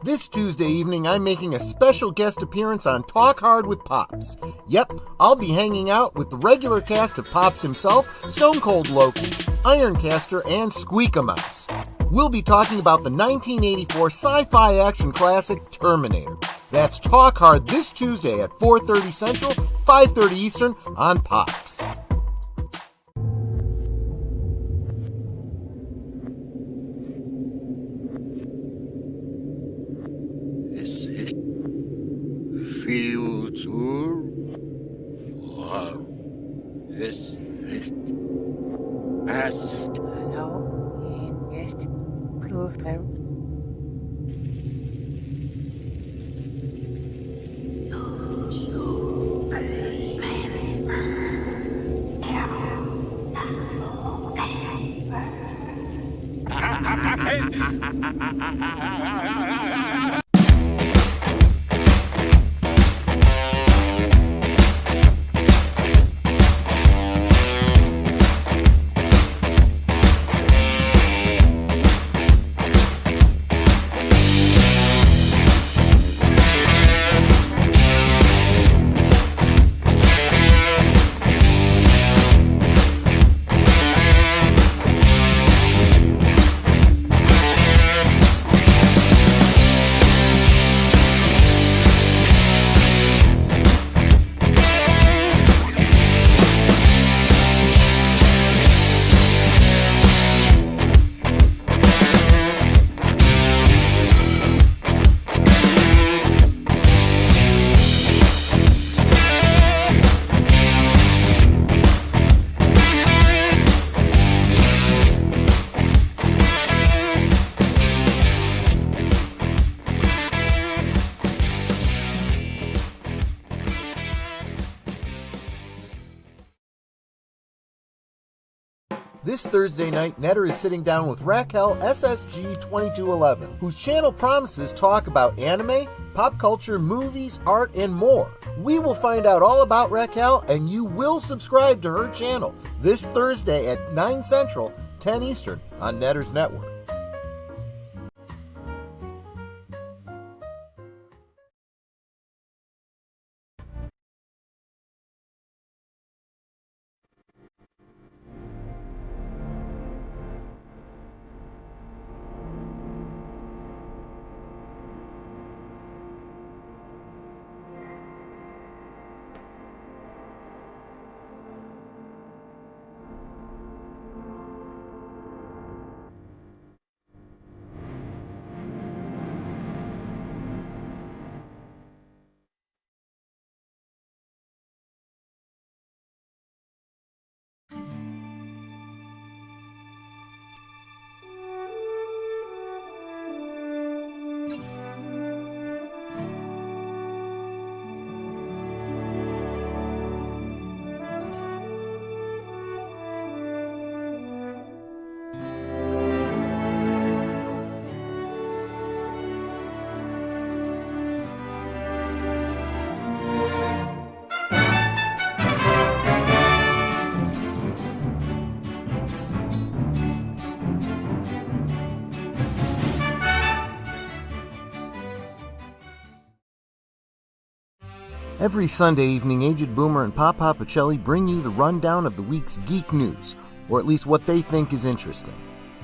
This Tuesday evening, I'm making a special guest appearance on Talk Hard with Pops. Yep, I'll be hanging out with the regular cast of Pops himself, Stone Cold Loki, Ironcaster, and Squeak-a-Mouse. We'll be talking about the 1984 sci-fi action classic Terminator. That's Talk Hard this Tuesday at 4:30 Central, 5:30 Eastern on Pops. Future or is it past? No, it is Twofer. This Thursday night, Netter is sitting down with Raquel SSG2211, whose channel promises talk about anime, pop culture, movies, art, and more. We will find out all about Raquel, and you will subscribe to her channel this Thursday at 9 Central, 10 Eastern on Netter's Network. Every Sunday evening, Aged Boomer and Papa Pacelli bring you the rundown of the week's geek news, or at least what they think is interesting.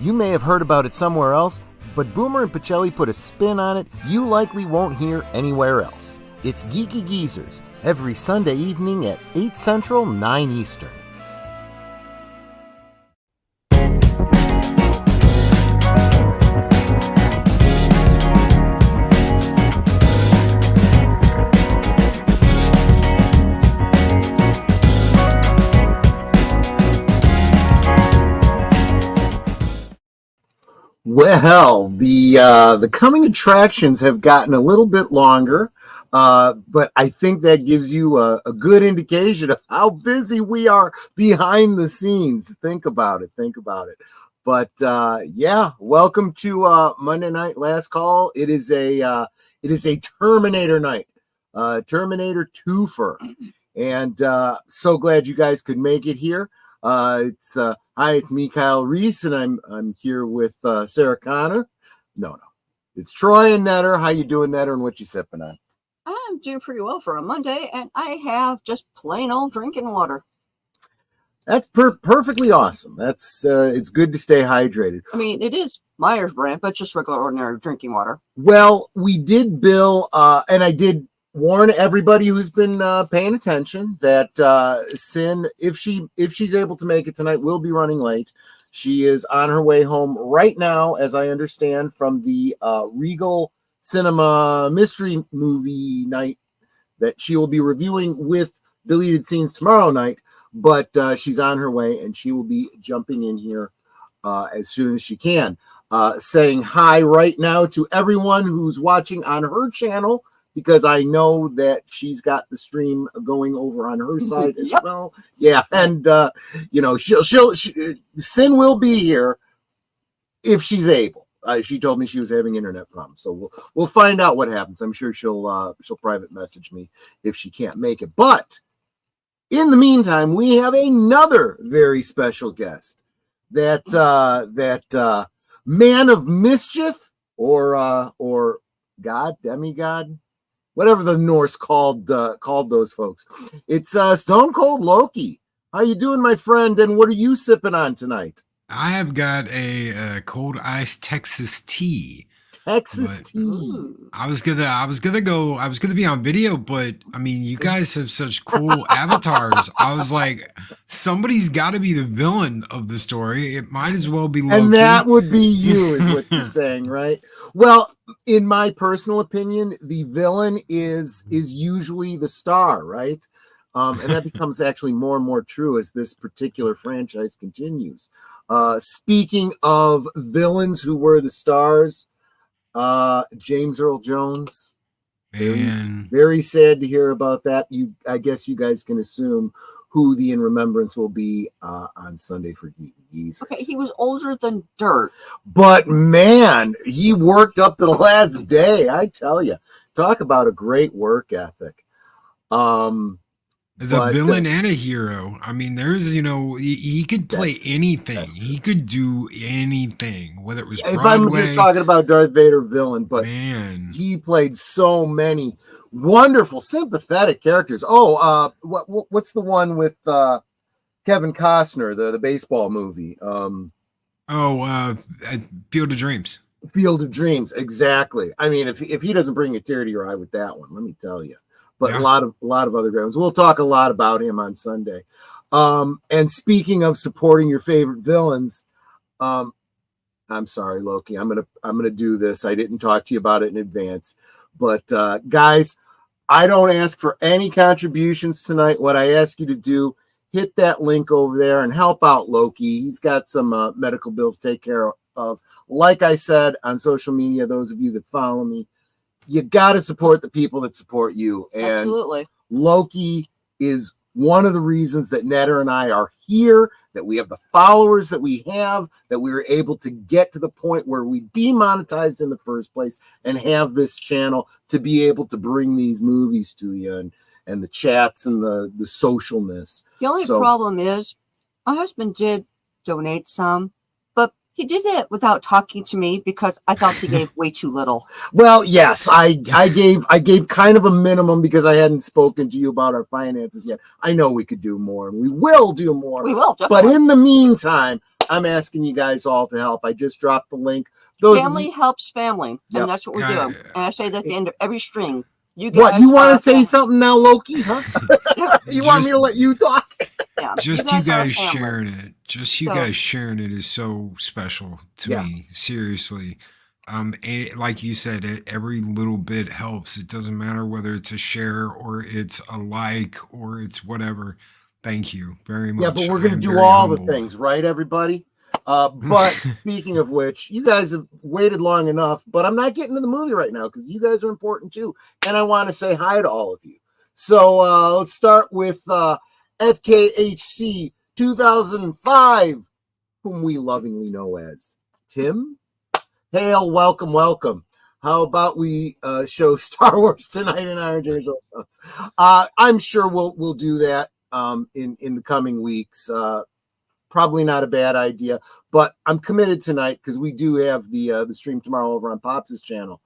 You may have heard about it somewhere else, but Boomer and Pacelli put a spin on it you likely won't hear anywhere else. It's Geeky Geezers, every Sunday evening at 8 Central, 9 Eastern. Well, the coming attractions have gotten a little bit longer, but I think that gives you a good indication of how busy we are behind the scenes. Think about it. But yeah, welcome to Monday Night Last Call. It is a Terminator night, Terminator Twofer, and so glad you guys could make it here. Hi, it's me, Kyle Reese, and I'm here with Sarah Connor. No. It's Troy and Netter. How you doing, Netter, and what you sipping on? I'm doing pretty well for a Monday, and I have just plain old drinking water. That's perfectly awesome. That's it's good to stay hydrated. I mean, it is Myers brand, but just regular ordinary drinking water. Well, we did bill, and I did warn everybody who's been paying attention that Sin, if she's able to make it tonight, will be running late. She is on her way home right now, as I understand, from the Regal Cinema mystery movie night that she will be reviewing with deleted scenes tomorrow night. But she's on her way, and she will be jumping in here as soon as she can. Saying hi right now to everyone who's watching on her channel, because I know that she's got the stream going over on her side as well. Yeah, and Sin will be here if she's able. She told me she was having internet problems, so we'll find out what happens. I'm sure she'll private message me if she can't make it. But in the meantime, we have another very special guest. That man of mischief, or god, demigod, whatever the Norse called those folks. It's Stone Cold Loki. How you doing, my friend? And what are you sipping on tonight? I have got a cold iced Texas tea. Texas tea. I was gonna be on video, but I mean, you guys have such cool avatars. I was like, somebody's got to be the villain of the story. It might as well be Loki. And that would be you, is what you're saying, right? Well, in my personal opinion, the villain is usually the star, right? And that becomes actually more and more true as this particular franchise continues. Speaking of villains who were the stars, James Earl Jones. Man. Very sad to hear about that. I guess you guys can assume who the In Remembrance will be on Sunday for Geese. Okay, he was older than dirt. But man, he worked up to the last day. I tell you, talk about a great work ethic. As a villain and a hero, I mean, there's, he could play anything. He could do anything, whether it was Broadway. If I'm just talking about Darth Vader villain, but man, he played so many wonderful, sympathetic characters. Oh, what's the one with Kevin Costner, the baseball movie? Field of Dreams. Field of Dreams, exactly. I mean, if he doesn't bring a tear to your eye with that one, let me tell you. But yeah. a lot of other grounds. We'll talk a lot about him on Sunday. And speaking of supporting your favorite villains, I'm sorry, Loki. I'm gonna do this. I didn't talk to you about it in advance, but guys, I don't ask for any contributions tonight. What I ask you to do, hit that link over there and help out Loki. He's got some medical bills to take care of. Like I said on social media, those of you that follow me, you got to support the people that support you. And absolutely. Loki is one of the reasons that Netter and I are here, that we have the followers that we have, that we were able to get to the point where we demonetized in the first place and have this channel to be able to bring these movies to you and the chats and the socialness. The only problem is my husband did donate some, but he did it without talking to me because I felt he gave way too little. Well, yes, I gave kind of a minimum because I hadn't spoken to you about our finances yet. I know we could do more, and we will do more. We will, definitely. But in the meantime, I'm asking you guys all to help. I just dropped the link. Family helps family, and that's what we're doing. And I say that at the end of every string. You want to say something now, Loki? Huh? Want me to let you talk? Yeah, just you guys sharing it. Just you guys sharing it is so special to me. Seriously. Like you said, every little bit helps. It doesn't matter whether it's a share or it's a like or it's whatever. Thank you very much. Yeah, but we're going to do all the things, right, everybody? But speaking of which, you guys have waited long enough, but I'm not getting to the movie right now because you guys are important too. And I want to say hi to all of you. So let's start with FKHC 2005, whom we lovingly know as Tim. Hail, welcome. How about we show Star Wars tonight in our James notes? I'm sure we'll do that in the coming weeks. probably not a bad idea. But I'm committed tonight because we do have the stream tomorrow over on Pops' channel.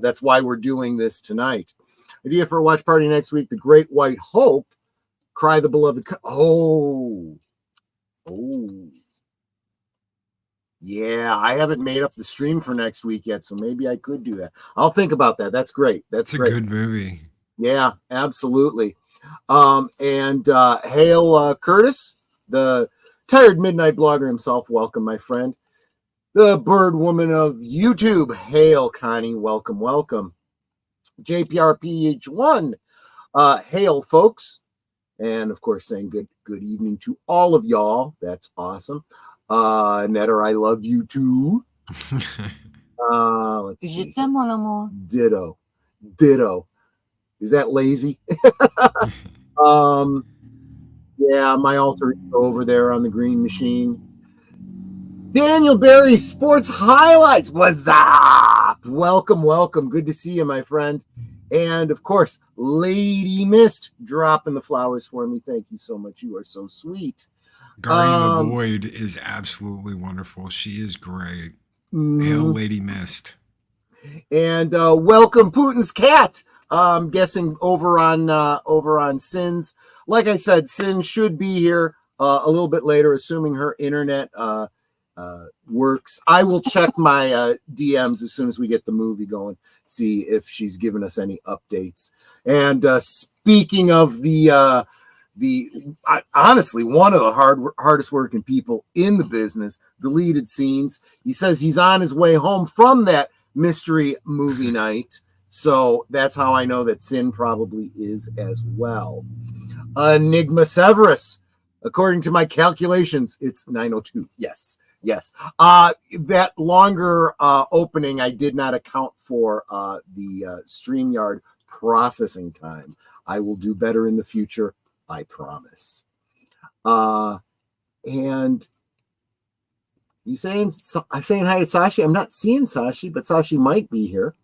That's why we're doing this tonight. Idea for a watch party next week: The Great White Hope, Cry the Beloved. Oh. Yeah, I haven't made up the stream for next week yet, so maybe I could do that. I'll think about that. That's great. That's great. A good movie. Yeah, absolutely. Hail Curtis, the tired midnight blogger himself. Welcome, my friend. The bird woman of YouTube. Hail, Connie. Welcome, welcome. JPRPH1. Hail, folks. And of course, saying good evening to all of y'all. That's awesome. Netter, I love you too. Let's see. Ditto. Is that lazy? Yeah, my alter ego over there on the green machine. Daniel Barry, Sports Highlights. What's up? Welcome. Good to see you, my friend. And of course, Lady Mist dropping the flowers for me. Thank you so much. You are so sweet. Guardian the Void is absolutely wonderful. She is great. Hail Lady Mist. And welcome Putin's cat. I'm guessing over on Sin's. Like I said, Sin should be here a little bit later, assuming her internet works. I will check my DMs as soon as we get the movie going, see if she's given us any updates. And speaking of honestly, one of the hardest working people in the business, Deleted Scenes. He says he's on his way home from that mystery movie night. So that's how I know that Sin probably is as well. Enigma Severus. According to my calculations, it's 9:02. Yes. That longer opening, I did not account for the StreamYard processing time. I will do better in the future. I promise. And you saying hi to Sashi? I'm not seeing Sashi, but Sashi might be here.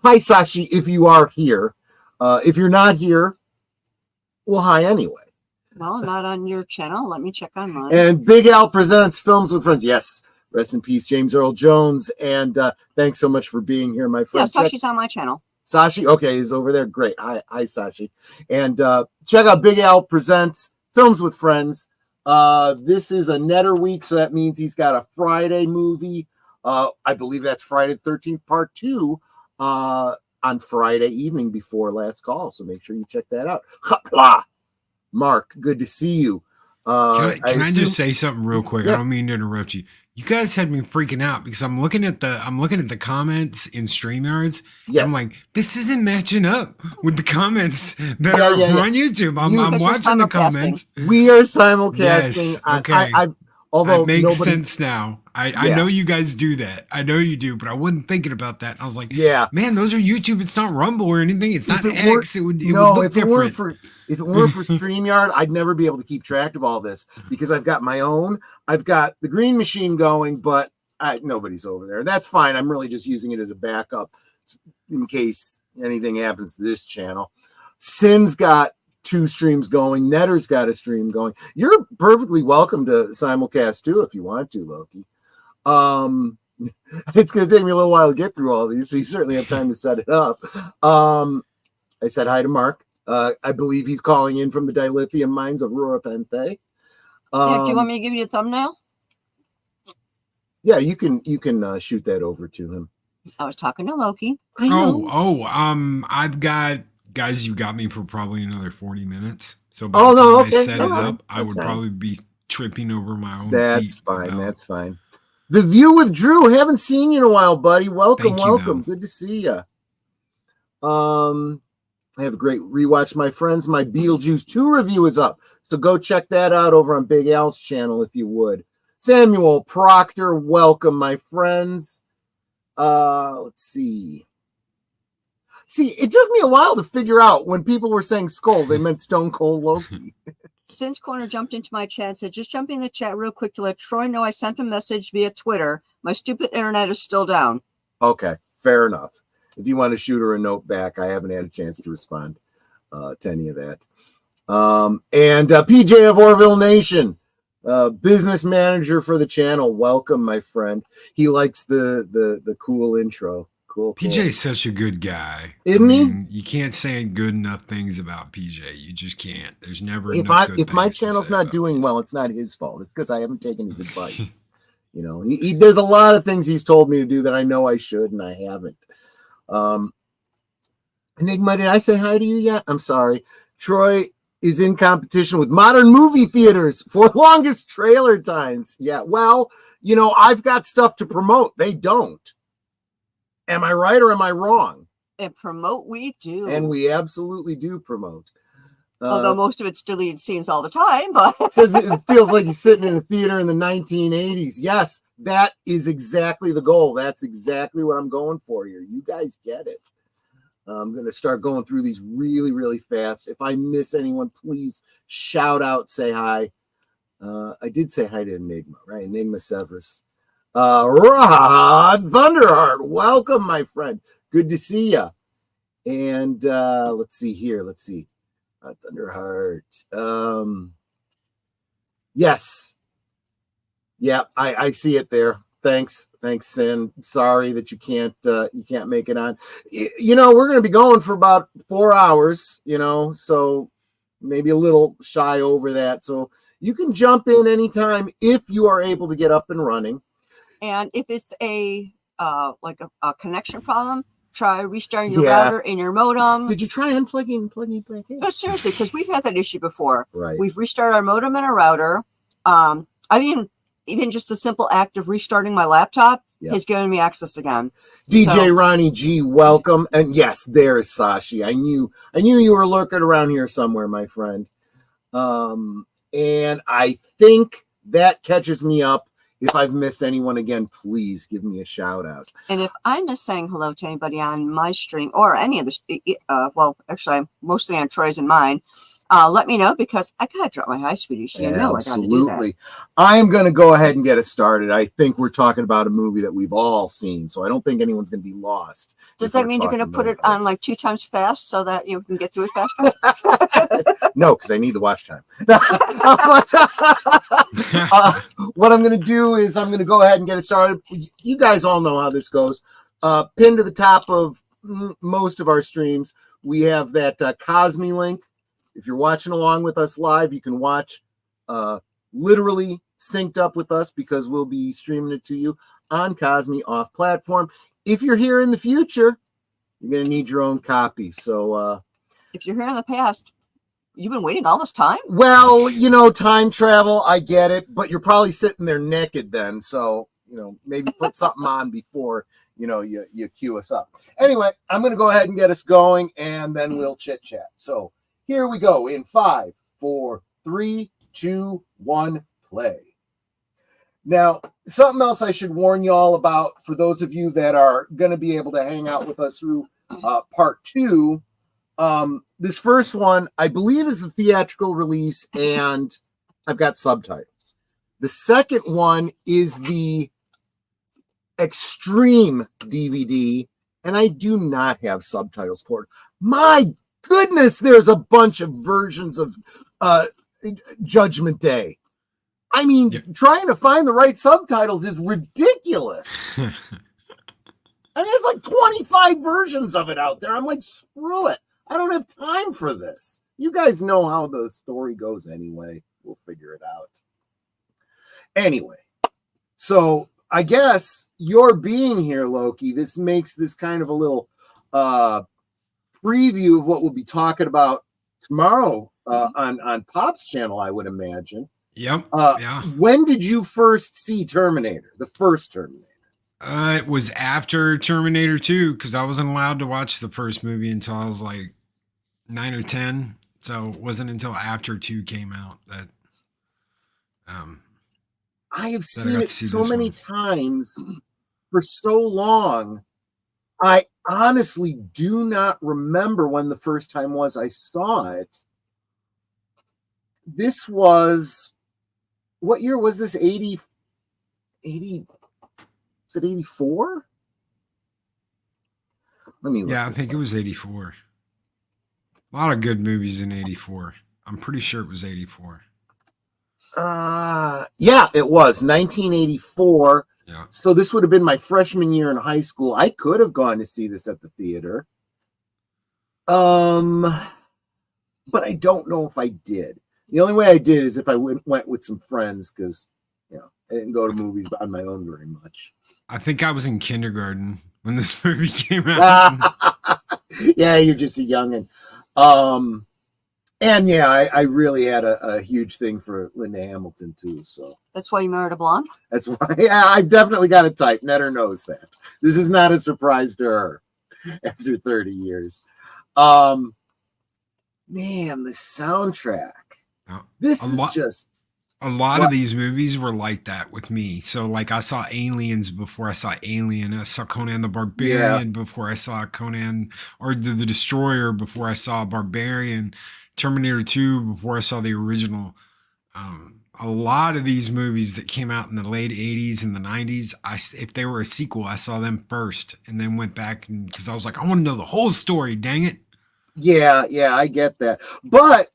Hi, Sashi, if you are here. If you're not here, well, hi anyway. No, not on your channel. Let me check on mine. And Big Al presents Films with Friends. Yes. Rest in peace, James Earl Jones. And thanks so much for being here, my friend. Yeah, Sashi's on my channel. Sashi, okay, he's over there. Great. Hi, Sashi. And check out Big Al presents Films with Friends. This is a Netter week, so that means he's got a Friday movie. I believe that's Friday the 13th, part 2, on Friday evening before last call. So make sure you check that out. Hopla! Mark, good to see you. Can I just say something real quick? Yes. I don't mean to interrupt you. You guys had me freaking out because I'm looking at the comments in StreamYards. Yes. I'm like, this isn't matching up with the comments that are on YouTube. I'm watching the comments. We are simulcasting. Yes. Okay. Although it makes sense now. I know you guys do that. I know you do, but I wasn't thinking about that. I was like, man, those are YouTube. It's not Rumble or anything. It's not X. It would look different. If it weren't for StreamYard, I'd never be able to keep track of all this because I've got my own. I've got the green machine going, but nobody's over there. That's fine. I'm really just using it as a backup in case anything happens to this channel. Sin's got 2 streams going. Netter's got a stream going. You're perfectly welcome to simulcast too if you want to, Loki. It's going to take me a little while to get through all these, so you certainly have time to set it up. I said hi to Mark. I believe he's calling in from the dilithium mines of Ruapente. Do you want me to give you a thumbnail? Yeah, you can shoot that over to him. I was talking to Loki. I've got guys. You got me for probably another 40 minutes. So by the time I set it up, I would probably be tripping over my own. That's fine. That's fine. The View with Drew. Haven't seen you in a while, buddy. Welcome. Good to see you. I have a great rewatch, my friends. My Beetlejuice 2 review is up. So go check that out over on Big Al's channel if you would. Samuel Proctor, welcome, my friends. Let's see. It took me a while to figure out when people were saying Skull, they meant Stone Cold Loki. Since Corner jumped into my chat and said, just jump in the chat real quick to let Troy know I sent a message via Twitter. My stupid internet is still down. Okay, fair enough. If you want to shoot her a note back, I haven't had a chance to respond to any of that. And PJ of Orville Nation, Business manager for the channel. Welcome, my friend. He likes the cool intro. Cool. PJ's such a good guy, isn't he? You can't say good enough things about PJ. You just can't. There's never if enough good if my things to channel's say not about doing PJ. well, it's not his fault. It's because I haven't taken his advice. You know, there's a lot of things he's told me to do that I know I should and I haven't. Enigma, did I say hi to you yet? I'm sorry. Troy is in competition with modern movie theaters for longest trailer times. Yeah, well, you know, I've got stuff to promote. They don't. Am I right or am I wrong? And promote we do. And we absolutely do promote. Although most of it's deleted scenes all the time, but says it feels like he's sitting in a theater in the 1980s. Yes, that is exactly the goal. That's exactly what I'm going for here. You guys get it. I'm going to start going through these really, really fast. If I miss anyone, please shout out, say hi. I did say hi to Enigma, right? Enigma Severus. Rod Thunderheart, welcome, my friend. Good to see you. And let's see here. Let's see. Thunderheart. Yes. Yeah, I see it there. Thanks, Sin. Sorry that you can't make it on. You know, we're going to be going for about 4 hours, you know, so maybe a little shy over that. So you can jump in anytime if you are able to get up and running. And if it's a connection problem, try restarting your router and your modem. Did you try unplugging back in? No, seriously, because we've had that issue before. Right. We've restarted our modem and our router. I mean, even just the simple act of restarting my laptop has given me access again. DJ Ronnie G, welcome. And yes, there's Sashi. I knew you were lurking around here somewhere, my friend. And I think that catches me up. If I've missed anyone again, please give me a shout out. And if I miss saying hello to anybody on my stream or any of the, well, actually, I'm mostly on Troy's and mine, let me know because I gotta drop my high speed. You know, absolutely. I gotta do that. I'm going to go ahead and get us started. I think we're talking about a movie that we've all seen, so I don't think anyone's going to be lost. Does that mean you're going to put it on like 2 times fast so that you can get through it faster? No, because I need the watch time. What I'm going to do is I'm going to go ahead and get it started. You guys all know how this goes. Pinned to the top of most of our streams, we have that Cosme link. If you're watching along with us live, you can watch literally synced up with us because we'll be streaming it to you on Cosme off platform. If you're here in the future, you're going to need your own copy. So if you're here in the past, you've been waiting all this time? Well, you know, time travel, I get it, but you're probably sitting there naked then. So, you know, maybe put something on before, you know, you cue us up. Anyway, I'm going to go ahead and get us going and then we'll chit chat. So here we go in 5, 4, 3, 2, 1, play. Now, something else I should warn you all about for those of you that are going to be able to hang out with us through part 2. This first one, I believe, is the theatrical release, and I've got subtitles. The second one is the extreme DVD, and I do not have subtitles for it. My goodness, there's a bunch of versions of Judgment Day. I mean, trying to find the right subtitles is ridiculous. I mean, there's like 25 versions of it out there. I'm like, screw it. I don't have time for this. You guys know how the story goes anyway. We'll figure it out. Anyway, so I guess your being here, Loki, this makes this kind of a little preview of what we'll be talking about tomorrow on Pop's channel, I would imagine. Yep. When did you first see Terminator? The first Terminator? It was after Terminator 2 because I wasn't allowed to watch the first movie until I was like 9 or 10. So it wasn't until after 2 came out that I have seen it so many times for so long. I honestly do not remember when the first time was I saw it. This was, what year was this? 80, is it 84? Let me look. Yeah, I think it was 84. A lot of good movies in 84. I'm pretty sure it was 84. Yeah, it was 1984. Yeah. So this would have been my freshman year in high school. I could have gone to see this at the theater. But I don't know if I did. The only way I did is if I went with some friends, because I didn't go to movies on my own very much. I think I was in kindergarten when this movie came out. Yeah, you're just a youngin'. And yeah, I really had a huge thing for Linda Hamilton too. So that's why you married a blonde? That's why. Yeah, I've definitely got a type. Netter knows that. This is not a surprise to her after 30 years. Man, the soundtrack. This is just a lot of these movies were like that with me. So like I saw Aliens before I saw Alien. I saw Conan the Barbarian before I saw Conan, or the Destroyer before I saw Barbarian, Terminator 2 before I saw the original. A lot of these movies that came out in the late 80s and the 90s, if they were a sequel, I saw them first and then went back because I was like, I want to know the whole story, dang it. Yeah, I get that. But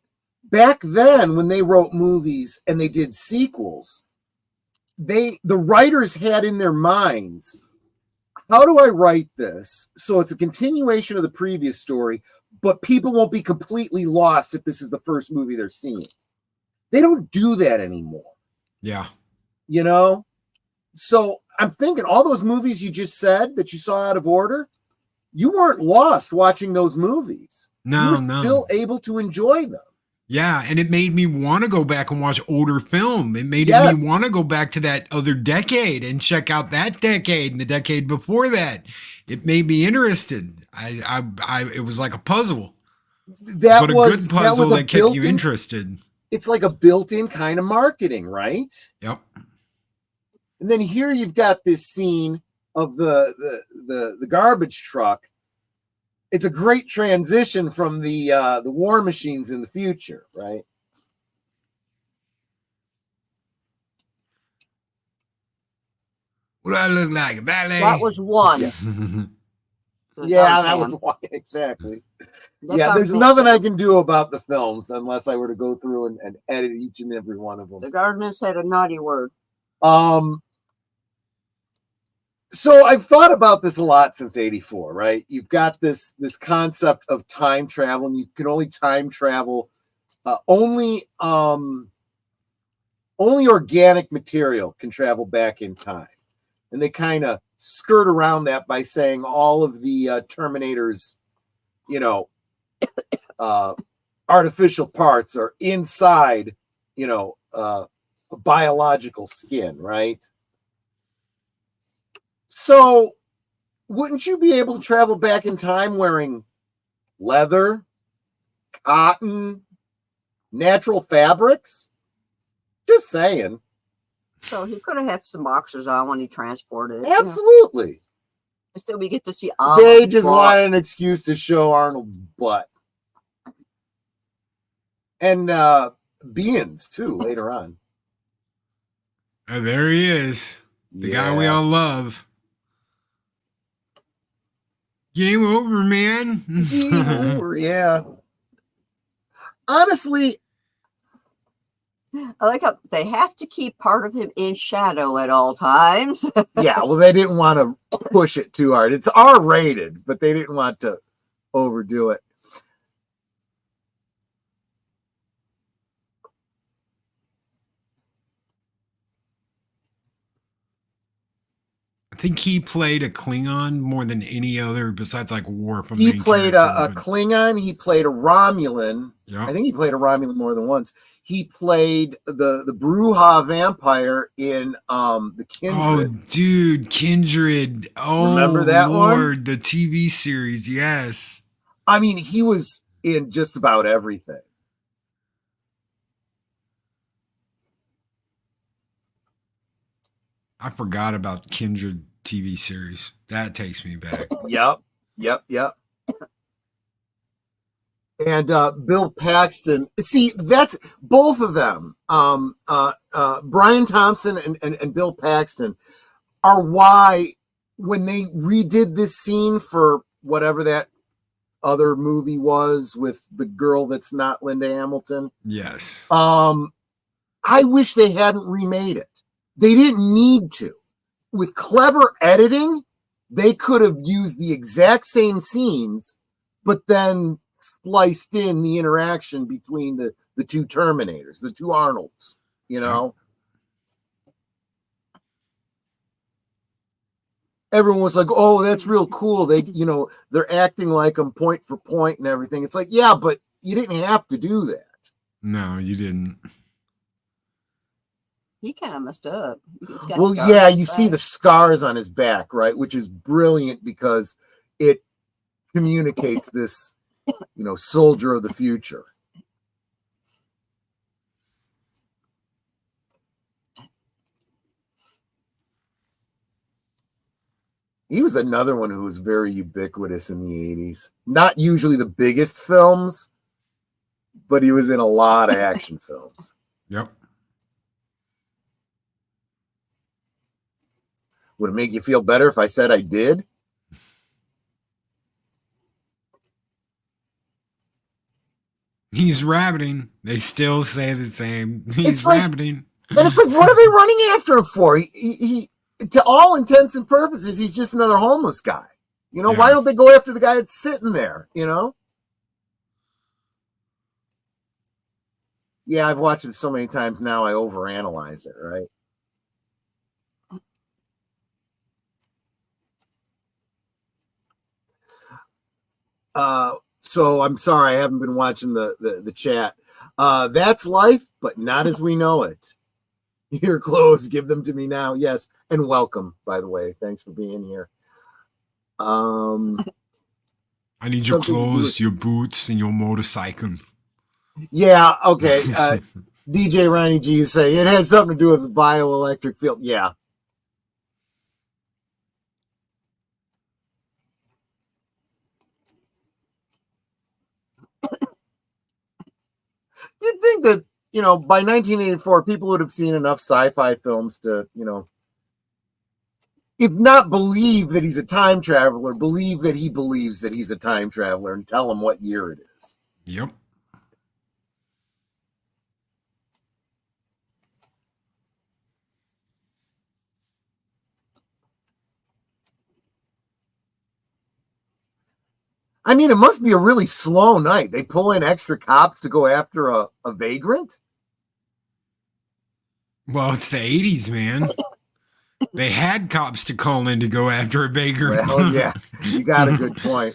back then, when they wrote movies and they did sequels, the writers had in their minds, how do I write this so it's a continuation of the previous story, but people won't be completely lost if this is the first movie they're seeing? They don't do that anymore. Yeah. So I'm thinking all those movies you just said that you saw out of order, you weren't lost watching those movies. No, you were still able to enjoy them. Yeah, and it made me want to go back and watch older film. It made me want to go back to that other decade and check out that decade and the decade before that. It made me interested. It was like a puzzle. But a good puzzle that kept you interested. It's like a built-in kind of marketing, right? Yep. And then here you've got this scene of the garbage truck. It's a great transition from the war machines in the future, right? What do I look like? A ballet? That was one. Yeah, that was one. Exactly. There's nothing I can do about the films unless I were to go through and edit each and every one of them. The gardener said a naughty word. So I've thought about this a lot since 84, right? You've got this concept of time travel, and you can only time travel only organic material can travel back in time. And they kind of skirt around that by saying all of the Terminators, artificial parts are inside, a biological skin, right? So wouldn't you be able to travel back in time wearing leather, cotton, natural fabrics? Just saying. So he could have had some boxers on when he transported. Absolutely. Still, we get to see. They just wanted an excuse to show Arnold's butt. And Beans, too, later on. Oh, there he is. The guy we all love. Game over, man. Game over, yeah. Honestly, I like how they have to keep part of him in shadow at all times. Yeah, well, they didn't want to push it too hard. It's R-rated, but they didn't want to overdo it. I think he played a Klingon more than any other besides like Worf. He played a Klingon. He played a Romulan. Yeah. I think he played a Romulan more than once. He played the Bruja vampire in the Kindred. Oh, dude, Kindred. Oh, remember that one? The TV series. Yes. I mean, he was in just about everything. I forgot about Kindred TV series. That takes me back. Yep. And Bill Paxton. See, that's both of them. Brian Thompson and Bill Paxton are why when they redid this scene for whatever that other movie was with the girl that's not Linda Hamilton. Yes. I wish they hadn't remade it. They didn't need to. With clever editing, they could have used the exact same scenes, but then spliced in the interaction between the two Terminators, the two Arnolds, you know? Everyone was like, oh, that's real cool. They, you know, they're acting like them point for point and everything. It's like, yeah, but you didn't have to do that. No, you didn't. He kind of messed up. Well, yeah, you see the scars on his back, right? Which is brilliant because it communicates this, you know, soldier of the future. He was another one who was very ubiquitous in the 80s. Not usually the biggest films, but he was in a lot of action films. Yep. Would it make you feel better if I said I did? He's rabbiting. They still say the same. He's It's like, rabbiting. And it's like, what are they running after him for? He to all intents and purposes, he's just another homeless guy. You know, Yeah. why don't they go after the guy that's sitting there, you know? Yeah, I've watched it so many times now, I overanalyze it, right? So I'm sorry, I haven't been watching the chat. That's life, but not as we know it. Your clothes, give them to me now. Yes, and welcome, by the way. Thanks for being here. I need your clothes, your boots, and your motorcycle. Yeah, okay. DJ Ronnie G is saying it had something to do with the bioelectric field. Yeah. You'd think that, you know, by 1984, people would have seen enough sci-fi films to, you know, if not believe that he's a time traveler, believe that he believes that he's a time traveler and tell him what year it is. Yep. I mean, it must be a really slow night. They pull in extra cops to go after a vagrant? Well, it's the 80s, man. They had cops to call in to go after a vagrant. Well, yeah, you got a good point.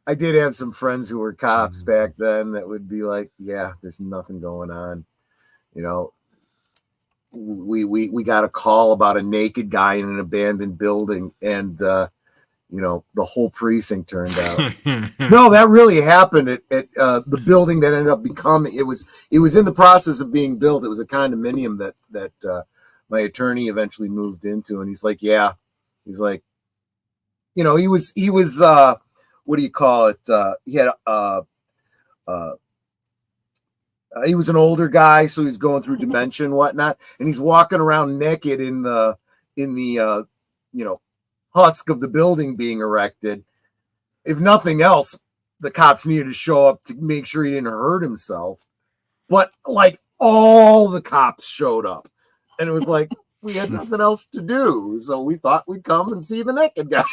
I did have some friends who were cops back then that would be like, yeah, there's nothing going on. You know, we got a call about a naked guy in an abandoned building, and you know, the whole precinct turned out. No, that really happened at the building that ended up becoming, it was in the process of being built. It was a condominium that my attorney eventually moved into, and he's like, yeah, he's like, you know, he was what do you call it? He had he was an older guy, so he's going through dementia and whatnot, and he's walking around naked in the you know, husk of the building being erected. If nothing else, the cops needed to show up to make sure he didn't hurt himself. But like all the cops showed up, and it was like we had nothing else to do, so we thought we'd come and see the naked guy.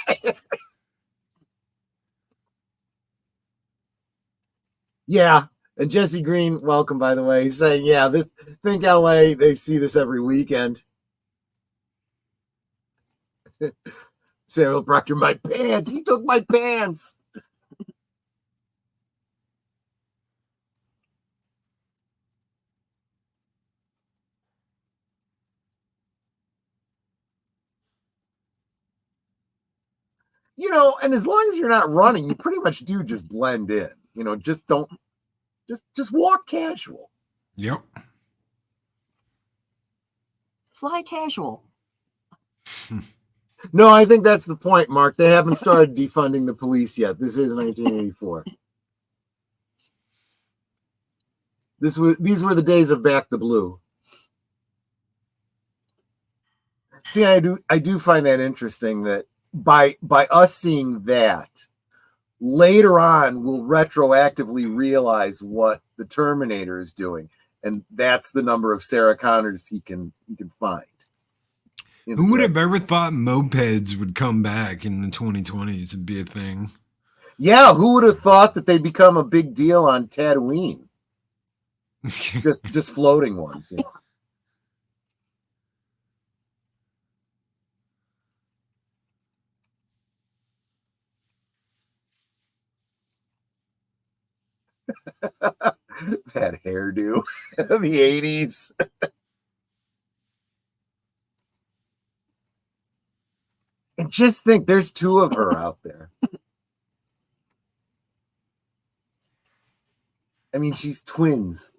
Yeah. And Jesse Green, welcome, by the way. He's saying, yeah, think LA, they see this every weekend. Samuel Proctor, my pants. He took my pants. You know, and as long as you're not running, you pretty much do just blend in. You know, just don't, just walk casual. Yep. Fly casual. No, I think that's the point, Mark. They haven't started defunding the police yet. This is 1984. These were the days of Back the Blue. See, I do find that interesting that by us seeing that, later on we'll retroactively realize what the Terminator is doing. and that's the number of Sarah Connors he can find. Who would have ever thought mopeds would come back in the 2020s and be a thing? Yeah, who would have thought that they'd become a big deal on Tatooine? just floating ones. You know? That hairdo of the 80s. And just think, there's two of her out there. I mean, she's twins.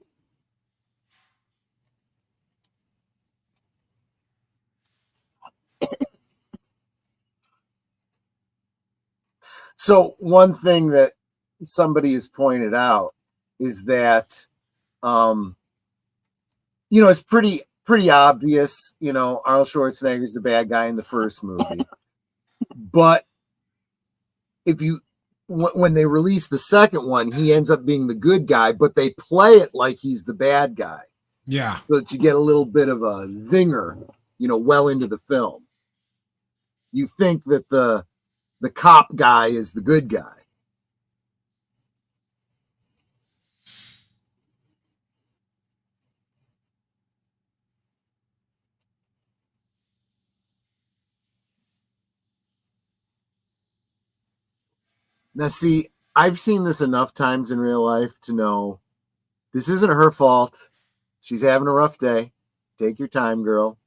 So one thing that somebody has pointed out is that, it's pretty obvious, Arnold Schwarzenegger's the bad guy in the first movie. But when they release the second one, he ends up being the good guy, but they play it like he's the bad guy. Yeah. So that you get a little bit of a zinger, well into the film. You think that the cop guy is the good guy. Now, see, I've seen this enough times in real life to know this isn't her fault. She's having a rough day. Take your time, girl.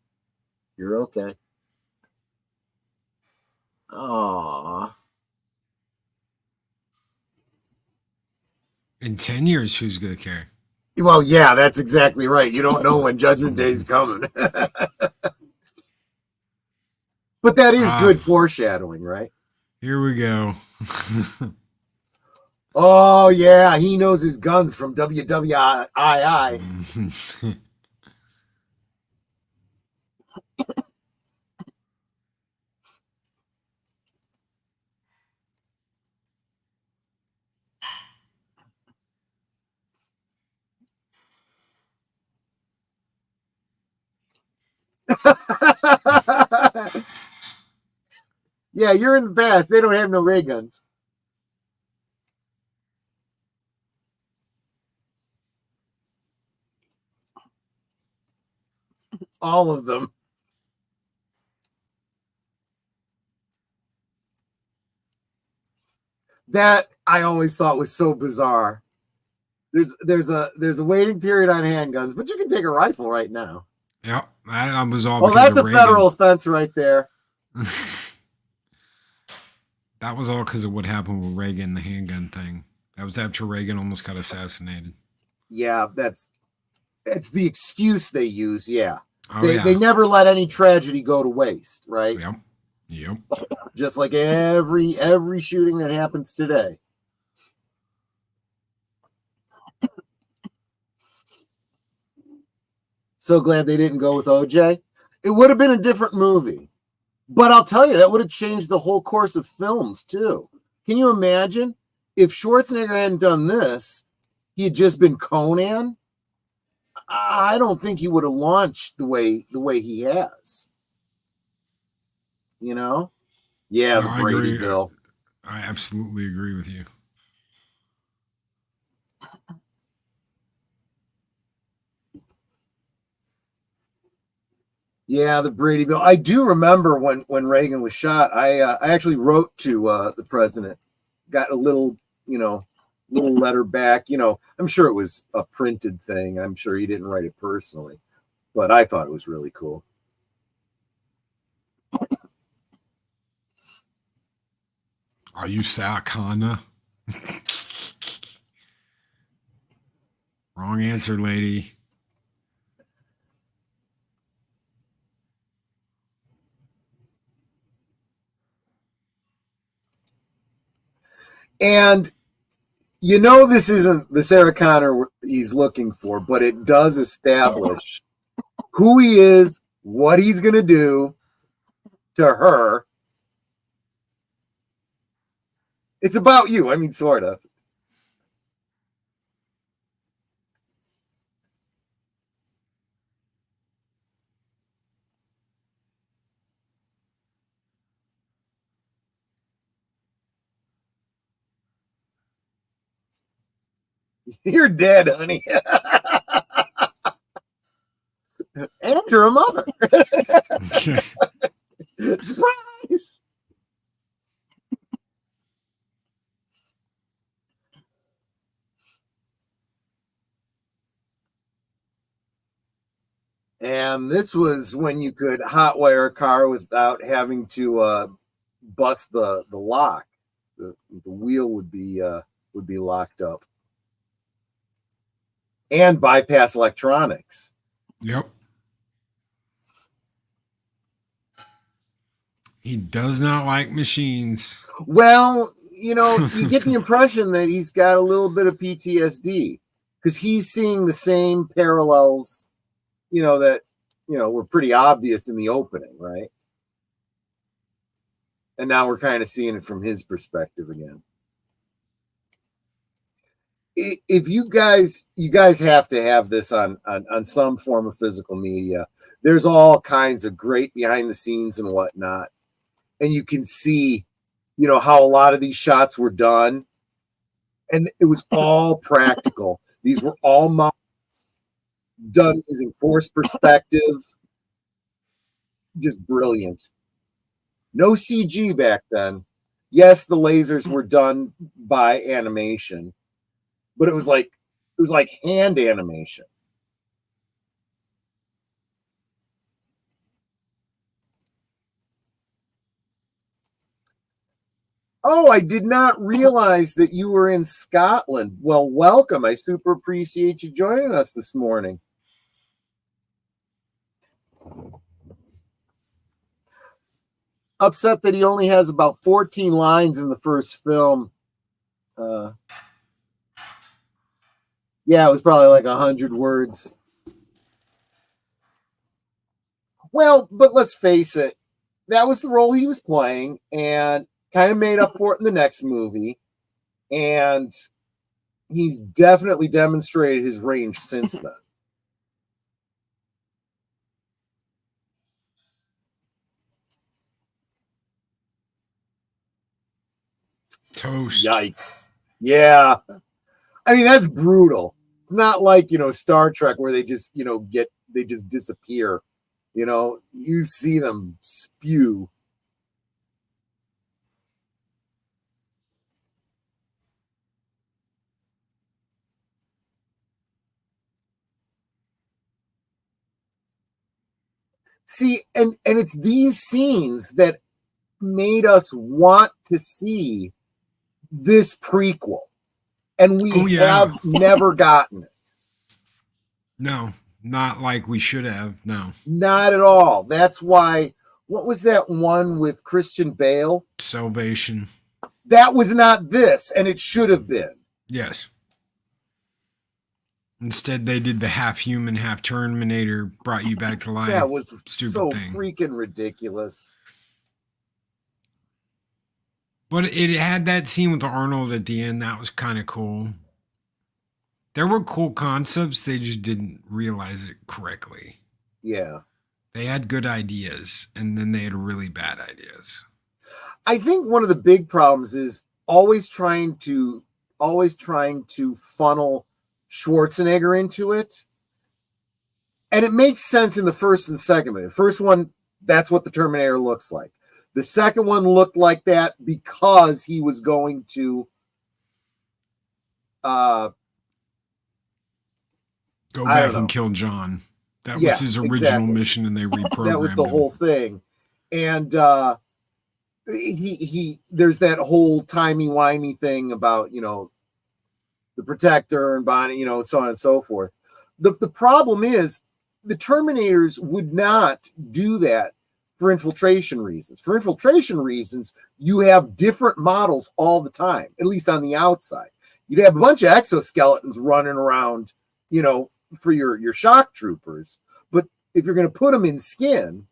You're okay. Aww. In 10 years, who's going to care? Well, yeah, that's exactly right. You don't know when Judgment Day is coming. But that is good foreshadowing, right? Here we go. Oh, yeah, he knows his guns from WWII. Yeah, you're in the past. They don't have no ray guns. All of them. That I always thought was so bizarre. There's a waiting period on handguns, but you can take a rifle right now. Yep, that was all. Well, that's a federal offense right there. That was all because of what happened with Reagan, the handgun thing. That was after Reagan almost got assassinated. Yeah, that's the excuse they use. Yeah. Oh, they never let any tragedy go to waste, right? Yep. Just like every shooting that happens today. So glad they didn't go with OJ. It would have been a different movie. But I'll tell you, that would have changed the whole course of films, too. Can you imagine if Schwarzenegger hadn't done this, he had just been Conan? I don't think he would have launched the way he has. Yeah, the Brady Bill. I absolutely agree with you. Yeah, the Brady Bill. I do remember when Reagan was shot. I actually wrote to the president, got a little letter back. I'm sure it was a printed thing. I'm sure he didn't write it personally, but I thought it was really cool. Are you Sakana? Wrong answer, lady. And this isn't the Sarah Connor he's looking for, but it does establish who he is, what he's going to do to her. It's about you. I mean, sort of. You're dead, honey. And you're a mother. Surprise. And this was when you could hotwire a car without having to bust the lock. The wheel would be locked up. And bypass electronics. Yep. He does not like machines. Well, you get the impression that he's got a little bit of PTSD because he's seeing the same parallels, that, were pretty obvious in the opening, right? And now we're kind of seeing it from his perspective again. If you guys have to have this on some form of physical media. There's all kinds of great behind the scenes and whatnot. And you can see, how a lot of these shots were done. And it was all practical. These were all models done using forced perspective. Just brilliant. No CG back then. Yes, the lasers were done by animation, but it was like hand animation. Oh, I did not realize that you were in Scotland. Well, welcome. I super appreciate you joining us this morning. Upset that he only has about 14 lines in the first film. Yeah, it was probably like 100 words. Well, but let's face it. That was the role he was playing, and kind of made up for it in the next movie. And he's definitely demonstrated his range since then. Toast. Yikes. Yeah. I mean, that's brutal. It's not like, Star Trek where they just, they just disappear. You see them spew. See, and it's these scenes that made us want to see this prequel. And we have never gotten it. No, not like we should have. No. Not at all. That's why, what was that one with Christian Bale? Salvation. That was not this, and it should have been. Yes. Instead, they did the half human, half Terminator, brought you back to life. That was stupid so thing. Freaking ridiculous. But it had that scene with Arnold at the end. That was kind of cool. There were cool concepts. They just didn't realize it correctly. Yeah. They had good ideas, and then they had really bad ideas. I think one of the big problems is always trying to funnel Schwarzenegger into it. And it makes sense in the first and second movie. The first one, that's what the Terminator looks like. The second one looked like that because he was going to go back and kill John. That was his original mission, and they reprogrammed that was the him. whole thing. And he there's that whole timey-wimey thing about, the Protector and Bonnie, so on and so forth. The problem is the Terminators would not do that for infiltration reasons. For infiltration reasons, you have different models all the time, at least on the outside. You'd have a bunch of exoskeletons running around, for your shock troopers. But if you're going to put them in skin,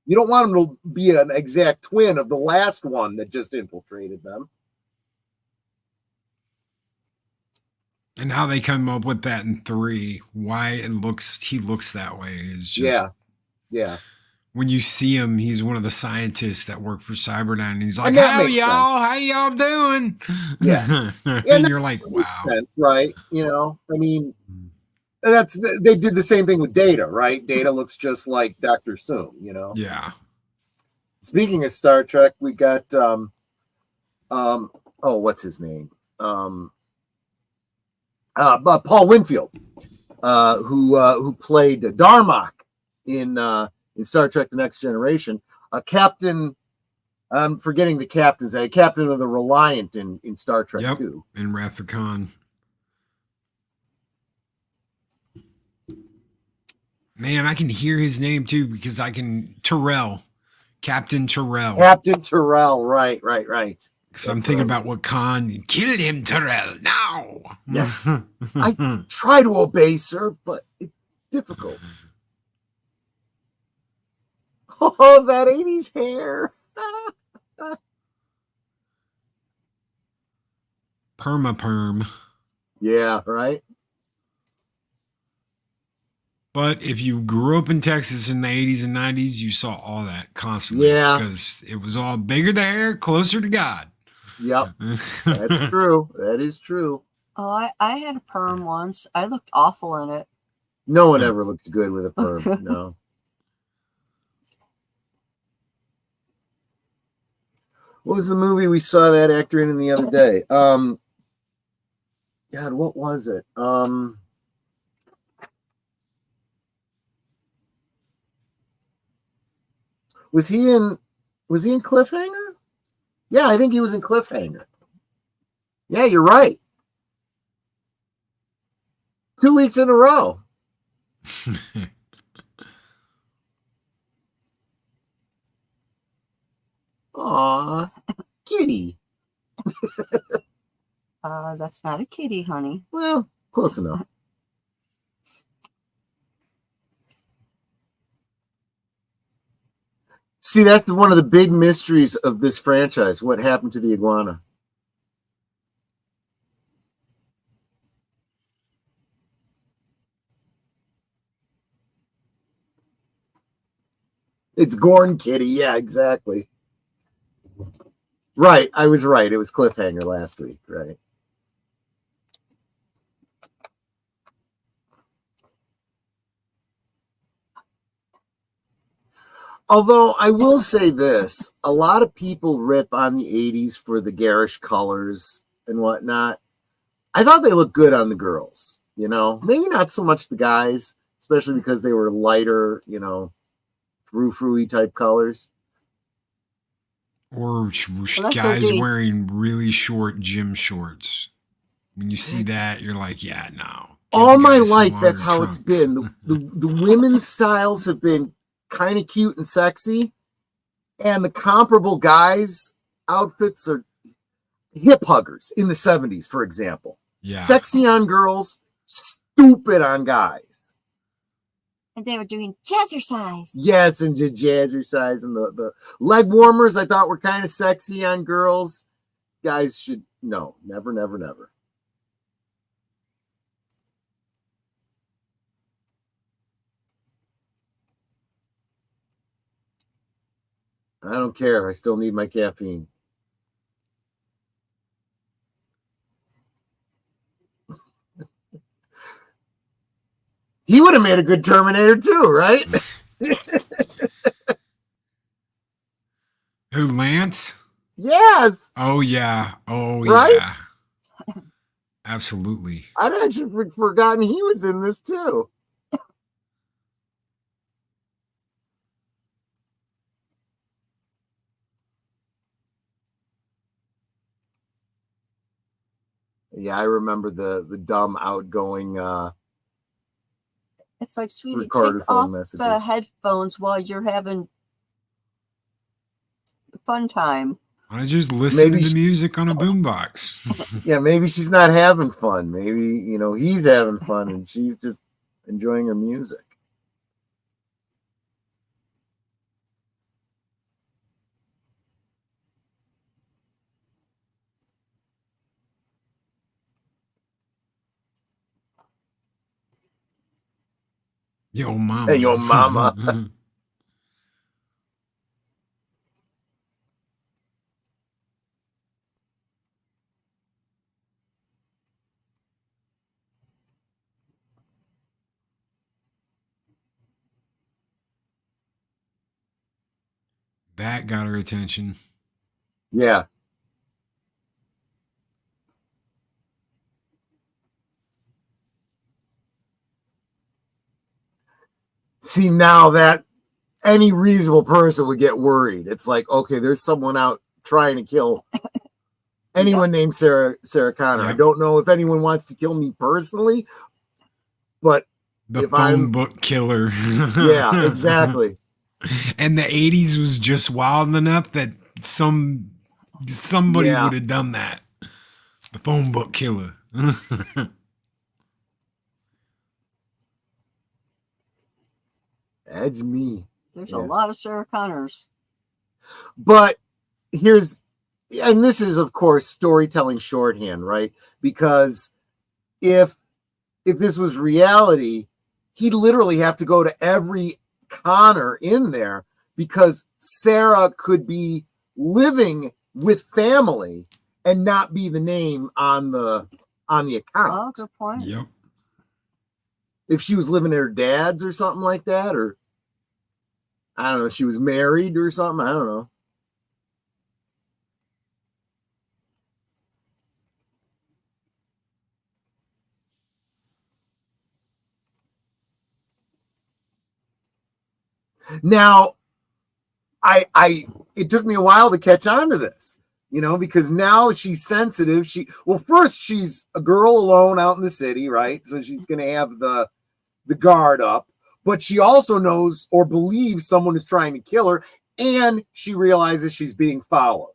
you don't want them to be an exact twin of the last one that just infiltrated them. And how they come up with that in 3, why he looks that way is just... Yeah. when you see him, he's one of the scientists that work for Cybernet, and he's like, that how y'all doing? Yeah. And you're like, wow. Sense, right? You know, I mean, they did the same thing with Data, right? Data looks just like Dr. Soong, you know? Yeah. Speaking of Star Trek, we got what's his name? Paul Winfield, who played Darmok in Star Trek: The Next Generation. Captain, I'm forgetting the captain's name. Captain of the Reliant in Star Trek 2. In Wrath of Khan. Man, I can hear his name too because I can Terrell. Captain Terrell. Captain Terrell, right. Because I'm thinking about what Khan killed him, Terrell, now. Yes. I try to obey, sir, but it's difficult. Oh, that 80s hair. Perma-perm. Yeah, right? But if you grew up in Texas in the 80s and 90s, you saw all that constantly. Yeah. Because it was all bigger the hair, closer to God. Yep. That's true. That is true. Oh, I had a perm once. I looked awful in it. No one ever looked good with a perm. No. What was the movie we saw that actor in the other day? God, what was it? Was he in Cliffhanger? Yeah, I think he was in Cliffhanger. Yeah, you're right. 2 weeks in a row. Aw, kitty. That's not a kitty, honey. Well, close enough. See, that's one of the big mysteries of this franchise. What happened to the iguana? It's Gorn Kitty. Yeah, exactly. Right. I was right. It was Cliffhanger last week. Right. Although I will say this, a lot of people rip on the 80s for the garish colors and whatnot. I thought they looked good on the girls, you know, maybe not so much the guys, especially because they were lighter, you know, frou-frou-y type colors. Or guys wearing really short gym shorts. When you see that, you're like, yeah, no. All my life, that's how it's been. The women's styles have been kind of cute and sexy, and the comparable guys' outfits are hip huggers in the 70s, for example. Yeah. Sexy on girls, stupid on guys. And they were doing jazzercise. Yes, and jazzercise. And the leg warmers I thought were kind of sexy on girls. Guys should, no, never, never, never. I don't care. I still need my caffeine. He would have made a good Terminator too, right? Who, Lance? Yes. Oh, yeah. Oh, right? Yeah. Absolutely. I'd actually forgotten he was in this too. Yeah, I remember the dumb outgoing it's like, sweetie, take off the headphones while you're having a fun time. Why don't you just listen to the music on a boombox? Yeah, maybe she's not having fun. Maybe, you know, he's having fun and she's just enjoying her music. Yo, mama. Hey, yo, mama. That got her attention. Yeah. See, now that any reasonable person would get worried. It's like, okay, there's someone out trying to kill anyone named Sarah Connor. Yep. I don't know if anyone wants to kill me personally, but the if phone book killer. Yeah, exactly. And the 80s was just wild enough that somebody would have done that. The phone book killer. That's me. There's a lot of Sarah Connors. But and this is, of course, storytelling shorthand, right? Because if this was reality, he'd literally have to go to every Connor in there, because Sarah could be living with family and not be the name on the account. Oh, good point. Yep. If she was living at her dad's or something like that, or I don't know, she was married or something, I don't know. Now, it took me a while to catch on to this, because now she's sensitive. First she's a girl alone out in the city, right? So she's going to have the guard up, but she also knows or believes someone is trying to kill her, and she realizes she's being followed.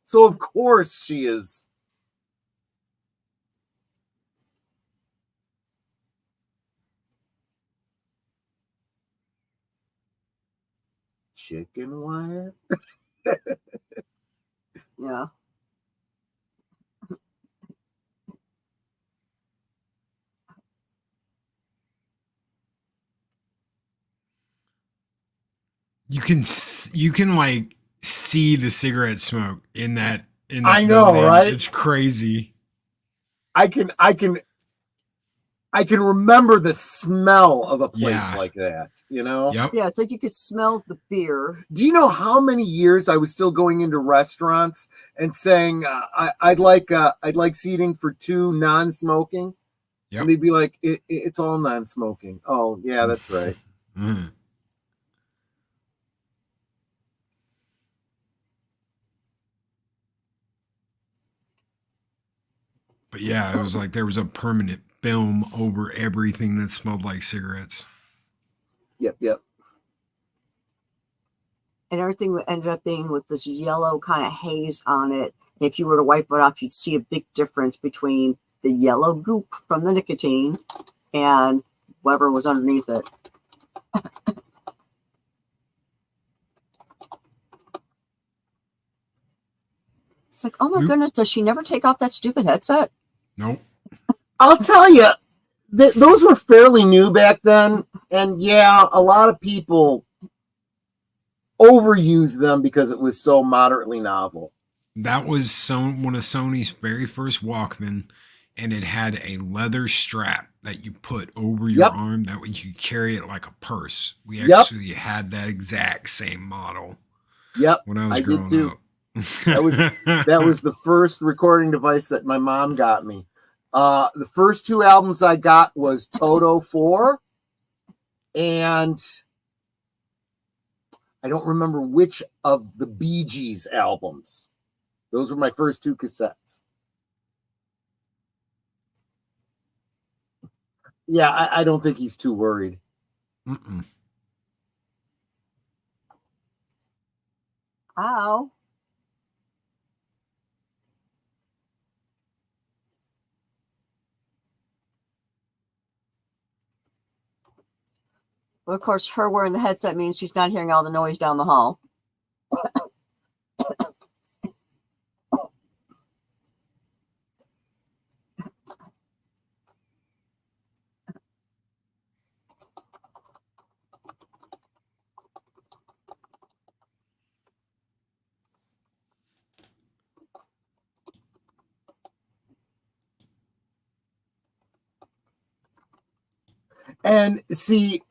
So of course she is. Chicken wire? Yeah. You can like see the cigarette smoke in that I know, building. right? It's crazy. I can remember the smell of a place like that, Yep. Yeah, it's like you could smell the beer. Do you know how many years I was still going into restaurants and saying I'd like seating for 2 non-smoking? Yep. And they'd be like, it's all non-smoking. Oh, yeah, that's right. But yeah, it was like there was a permanent film over everything that smelled like cigarettes. Yep. And everything ended up being with this yellow kind of haze on it. And if you were to wipe it off, you'd see a big difference between the yellow goop from the nicotine and whatever was underneath it. It's like, oh my goodness, does she never take off that stupid headset? Nope. I'll tell you, those were fairly new back then. And yeah, a lot of people overused them because it was so moderately novel. That was one of Sony's very first Walkman, and it had a leather strap that you put over your arm. That way you could carry it like a purse. We actually had that exact same model. Yep. When I was growing up. That was the first recording device that my mom got me. The first 2 albums I got was Toto 4, and I don't remember which of the Bee Gees albums. Those were my first 2 cassettes. Yeah, I don't think he's too worried. Ow. Well, of course, her wearing the headset means she's not hearing all the noise down the hall. And see,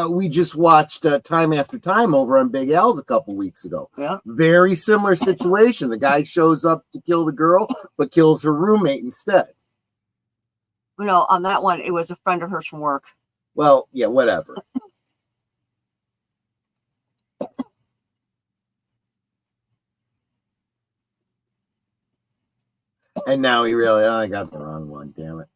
we just watched Time After Time over on Big Al's a couple weeks ago. Yeah. Very similar situation. The guy shows up to kill the girl, but kills her roommate instead. No, on that one, it was a friend of hers from work. Well, yeah, whatever. And now he really, I got the wrong one, damn it.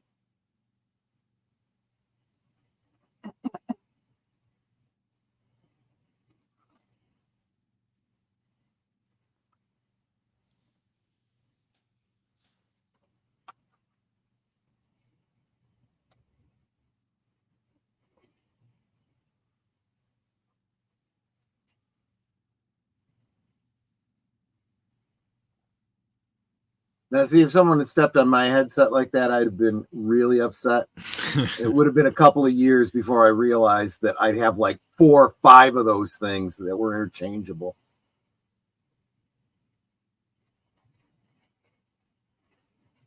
Now, see, if someone had stepped on my headset like that, I'd have been really upset. It would have been a couple of years before I realized that I'd have like 4 or 5 of those things that were interchangeable.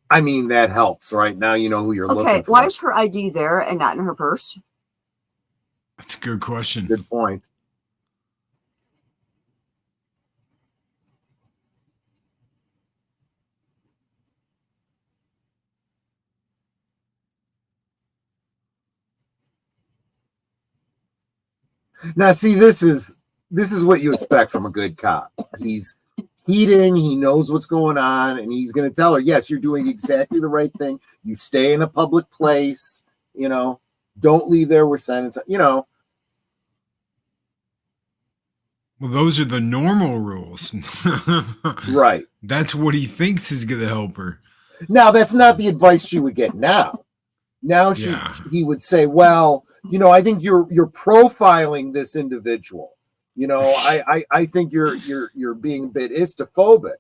I mean, that helps, right? Now you know who you're looking for. Okay, why is her ID there and not in her purse? That's a good question. Good point. Now, see, this is what you expect from a good cop. He's keyed in, he knows what's going on, and he's going to tell her, yes, you're doing exactly the right thing. You stay in a public place, you know, don't leave there with sentence, you know. Well, those are the normal rules. Right. That's what he thinks is going to help her. Now, that's not the advice she would get now. Now he would say, well, you know, I think you're profiling this individual. You know, I think you're being a bit histophobic.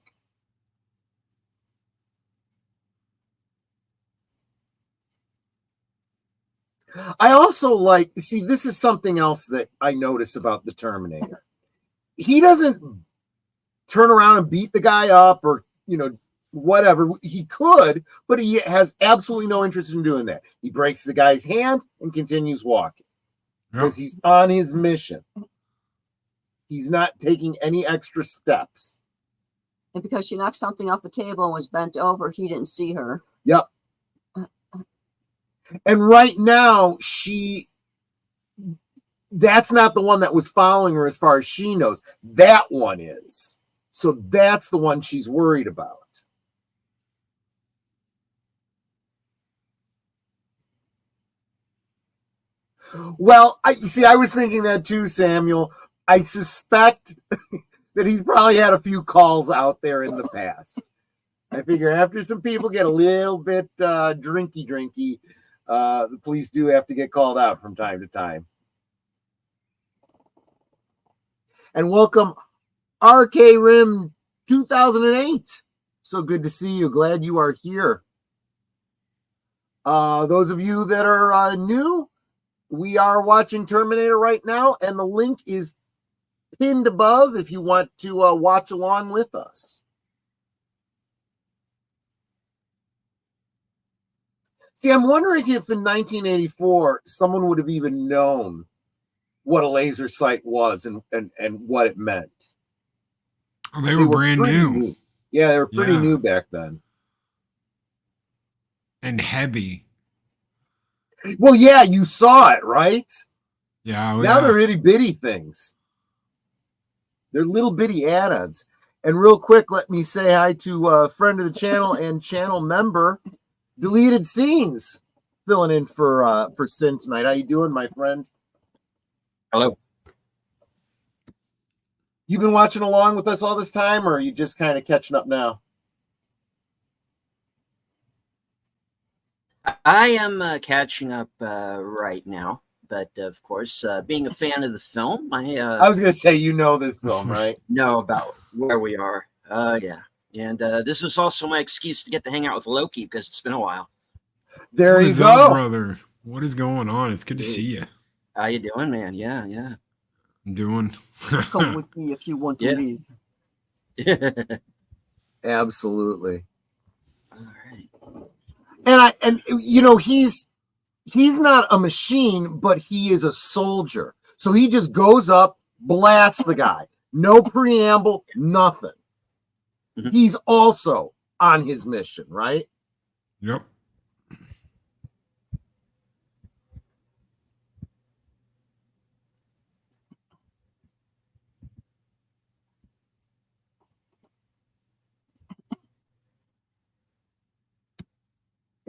I also see, this is something else that I notice about the Terminator. He doesn't turn around and beat the guy up or, you know, whatever. He could, but he has absolutely no interest in doing that. He breaks the guy's hand and continues walking because he's on his mission. He's not taking any extra steps. And because she knocked something off the table and was bent over, he didn't see her. Yep. And right now, that's not the one that was following her as far as she knows. That one is. So that's the one she's worried about. Well, I was thinking that too, Samuel. I suspect that he's probably had a few calls out there in the past. I figure after some people get a little bit drinky, the police do have to get called out from time to time. And welcome, RK Rim 2008. So good to see you. Glad you are here. Those of you that are new, we are watching Terminator right now, and the link is pinned above if you want to watch along with us. See, I'm wondering if in 1984 someone would have even known what a laser sight was and what it meant. Oh, they were brand new. Yeah, they were pretty new back then. And heavy. Well, yeah, you saw it, right? Yeah. Now they're itty bitty things. They're little bitty add-ons. And real quick, let me say hi to a friend of the channel and channel member, Deleted Scenes, filling in for Sin tonight. How you doing, my friend? Hello. You been watching along with us all this time, or are you just kind of catching up now? I am catching up right now, but of course, being a fan of the film, I was going to say, you know this film, right? know about where we are. Yeah. And this is also my excuse to get to hang out with Loki because it's been a while. There you go. Brother. What is going on? It's good to see you. How you doing, man? Yeah. I'm doing. Come with me if you want to leave. Absolutely. All right. And you know, he's he's not a machine, but he is a soldier. So he just goes up, blasts the guy. No preamble, nothing. Mhm. He's also on his mission, right? Yep.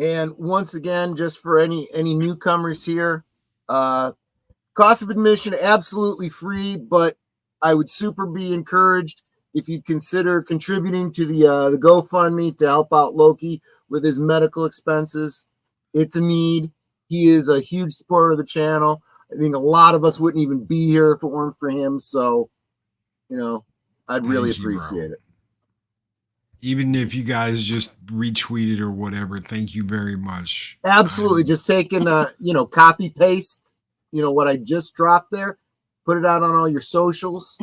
And once again, just for any newcomers here, cost of admission absolutely free, but I would super be encouraged if you'd consider contributing to the GoFundMe to help out Loki with his medical expenses. It's a need. He is a huge supporter of the channel. I think a lot of us wouldn't even be here if it weren't for him. So, I'd really Thank you, bro. appreciate it. Even if you guys just retweet it or whatever, thank you very much. Absolutely. Just taking, copy paste, what I just dropped there, put it out on all your socials,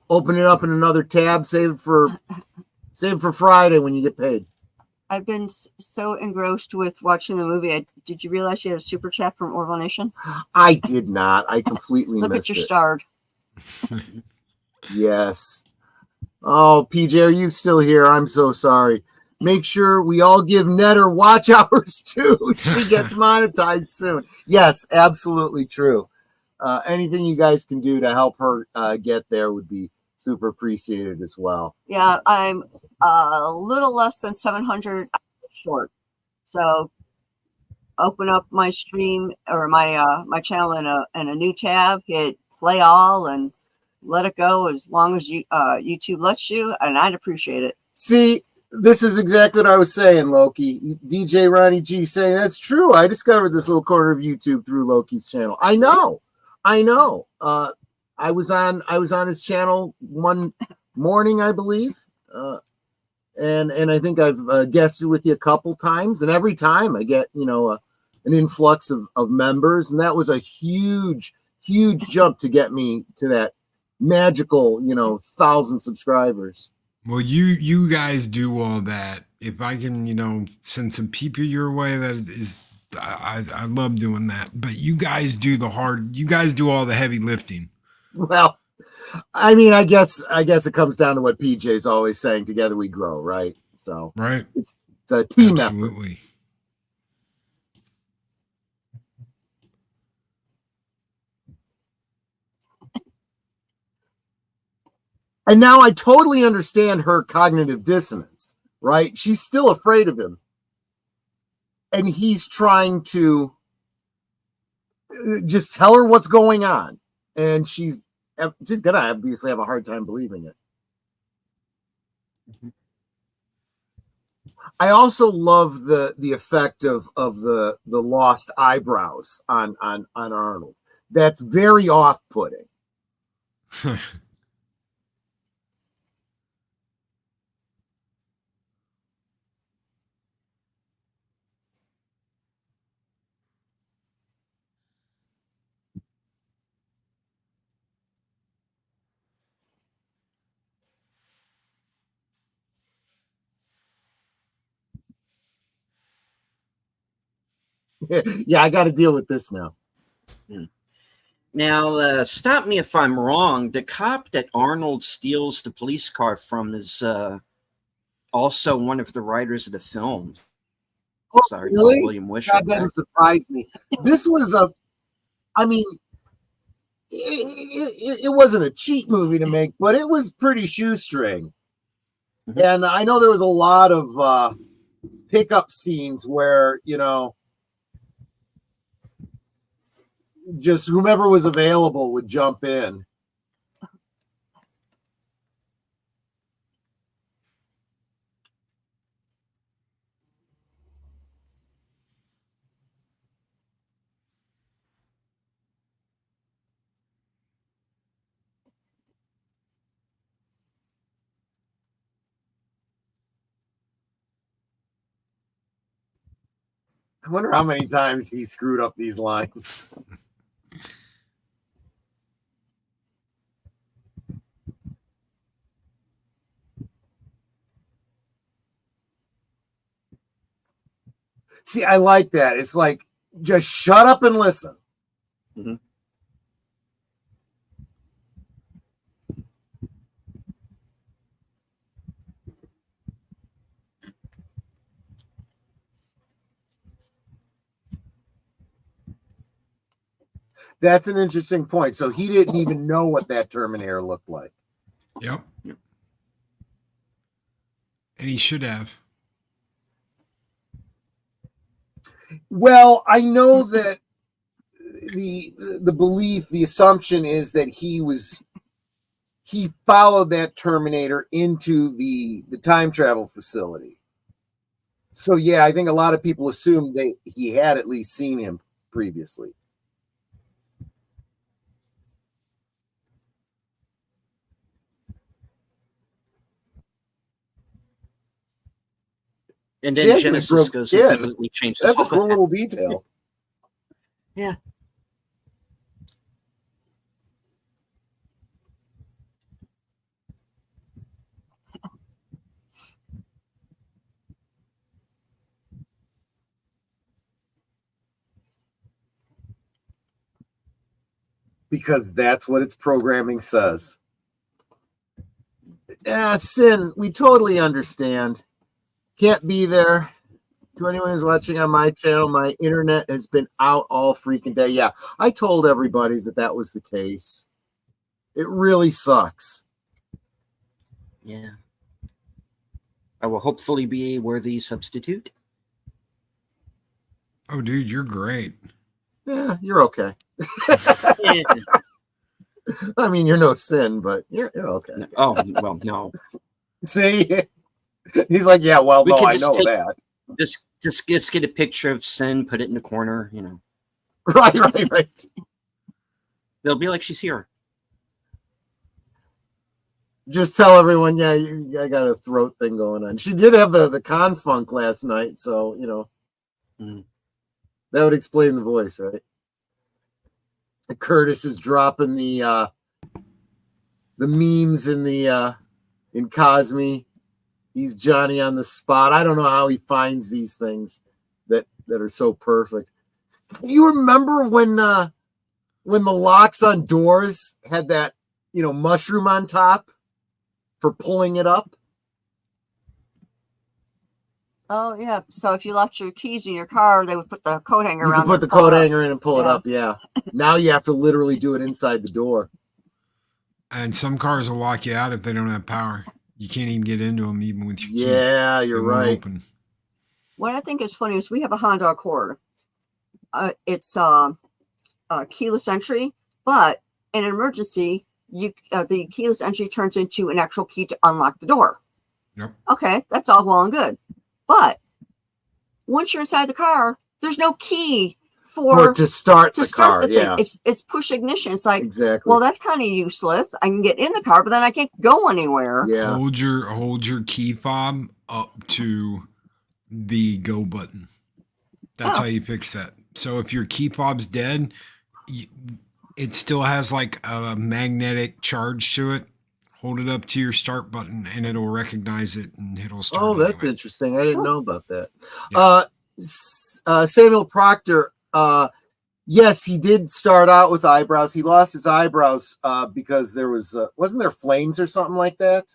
open it up in another tab, save it for Friday when you get paid. I've been so engrossed with watching the movie. Did you realize you had a super chat from Orville Nation? I did not. I completely Look missed at your it. starred. Yes. Oh, PJ, are you still here? I'm so sorry. Make sure we all give Netter watch hours too. She gets monetized soon. Yes, absolutely true. Anything you guys can do to help her get there would be super appreciated as well. Yeah, I'm a little less than 700 short. So open up my stream or my channel in a new tab, hit play all, and let it go as long as YouTube lets you, and I'd appreciate it. See, this is exactly what I was saying, Loki. DJ Ronnie G saying that's true. I discovered this little corner of YouTube through Loki's channel. I know. I was on his channel one morning, I believe, and I think I've guested with you a couple times, and every time I get an influx of members, and that was a huge jump to get me to that magical 1,000 subscribers. Well, you guys do all that. If I can, send some people your way, that is, I love doing that. But you guys do you guys do all the heavy lifting. Well, I mean, I guess it comes down to what PJ's always saying: together we grow, right? So, right, it's a team effort. Absolutely. And now I totally understand her cognitive dissonance, right? She's still afraid of him. And he's trying to just tell her what's going on. And she's going to obviously have a hard time believing it. I also love the effect of the lost eyebrows on Arnold. That's very off-putting. Yeah, I got to deal with this now. Now, stop me if I'm wrong. The cop that Arnold steals the police car from is also one of the writers of the film. Oh, Sorry, really? William Wisher. That doesn't surprise me. This was it wasn't a cheap movie to make, but it was pretty shoestring. Mm-hmm. And I know there was a lot of pickup scenes where, just whomever was available would jump in. I wonder how many times he screwed up these lines. See, I like that. It's like, just shut up and listen. Mm-hmm. That's an interesting point. So he didn't even know what that Terminator looked like. Yep. And he should have. Well, I know that the belief, the assumption is that he followed that Terminator into the time travel facility. So yeah, I think a lot of people assume he had at least seen him previously. And then She Genesis broke goes skin. and completely changes. That's a cool little detail. Yeah. Because that's what its programming says. Sin, we totally understand. Can't be there. To anyone who's watching on my channel, my internet has been out all freaking day. Yeah, I told everybody that was the case. It really sucks. Yeah. I will hopefully be a worthy substitute. Oh, dude, you're great. Yeah, you're okay. I mean, you're no Sin, but you're okay. No. Oh, well, no. See? He's like, yeah, well, no, I know that. Just get a picture of Sin, put it in the corner, you know. Right. They'll be like, she's here. Just tell everyone, yeah, I got a throat thing going on. She did have the confunk last night, so, you know, that would explain the voice, right? Curtis is dropping the memes in Cosme. He's Johnny on the spot. I don't know how he finds these things that are so perfect. You remember when the locks on doors had that, you know, mushroom on top for pulling it up? Oh yeah. So if you left your keys in your car, they would put the coat hanger You around. can put the coat hanger in and pull it up. Yeah. Now you have to literally do it inside the door. And some cars will lock you out if they don't have power. You can't even get into them even with your key. Yeah, you're right. Open. What I think is funny is we have a Honda Accord. It's keyless entry, but in an emergency, the keyless entry turns into an actual key to unlock the door. Yep. Okay, that's all well and good. But once you're inside the car, there's no key to start the car. Yeah, it's push ignition. It's like, exactly. Well, that's kind of useless. I can get in the car, but then I can't go anywhere. Yeah. Hold your key fob up to the go button. That's how you fix that. So if your key fob's dead, it still has like a magnetic charge to it. Hold it up to your start button and it'll recognize it and it'll start. Oh, that's interesting. I didn't know about that. Yeah. Samuel Proctor, yes, he did start out with eyebrows. He lost his eyebrows because there was wasn't there flames or something like that?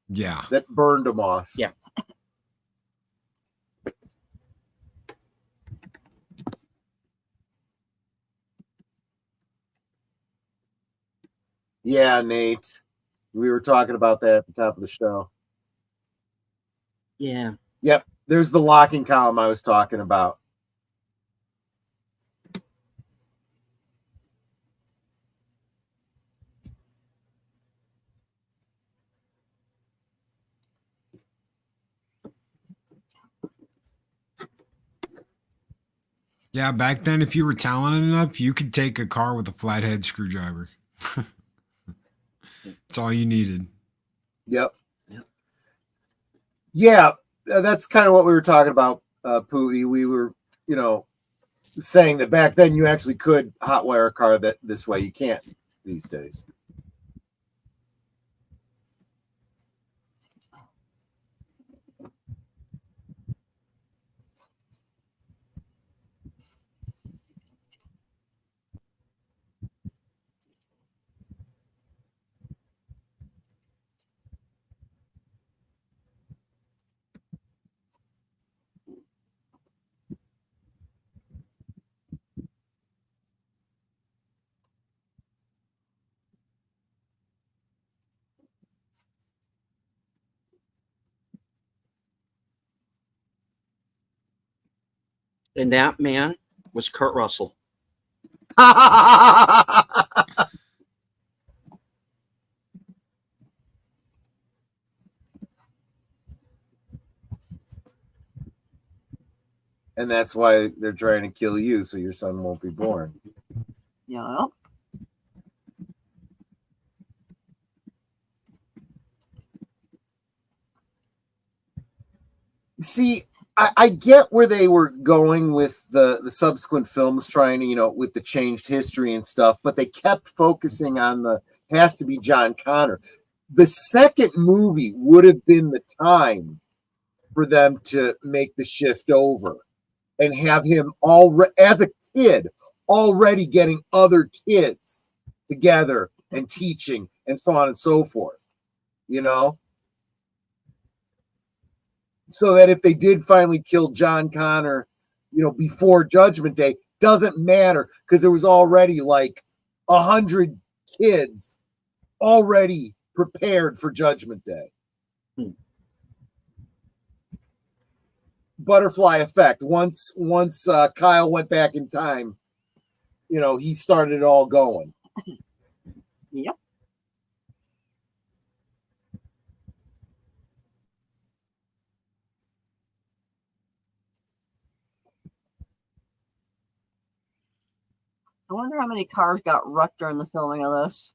Yeah. That burned him off. Yeah. Yeah, Nate. We were talking about that at the top of the show. Yeah. Yep. There's the locking column I was talking about. Yeah, back then, if you were talented enough, you could take a car with a flathead screwdriver. That's all you needed. Yep. Yeah, that's kind of what we were talking about, Pootie. We were, you know, saying that back then you actually could hotwire a car this way. You can't these days. And that man was Kurt Russell. And that's why they're trying to kill you, so your son won't be born. Yeah. See, I get where they were going with the subsequent films, trying to, with the changed history and stuff, but they kept focusing on has to be John Connor. The second movie would have been the time for them to make the shift over and have him as a kid already getting other kids together and teaching and so on and so forth, so that if they did finally kill John Connor, before Judgment Day, doesn't matter, because there was already like 100 kids already prepared for Judgment Day. Butterfly effect. Once Kyle went back in time, he started it all going. Yep. I wonder how many cars got wrecked during the filming of this.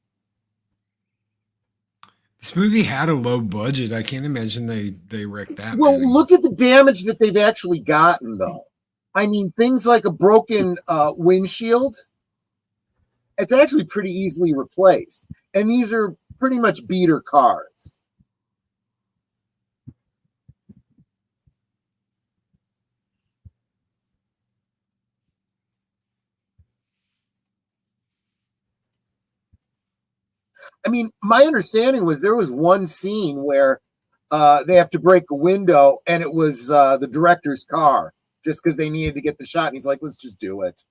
This movie had a low budget. I can't imagine they wrecked that. Well, movie. Look at the damage that they've actually gotten, though. I mean, things like a broken windshield, it's actually pretty easily replaced. And these are pretty much beater cars. I mean, my understanding was there was one scene where they have to break a window, and it was the director's car, just because they needed to get the shot. And he's like, let's just do it,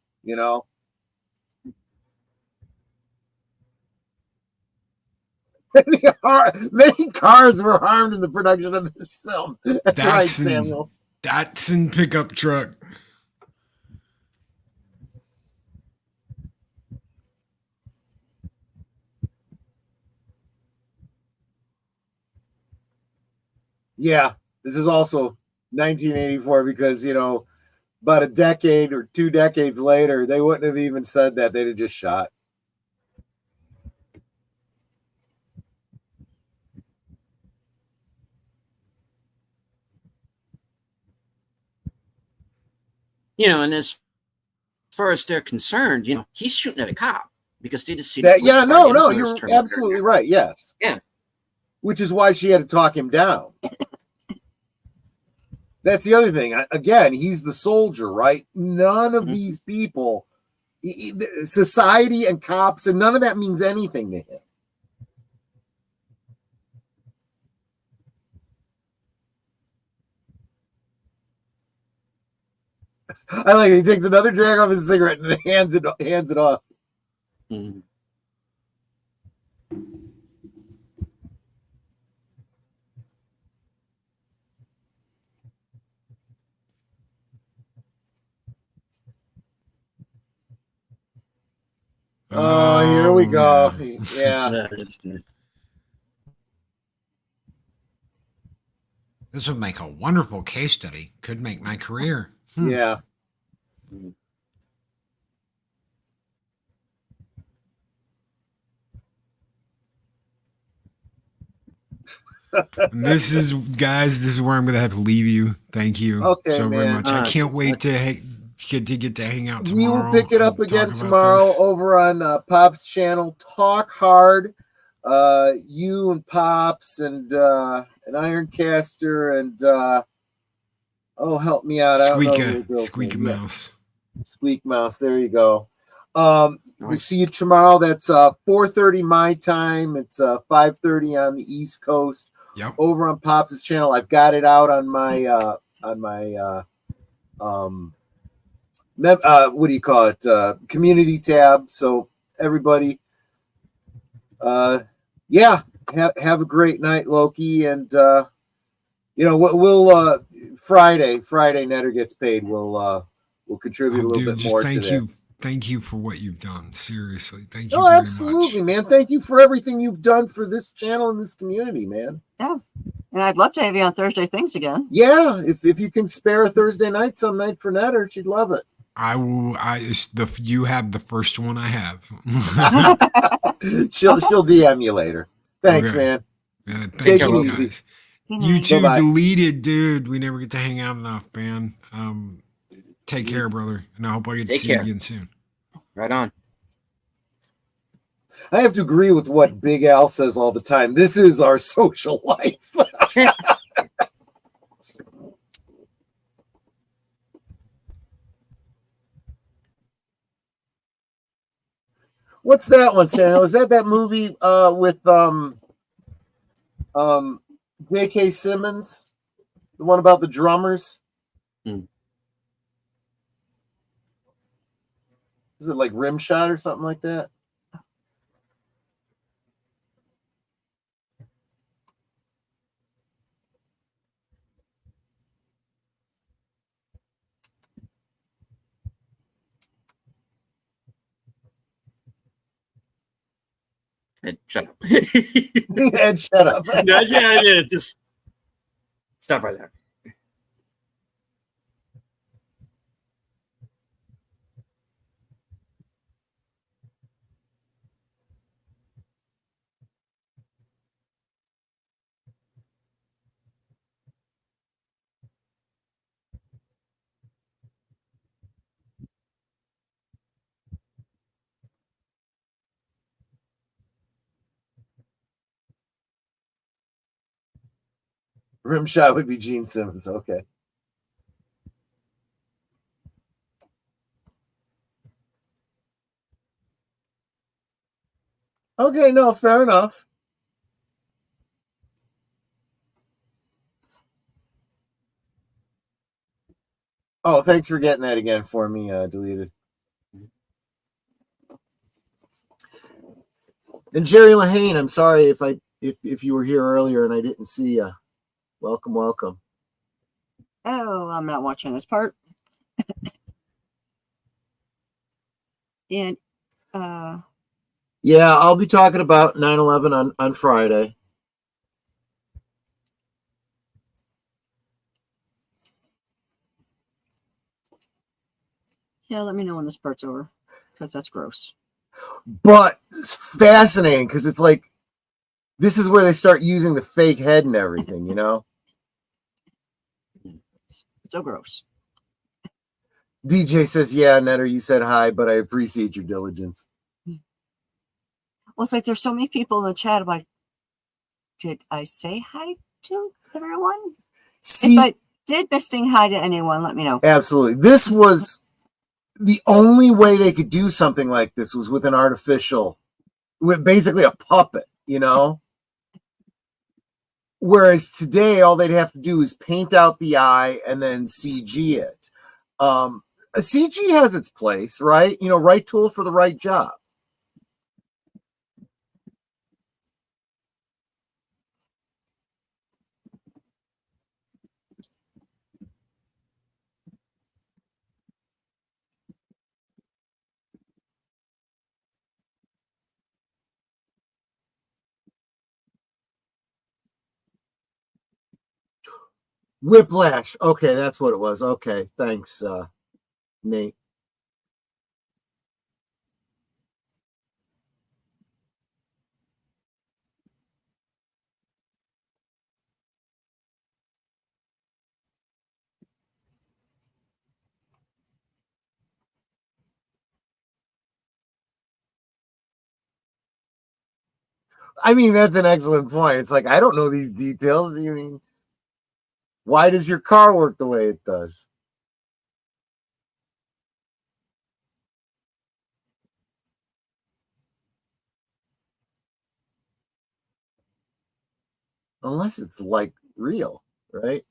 Many cars were harmed in the production of this film. That's right, Samuel. Datsun pickup truck. Yeah, this is also 1984 because, about a decade or 2 decades later, they wouldn't have even said that. They'd have just shot. And as far as they're concerned, he's shooting at a cop because they just see that. Yeah, no, you're absolutely right. Yes. Yeah. Which is why she had to talk him down. That's the other thing. Again, he's the soldier, right? None of these people, society and cops, and none of that means anything to him. I like it. He takes another drag off his cigarette and hands it off. Mm-hmm. Oh, here we go. Yeah. This would make a wonderful case study. Could make my career. Yeah. This is where I'm going to have to leave you. Thank you so very much. I can't wait to get to hang out tomorrow. We will pick it up again tomorrow over on Pop's channel. Talk Hard. You and Pops and Ironcaster and help me out. Squeak Mouse. Squeak Mouse. There you go. We'll see you tomorrow. That's 4:30 my time. It's 5:30 on the East Coast. Yep. Over on Pops' channel. I've got it out on my what do you call it? Community tab. So everybody, have a great night, Loki, and we'll Friday Netter gets paid. We'll we'll contribute a little dude, bit just more to that. Thank you for what you've done. Seriously, thank you Oh, very absolutely, much. man. Thank you for everything you've done for this channel and this community, man. Yeah. And I'd love to have you on Thursday Things again. Yeah, if you can spare a Thursday night some night for Netter, she'd love it. I will. You have the first one I have. she'll DM you later. Thanks, Okay. man. Thank Take you it easy. guys. You two Bye-bye. deleted, dude. We never get to hang out enough, man. Take care, brother, and I hope I get to see you again soon. Right on. I have to agree with what Big Al says all the time. This is our social life. What's that one, Sam? Was that movie with J.K. Simmons? The one about the drummers? Mm. Was it like Rimshot or something like that? Ed, shut up. Ed, shut up. Yeah, just stop right there. Rimshot would be Gene Simmons. Okay. Okay, no, fair enough. Oh, thanks for getting that again for me, deleted. And Jerry Lahane, I'm sorry if you were here earlier and I didn't see you. Welcome, welcome. Oh, I'm not watching this part. And yeah, I'll be talking about 9/11 on Friday. Yeah, let me know when this part's over, because that's gross. But it's fascinating because it's like this is where they start using the fake head and everything, you know? So gross. DJ says, yeah, Netter, you said hi, but I appreciate your diligence. Well, it's like there's so many people in the chat. I'm like, did I say hi to everyone? See, if I did miss saying hi to anyone, let me know. Absolutely. This was the only way they could do something like this was with an artificial, with basically a puppet, you know? Whereas today, all they'd have to do is paint out the eye and then CG it. A CG has its place, right? You know, right tool for the right job. Whiplash. Okay, that's what it was. Okay, thanks, Nate. I mean, that's an excellent point. It's like, I don't know these details. You mean, why does your car work the way it does? Unless it's like real, right?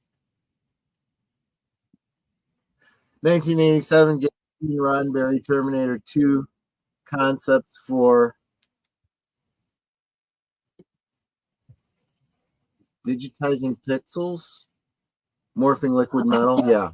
1987, Gene Roddenberry, Terminator 2 concepts for digitizing pixels, morphing liquid metal. Yeah.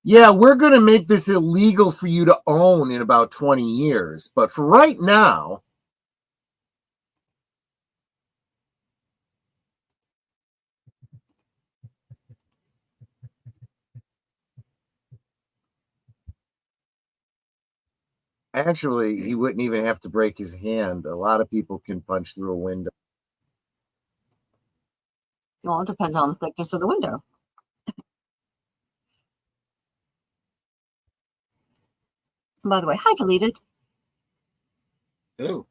Yeah, we're going to make this illegal for you to own in about 20 years. But for right now, actually, he wouldn't even have to break his hand. A lot of people can punch through a window. Well, it depends on the thickness of the window. And by the way, hi, deleted. Oh.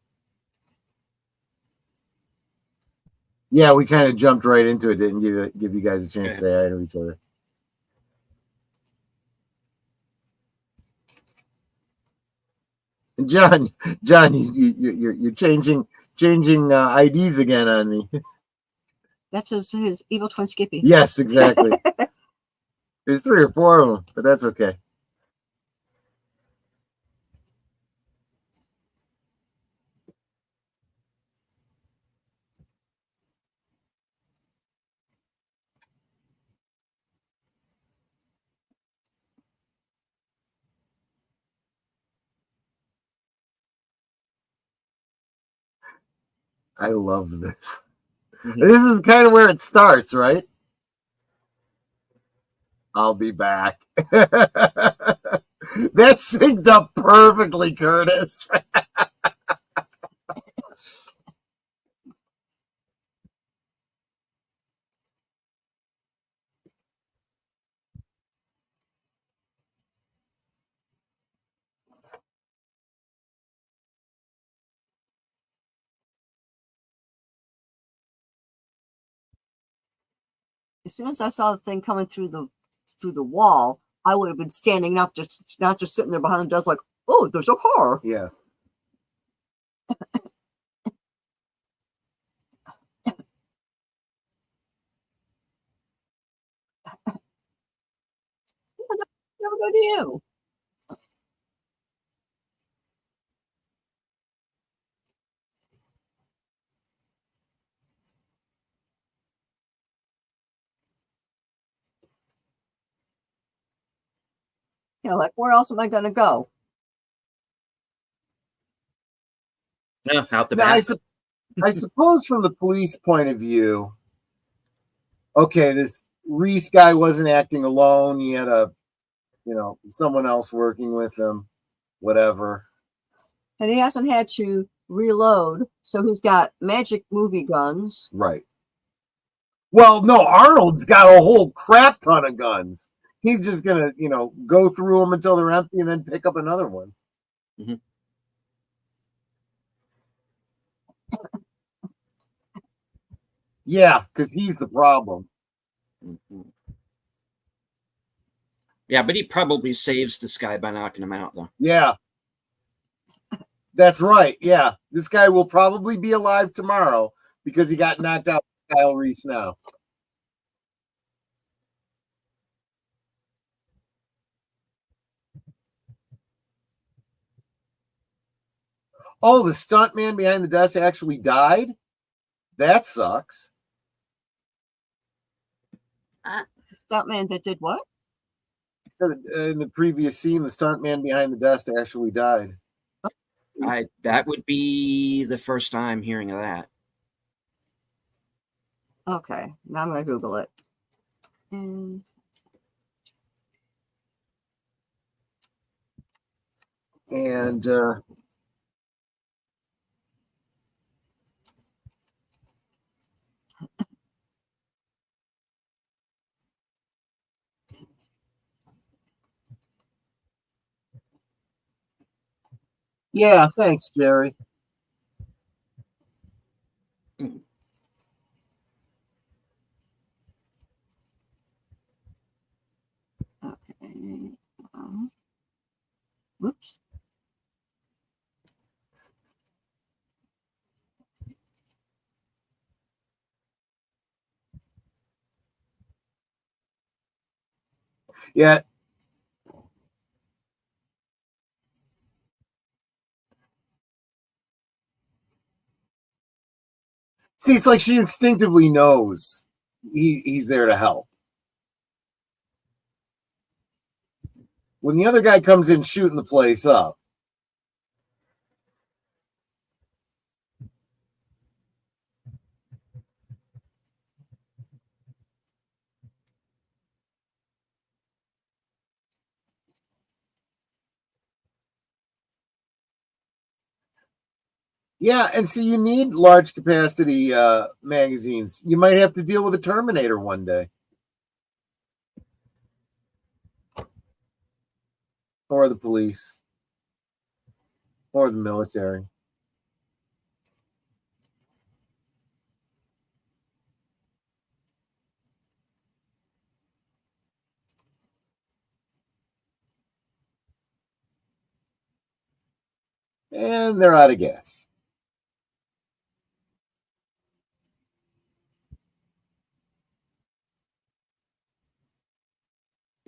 Yeah, we kind of jumped right into it. Didn't give you guys a chance to say hi to each other. And John, you're changing IDs again on me. That's his evil twin Skippy. Yes, exactly. There's 3 or 4 of them, but that's okay. I love this. Mm-hmm. This is kind of where it starts, right? I'll be back. That synced up perfectly, Curtis. As soon as I saw the thing coming through the wall, I would have been standing up, just not just sitting there behind the desk, like, oh, there's a car. Yeah. Never go to you. Like, where else am I going to go? No, out the Now, back. I suppose from the police point of view, okay, this Reese guy wasn't acting alone. He had someone else working with him, whatever. And he hasn't had to reload, so he's got magic movie guns. Right. Well, no, Arnold's got a whole crap ton of guns. He's just gonna, go through them until they're empty and then pick up another one. Mm-hmm. Yeah, because he's the problem. Mm-hmm. Yeah, but he probably saves this guy by knocking him out, though. Yeah. That's right. Yeah. This guy will probably be alive tomorrow because he got knocked out by Kyle Reese now. Oh, the stuntman behind the desk actually died? That sucks. Stuntman that did what? So in the previous scene, the stuntman behind the desk actually died. That would be the first time hearing of that. Okay, now I'm going to Google it. And yeah, thanks, Jerry. Okay. Whoops. Yeah. See, it's like she instinctively knows he's there to help. when the other guy comes in shooting the place up. Yeah, and so you need large capacity magazines. You might have to deal with a Terminator one day. Or the police. Or the military. And they're out of gas.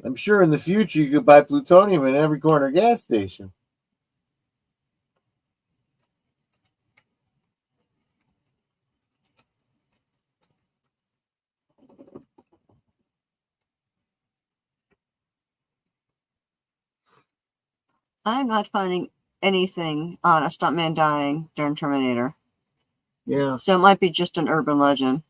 I'm sure in the future you could buy plutonium in every corner gas station. I'm not finding anything on a stuntman dying during Terminator. Yeah. So it might be just an urban legend.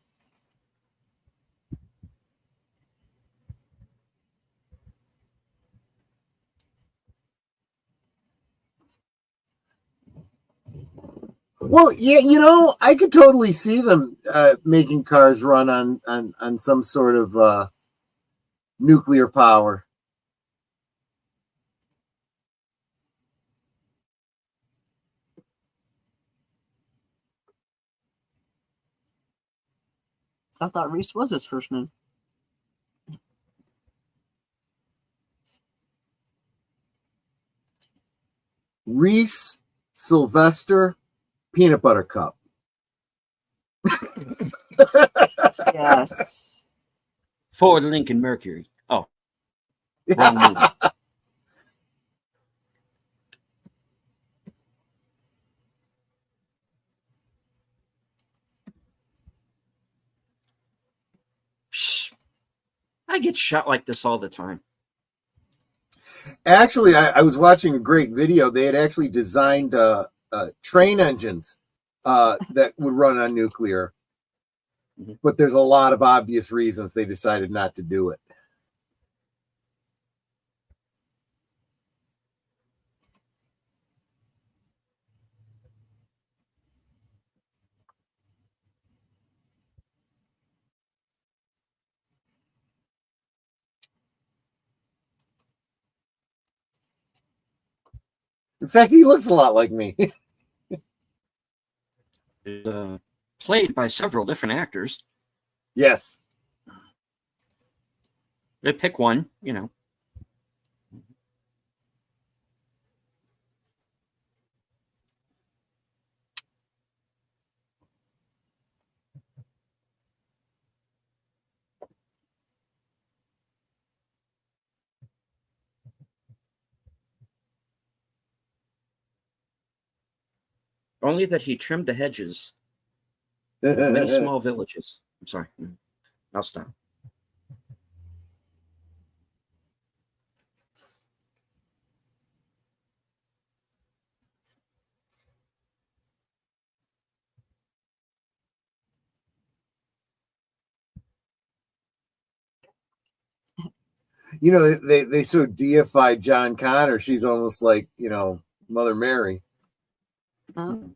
Well, yeah, I could totally see them making cars run on some sort of nuclear power. I thought Reese was his first name. Reese Sylvester Peanut Butter Cup. Yes. Ford Lincoln Mercury. Oh, wrong movie. Psh, I get shot like this all the time. Actually, I was watching a great video. They had actually designed train engines that would run on nuclear. But there's a lot of obvious reasons they decided not to do it. In fact, he looks a lot like me. Played by several different actors. Yes. They pick one, Only that he trimmed the hedges of many small villages. I'm sorry. I'll stop. They so deified John Connor. She's almost like, Mother Mary. Oh.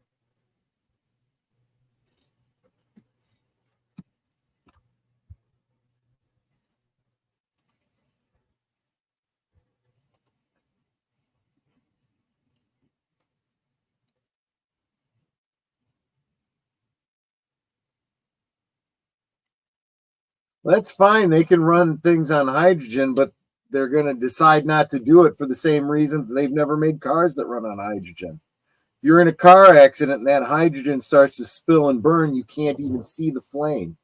That's fine. They can run things on hydrogen, but they're going to decide not to do it for the same reason they've never made cars that run on hydrogen. If you're in a car accident and that hydrogen starts to spill and burn, you can't even see the flame.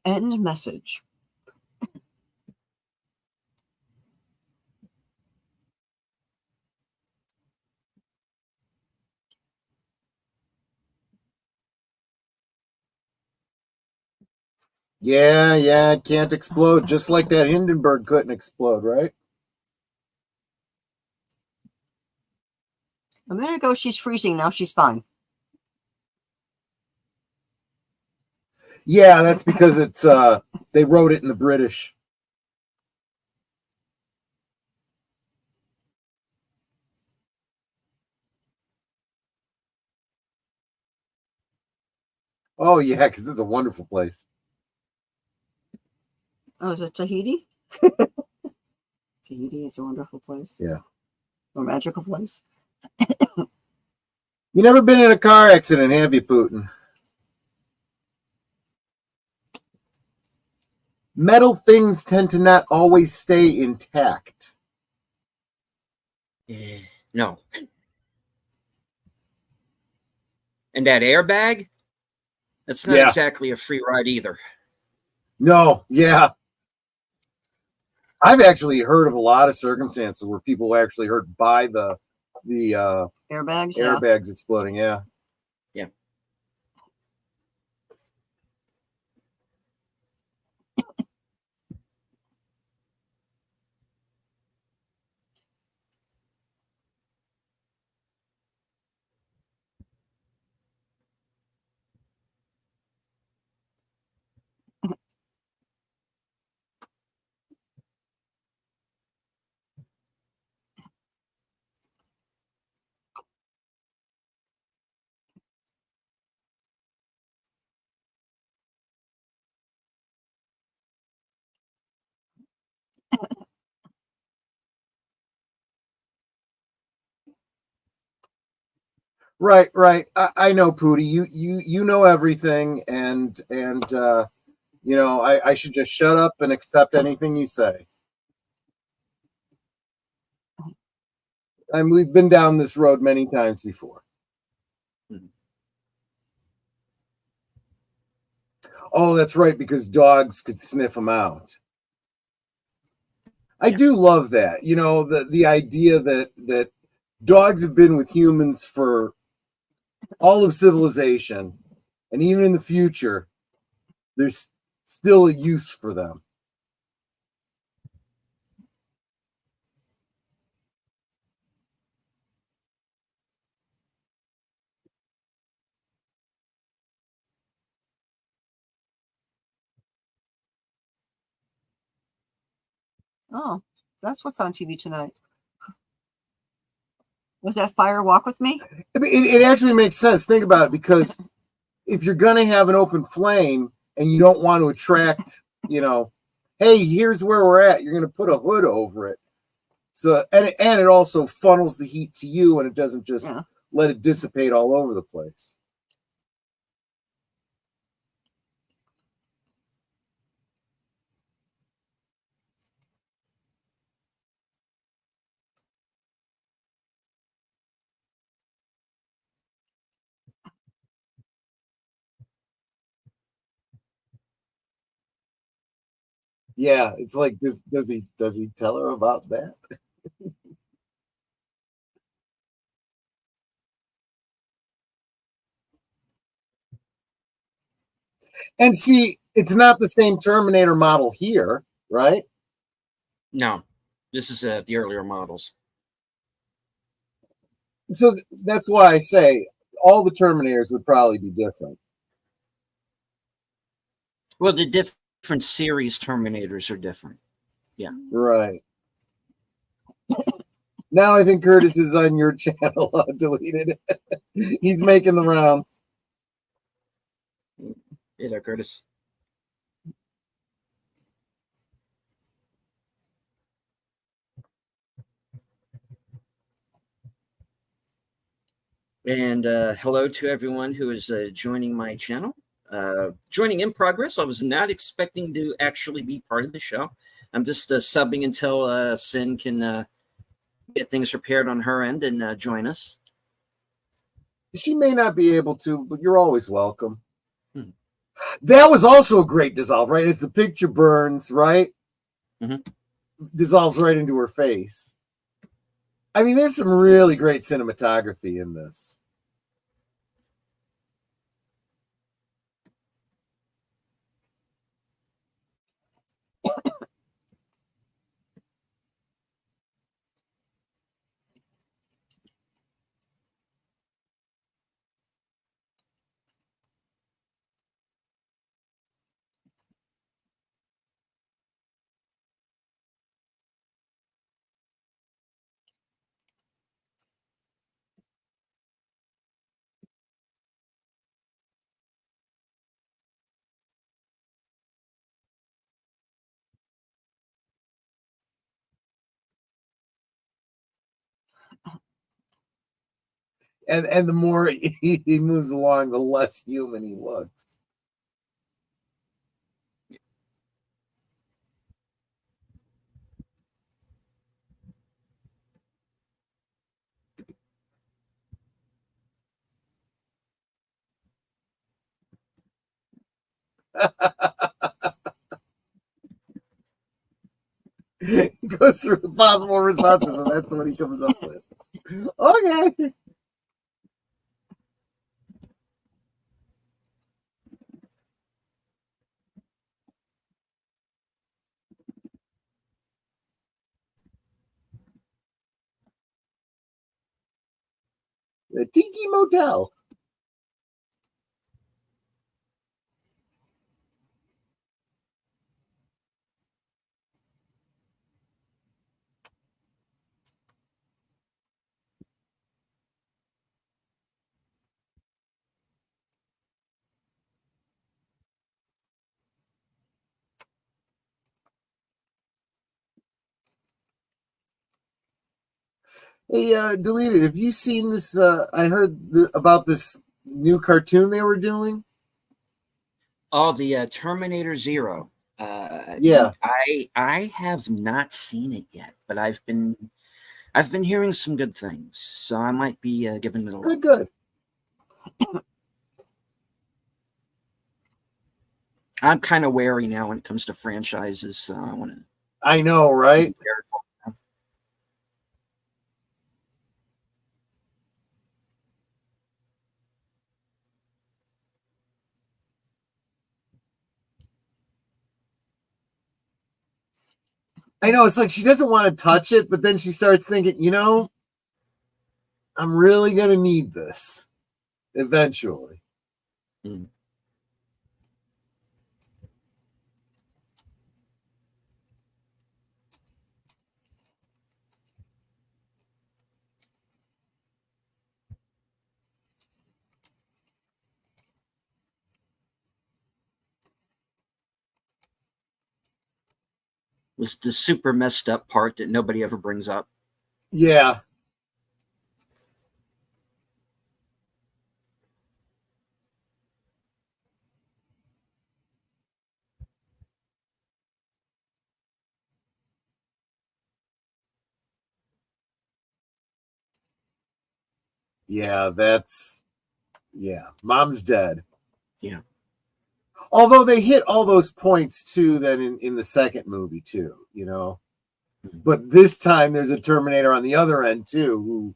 End message. Yeah, it can't explode, just like that Hindenburg couldn't explode, right? A minute ago, she's freezing. Now she's fine. Yeah, that's because it's they wrote it in the British. Oh yeah, because it's a wonderful place. Oh, is it Tahiti? Tahiti is a wonderful place. Yeah. A magical place. You never been in a car accident, have you, Putin? Metal things tend to not always stay intact. No. And that airbag? That's not exactly a free ride either. No, yeah. I've actually heard of a lot of circumstances where people were actually hurt by the airbags exploding. Yeah. Yeah. Right. I know, Pootie. You know everything, and you know I should just shut up and accept anything you say. We've been down this road many times before. Oh, that's right, because dogs could sniff them out. I do love that. You know, the idea that dogs have been with humans for all of civilization, and even in the future, there's still a use for them. Oh, that's what's on TV tonight. Was that Fire Walk with Me? It actually makes sense. Think about it, because if you're going to have an open flame and you don't want to attract, you know, hey, here's where we're at, you're going to put a hood over it. So, and it also funnels the heat to you, and it doesn't just let it dissipate all over the place. Yeah, it's like, does he tell her about that? And see, it's not the same Terminator model here, right? No, this is the earlier models. So that's why I say all the Terminators would probably be different. Well, the different series Terminators are different. Yeah. Right. Now I think Curtis is on your channel. I deleted it. He's making the rounds. Hey there, Curtis. And hello to everyone who is joining my channel. Joining in progress. I was not expecting to actually be part of the show. I'm just subbing until Sin can get things prepared on her end and join us. She may not be able to, but you're always welcome. That was also a great dissolve, right? As the picture burns, right? Dissolves right into her face. I mean, there's some really great cinematography in this. And the more he moves along, the less human he looks. He goes through the possible responses, and that's what he comes up with. Okay. The Tiki Motel. Hey, Deleted, have you seen this? I heard about this new cartoon they were doing. Oh, the Terminator Zero. Yeah. I have not seen it yet, but I've been hearing some good things, so I might be giving it a look. Good. I'm kind of wary now when it comes to franchises, so I want to. I know, right? Be careful. I know, it's like she doesn't want to touch it, but then she starts thinking, I'm really going to need this eventually. Was the super messed up part that nobody ever brings up. Yeah. Yeah, mom's dead. Yeah. Although they hit all those points too, then in the second movie too, But this time there's a Terminator on the other end too, who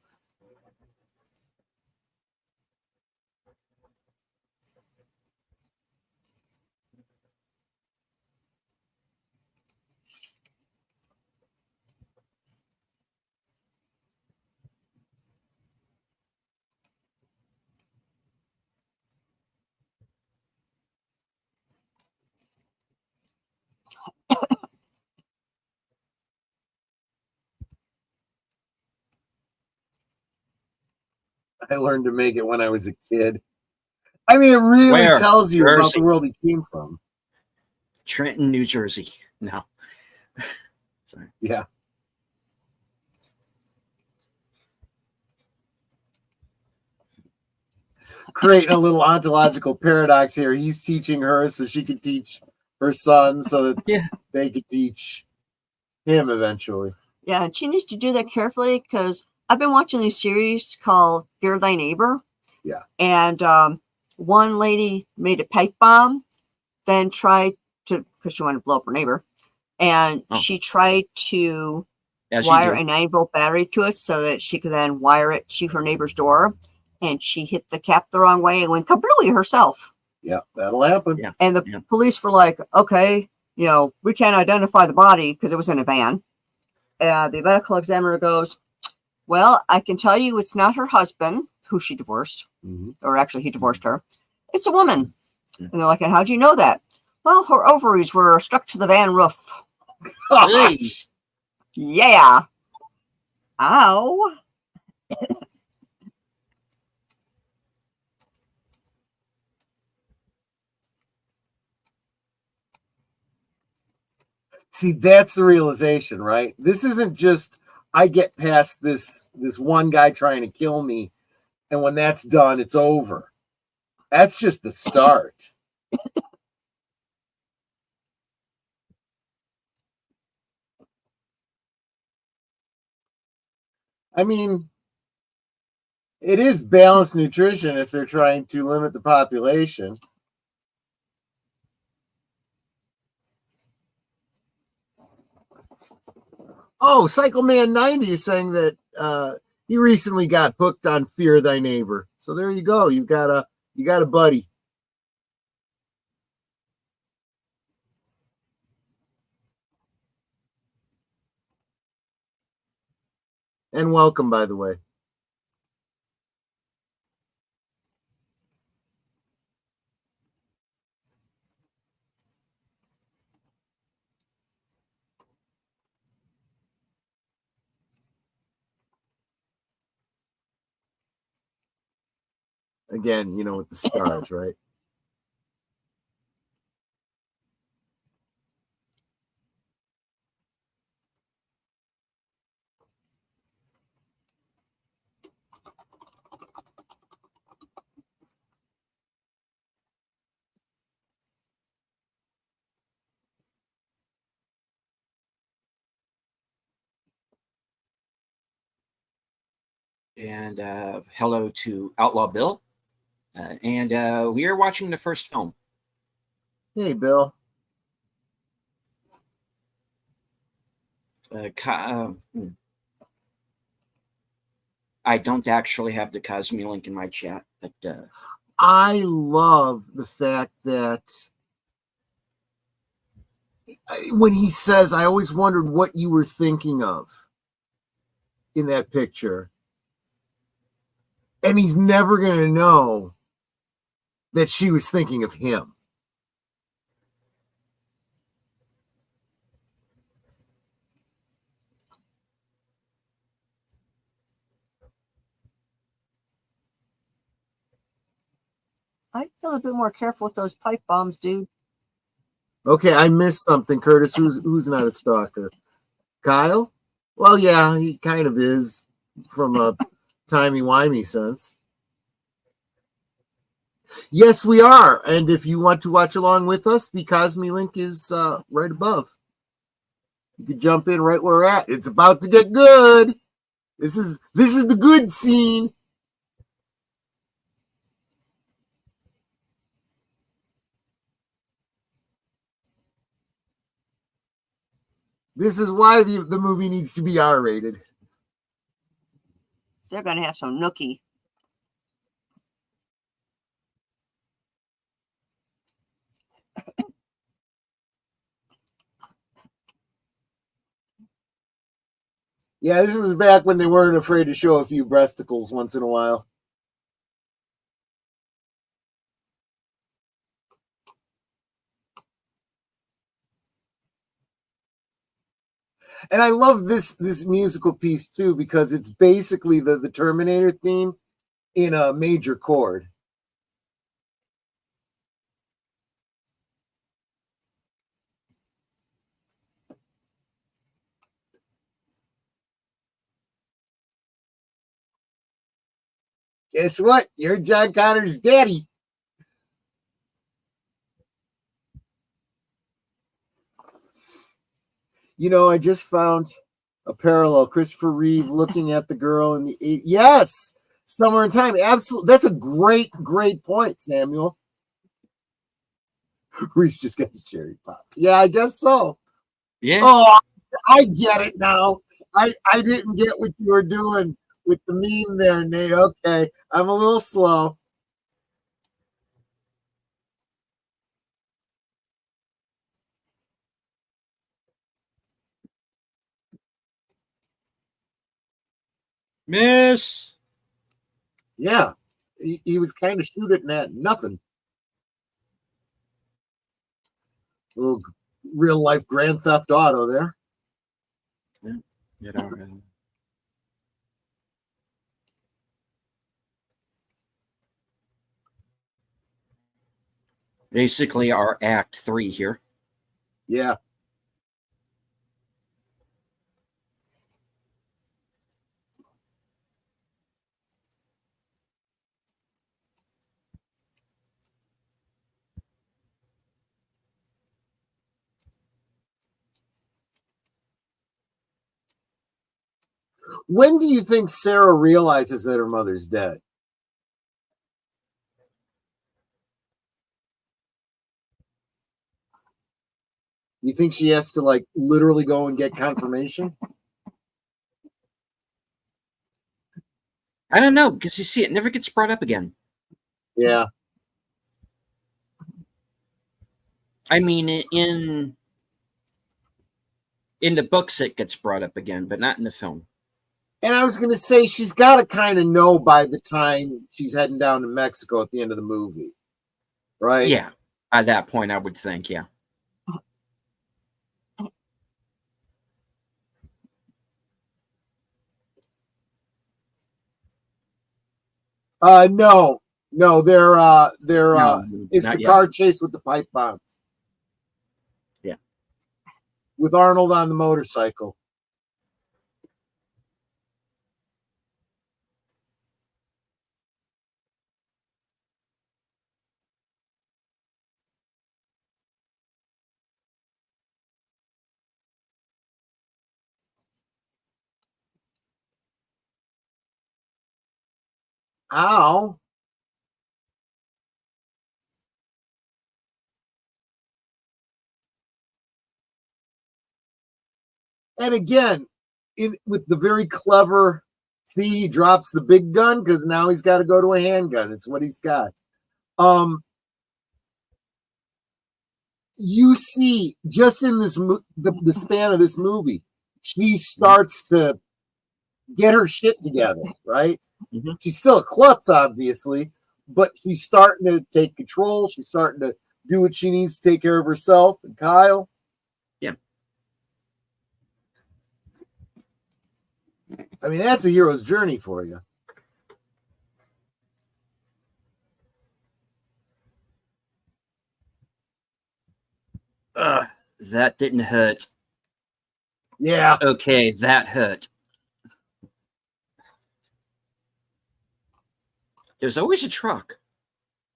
I learned to make it when I was a kid. I mean, it really tells you about the world he came from. Trenton, New Jersey. No. Sorry. Yeah. Creating a little ontological paradox here. He's teaching her so she could teach her son so that they could teach him eventually. Yeah, she needs to do that carefully because I've been watching these series called Fear Thy Neighbor. Yeah. And one lady made a pipe bomb then tried to, because she wanted to blow up her neighbor, and she tried to wire a 9-volt battery to it so that she could then wire it to her neighbor's door, and she hit the cap the wrong way and went kablooey herself. Yeah, that'll happen. Yeah. And the police were like, okay, you know, we can't identify the body because it was in a van. The medical examiner goes, well, I can tell you it's not her husband, who she divorced, or actually he divorced her. It's a woman. And they're like, and how do you know that? Well, her ovaries were stuck to the van roof. Gosh. Yeah. Ow. See, that's the realization, right? This isn't just I get past this one guy trying to kill me, and when that's done, it's over. That's just the start. I mean, it is balanced nutrition if they're trying to limit the population. Oh, CycleMan90 is saying that he recently got hooked on Fear Thy Neighbor. So there you go. You got a buddy. And welcome, by the way. Again, you know, with the stars, right? And hello to Outlaw Bill. And we are watching the first film. Hey, Bill. I don't actually have the Cosme link in my chat, but I love the fact that when he says, I always wondered what you were thinking of in that picture. And he's never going to know that she was thinking of him. I'd feel a bit more careful with those pipe bombs, dude. Okay, I missed something, Curtis. Who's not a stalker? Kyle? Well, yeah, he kind of is from a timey-wimey sense. Yes, we are. And if you want to watch along with us, the Cosme link is right above. You can jump in right where we're at. It's about to get good. This is the good scene. This is why the movie needs to be R-rated. They're going to have some nookie. Yeah, this was back when they weren't afraid to show a few breasticles once in a while. And I love this musical piece too, because it's basically the Terminator theme in a major chord. Guess what? You're John Connor's daddy. You know, I just found a parallel. Christopher Reeve looking at the girl in the 80s. Yes, Somewhere in Time. Absolutely. That's a great point, Samuel. Reese just got his cherry pop. Yeah, I guess so. Yeah. Oh, I get it now. I didn't get what you were doing with the meme there, Nate. Okay, I'm a little slow. Miss. Yeah, he was kind of shooting at nothing. Little real life Grand Theft Auto there. Yeah. Basically, our Act 3 here. Yeah. When do you think Sarah realizes that her mother's dead? You think she has to like literally go and get confirmation? I don't know, because you see, it never gets brought up again. Yeah. I mean, in the books, it gets brought up again, but not in the film. And I was going to say, she's got to kind of know by the time she's heading down to Mexico at the end of the movie, right? Yeah, at that point, I would think, yeah. No, it's not the yet. car chase with the pipe bombs. Yeah. With Arnold on the motorcycle. Ow. And again, with the very clever, see, he drops the big gun because now he's got to go to a handgun. It's what he's got. You see, just in this the span of this movie, she starts to get her shit together, right? Mm-hmm. She's still a klutz, obviously, but she's starting to take control. She's starting to do what she needs to take care of herself and Kyle. Yeah. I mean, that's a hero's journey for you. That didn't hurt. Yeah. Okay, that hurt. There's always a truck.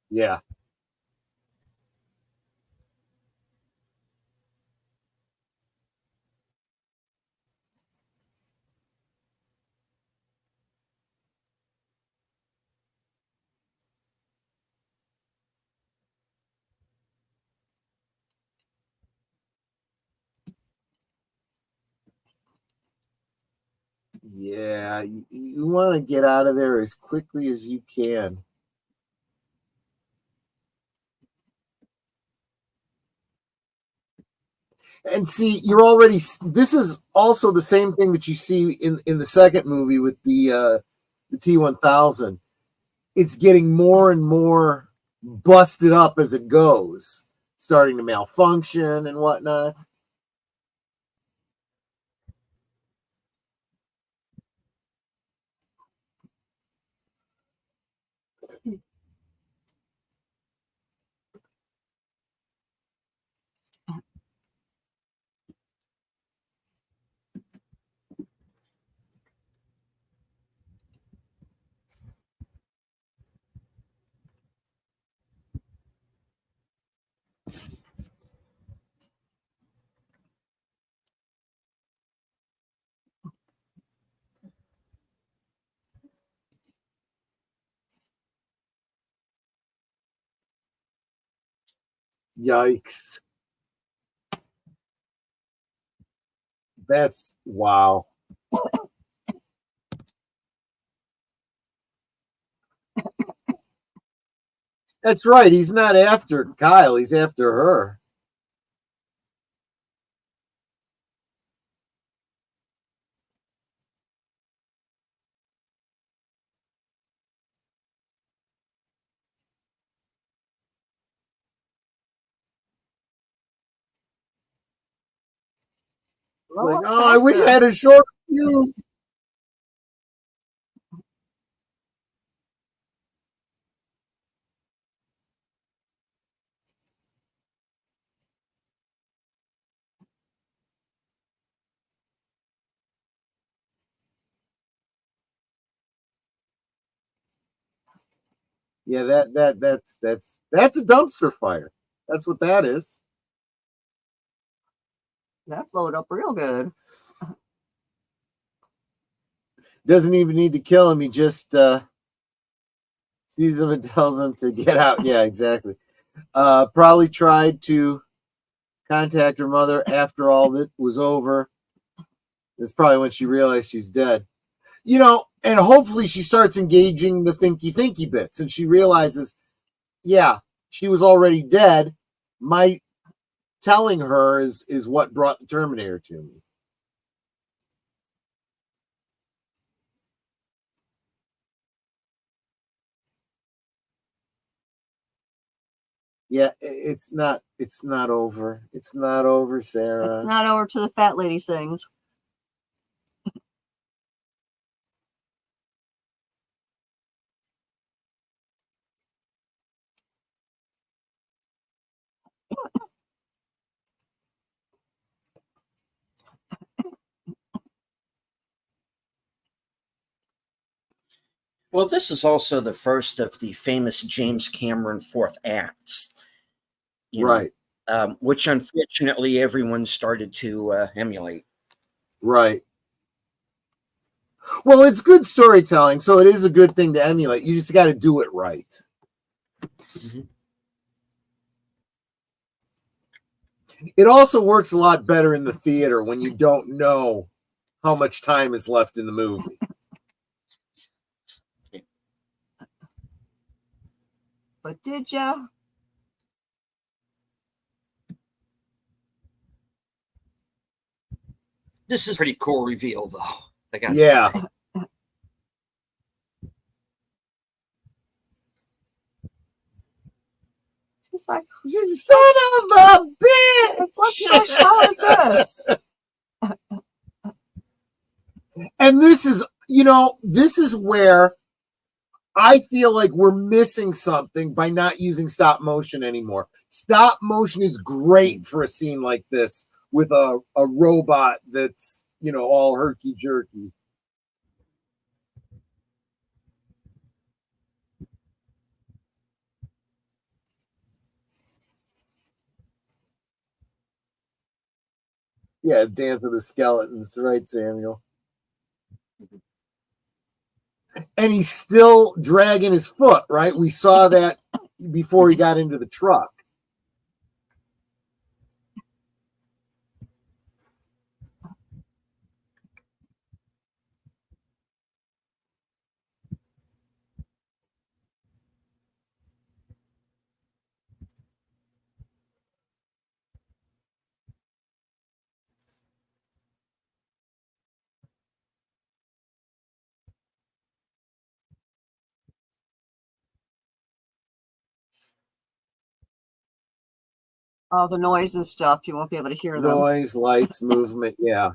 Yeah. Yeah, you want to get out of there as quickly as you can. And see, you're already. This is also the same thing that you see in the second movie with the T-1000. It's getting more and more busted up as it goes, starting to malfunction and whatnot. Yikes. That's wow. That's right. He's not after Kyle. He's after her. Like, oh, I wish I had a short fuse. Yeah, that's a dumpster fire. That's what that is. That blowed up real good. Doesn't even need to kill him. He just sees him and tells him to get out. Yeah, exactly. Probably tried to contact her mother after all that was over. It's probably when she realized she's dead. You know, and hopefully she starts engaging the thinky bits and she realizes, yeah, she was already dead. My telling her is what brought the Terminator to me. Yeah, it's not over. It's not over, Sarah. It's not over till the fat lady sings. Well, this is also the first of the famous James Cameron fourth acts, Right. Which unfortunately everyone started to emulate. Right. Well, it's good storytelling, so it is a good thing to emulate. You just got to do it right. Mm-hmm. It also works a lot better in the theater when you don't know how much time is left in the movie. But did ya? This is a pretty cool reveal, though. I got Yeah. to say. She's like, son of a bitch! what kind of show is this? And this is where I feel like we're missing something by not using stop motion anymore. Stop motion is great for a scene like this with a robot that's, all herky jerky. Yeah, Dance of the Skeletons, right, Samuel? And he's still dragging his foot, right? We saw that before he got into the truck. All the noise and stuff, you won't be able to hear them. Noise, lights, movement, yeah.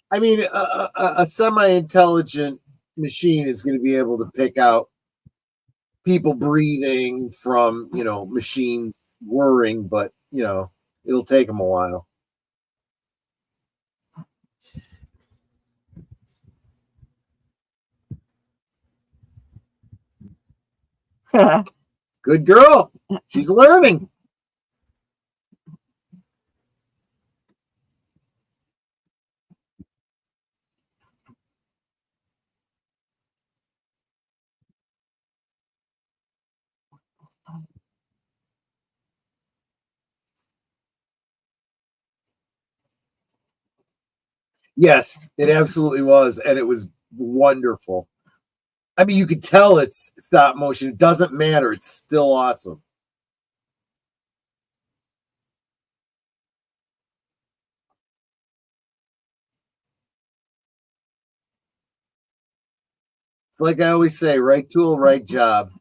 I mean, a semi-intelligent machine is going to be able to pick out people breathing from, machines whirring, but, it'll take them a while. Good girl. She's learning. Yes, it absolutely was, and it was wonderful. I mean, you could tell it's stop motion. It doesn't matter. It's still awesome. It's like I always say, right tool, right job.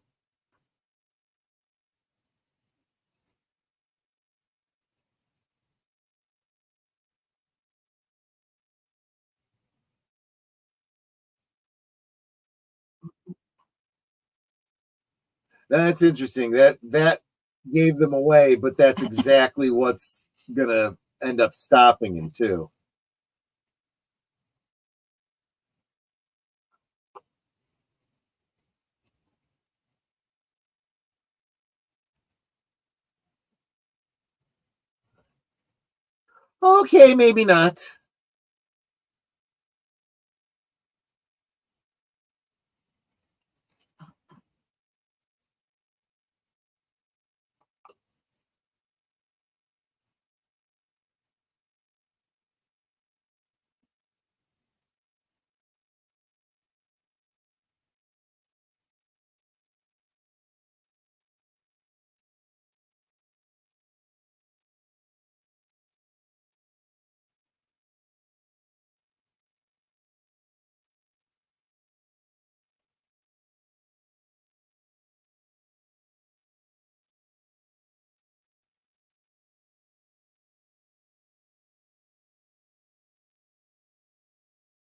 That's interesting. That gave them away, but that's exactly what's gonna end up stopping him too. Okay, maybe not.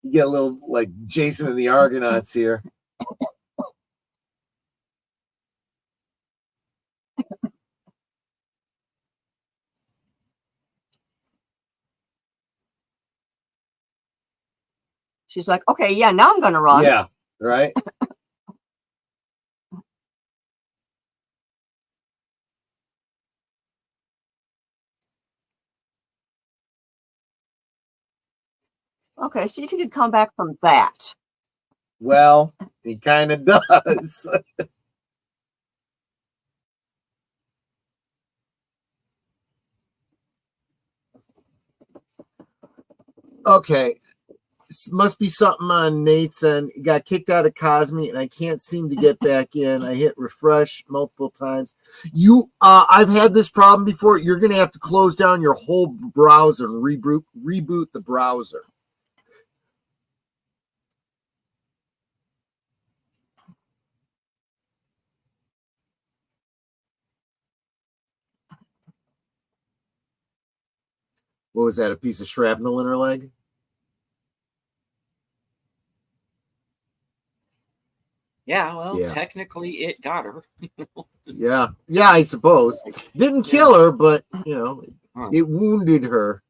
You get a little like Jason and the Argonauts here. She's like, okay, yeah, now I'm going to run. Yeah, right. Okay, see if you can come back from that. Well, he kind of does. Okay, must be something on Nate's end. He got kicked out of Cosme, and I can't seem to get back in. I hit refresh multiple times. I've had this problem before. You're going to have to close down your whole browser and reboot the browser. What was that? A piece of shrapnel in her leg? Yeah, well, technically it got her. Yeah, I suppose. Didn't kill her, but, it wounded her.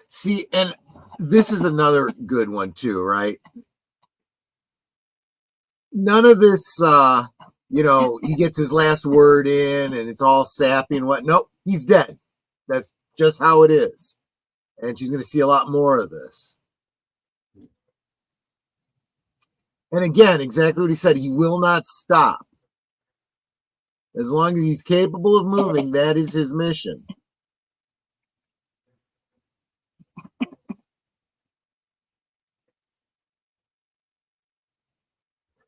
See, and this is another good one too, right? None of this, he gets his last word in and it's all sappy and what. Nope, he's dead. That's just how it is. And she's going to see a lot more of this. And again, exactly what he said. He will not stop. As long as he's capable of moving, that is his mission.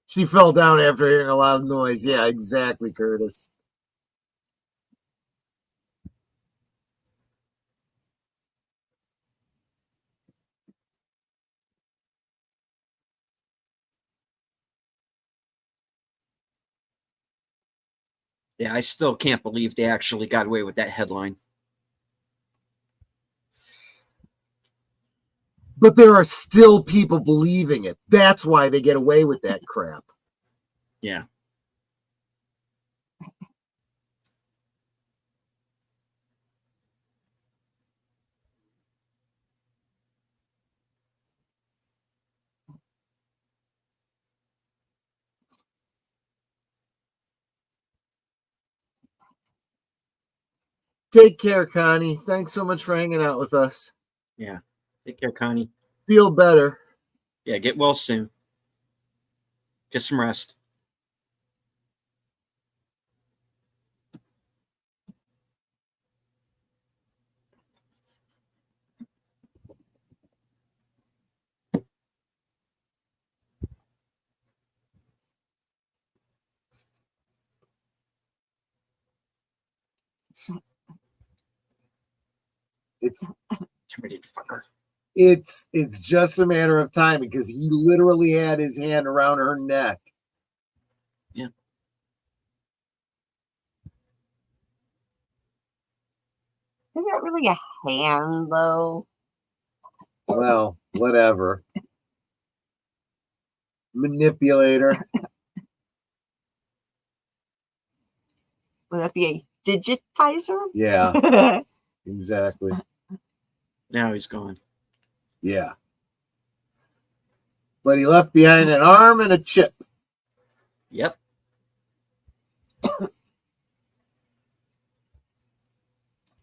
She fell down after hearing a loud noise. Yeah, exactly, Curtis. Yeah, I still can't believe they actually got away with that headline. But there are still people believing it. That's why they get away with that crap. Yeah. Take care, Connie. Thanks so much for hanging out with us. Yeah. Take care, Connie. Feel better. Yeah, get well soon. Get some rest. It's Terminator fucker. it's just a matter of time because he literally had his hand around her neck. Yeah. Is that really a hand, though? Well, whatever. Manipulator. Would that be a digitizer? Yeah, exactly. Now he's gone. Yeah. But he left behind an arm and a chip. Yep.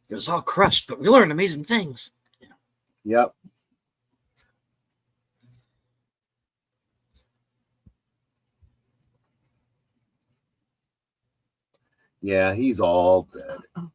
It was all crushed, but we learned amazing things. Yep. Yeah, he's all dead.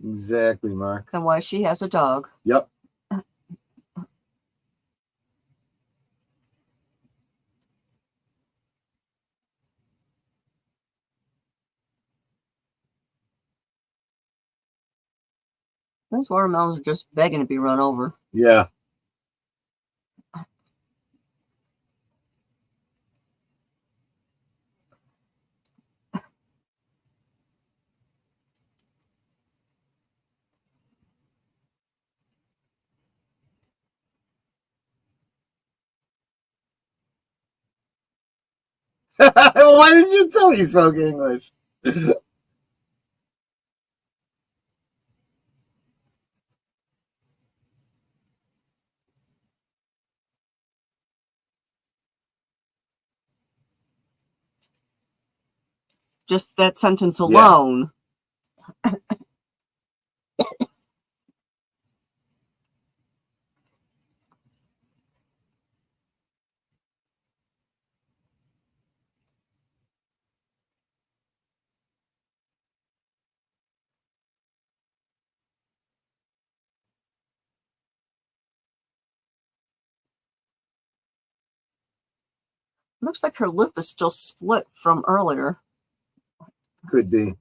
Exactly, Mark. And why she has a dog. Yep. Those watermelons are just begging to be run over. Yeah. Why didn't you tell me he spoke English? Just that sentence alone. Looks like her lip is still split from earlier. Could be.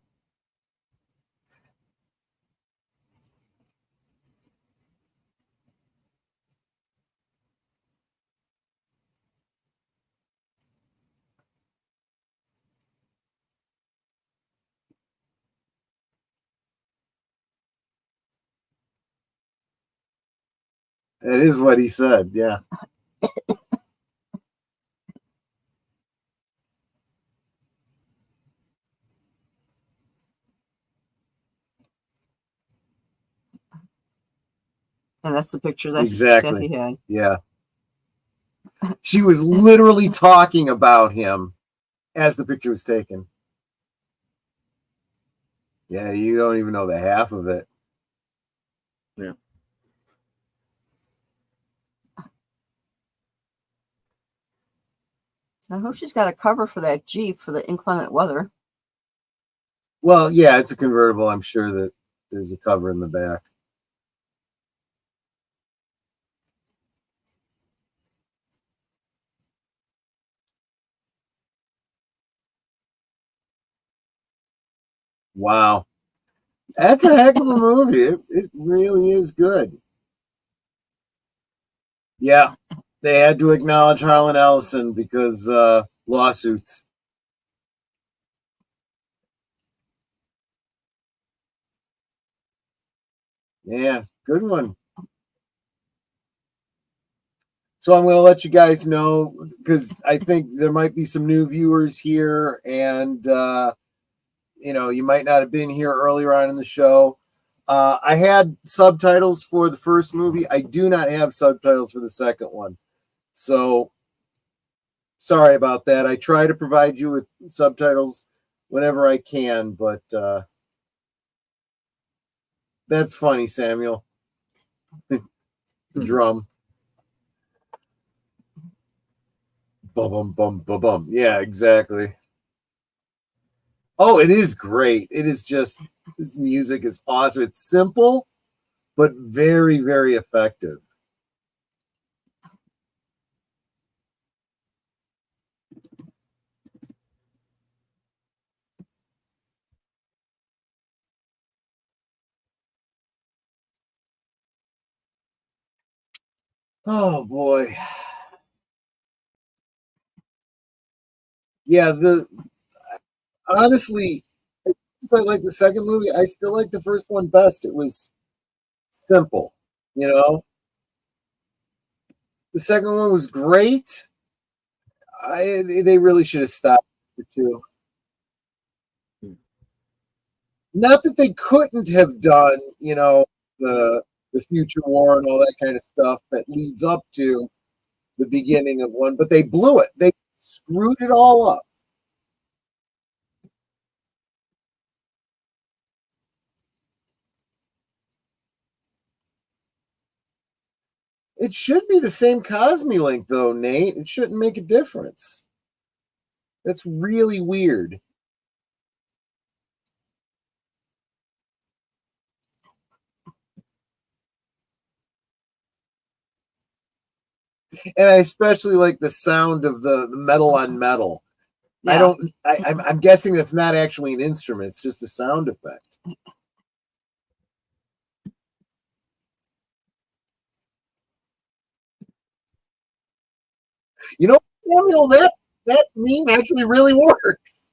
That is what he said. Yeah. And that's the picture that, Exactly. that he had. Yeah. She was literally talking about him as the picture was taken. Yeah, you don't even know the half of it. Yeah. I hope she's got a cover for that Jeep for the inclement weather. Well, yeah, it's a convertible. I'm sure that there's a cover in the back. Wow. That's a heck of a movie. It really is good. Yeah, they had to acknowledge Harlan Ellison because lawsuits. Yeah, good one. So I'm going to let you guys know because I think there might be some new viewers here, and you might not have been here earlier on in the show. I had subtitles for the first movie. I do not have subtitles for the second one. So sorry about that. I try to provide you with subtitles whenever I can, but that's funny, Samuel. Drum. Bum, bum, bum, bum. Yeah, exactly. Oh, it is great. It is just, this music is awesome. It's simple, but very, very effective. Oh boy. Yeah, honestly, I like the second movie. I still like the first one best. It was simple, you know. The second one was great. They really should have stopped for two. Not that they couldn't have done, the future war and all that kind of stuff that leads up to the beginning of one, but they blew it. They screwed it all up. It should be the same Cosmolink, though, Nate. It shouldn't make a difference. That's really weird. And I especially like the sound of the metal on metal. Yeah. I'm guessing that's not actually an instrument. It's just a sound effect. You know, Samuel, that meme actually really works.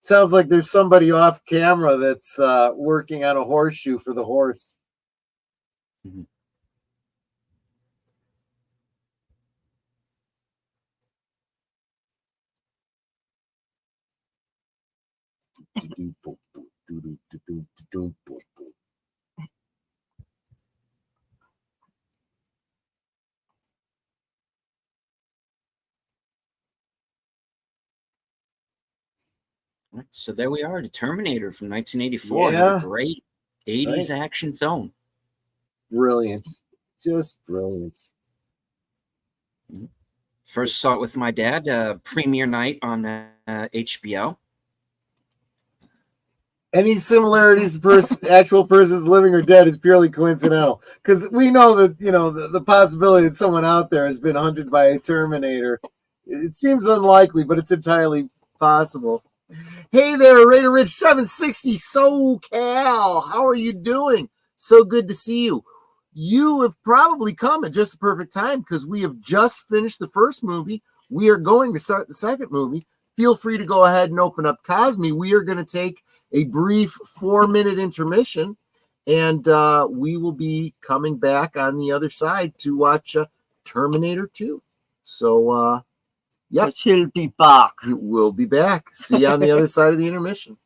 Sounds like there's somebody off camera that's working on a horseshoe for the horse. Mm-hmm. So there we are, the Terminator from 1984. Yeah. A great 80s action film. Brilliant. Just brilliant. First saw it with my dad, premiere night on HBO. Any similarities to actual persons living or dead is purely coincidental, because we know that the possibility that someone out there has been hunted by a Terminator. It seems unlikely, but it's entirely possible. Hey there, Raider Ridge 760 SoCal. How are you doing? So good to see you. You have probably come at just the perfect time because we have just finished the first movie. We are going to start the second movie. Feel free to go ahead and open up Cosme. We are going to take a brief 4-minute intermission, and we will be coming back on the other side to watch Terminator 2. So, yeah. He'll be back. We'll be back. See you on the other side of the intermission.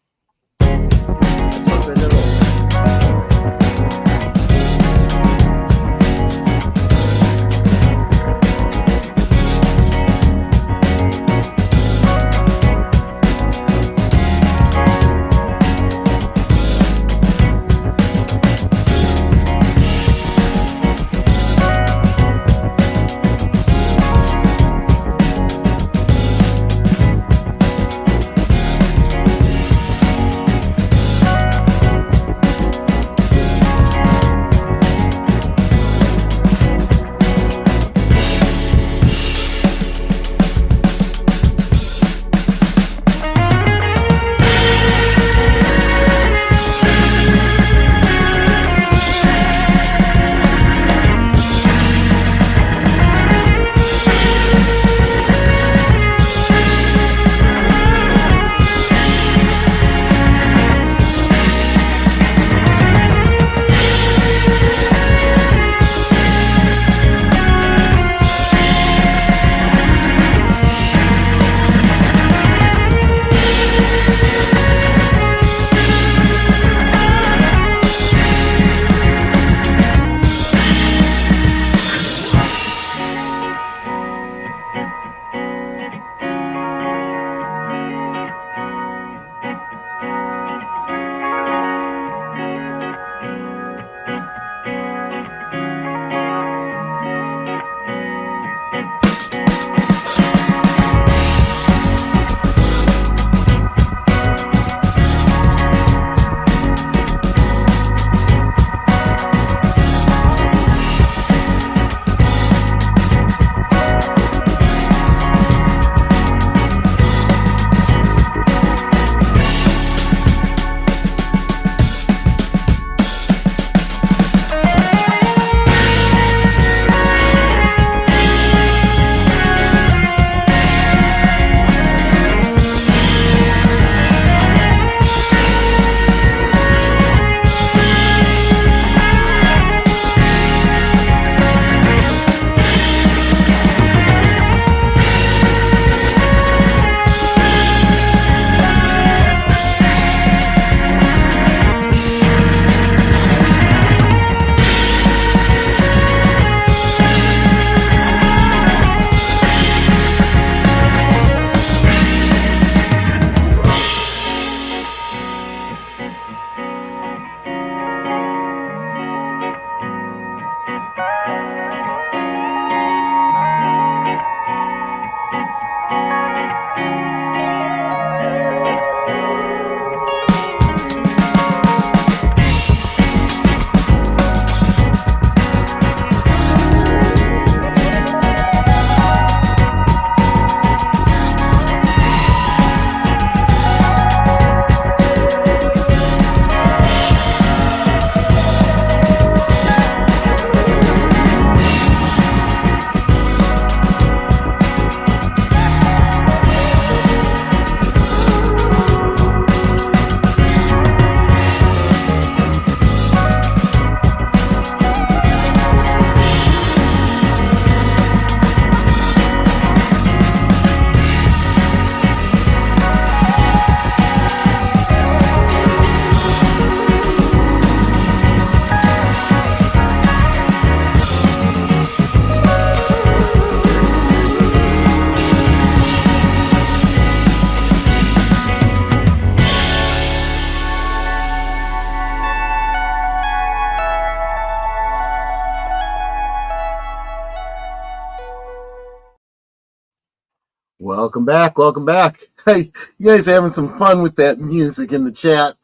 Welcome back. Welcome back. Hey, you guys are having some fun with that music in the chat.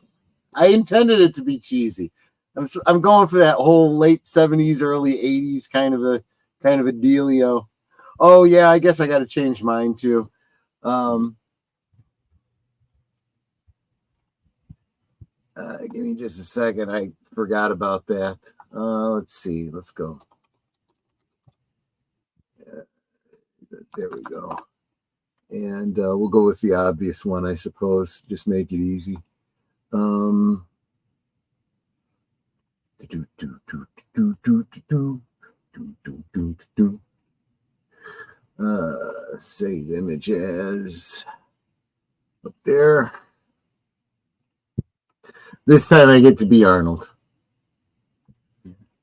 I intended it to be cheesy. I'm going for that whole late 70s, early 80s kind of a dealio. Oh yeah, I guess I got to change mine too. Give me just a second. I forgot about that. Let's see. Let's go. There we go. And we'll go with the obvious one, I suppose. Just make it easy. Save images up there. This time I get to be Arnold.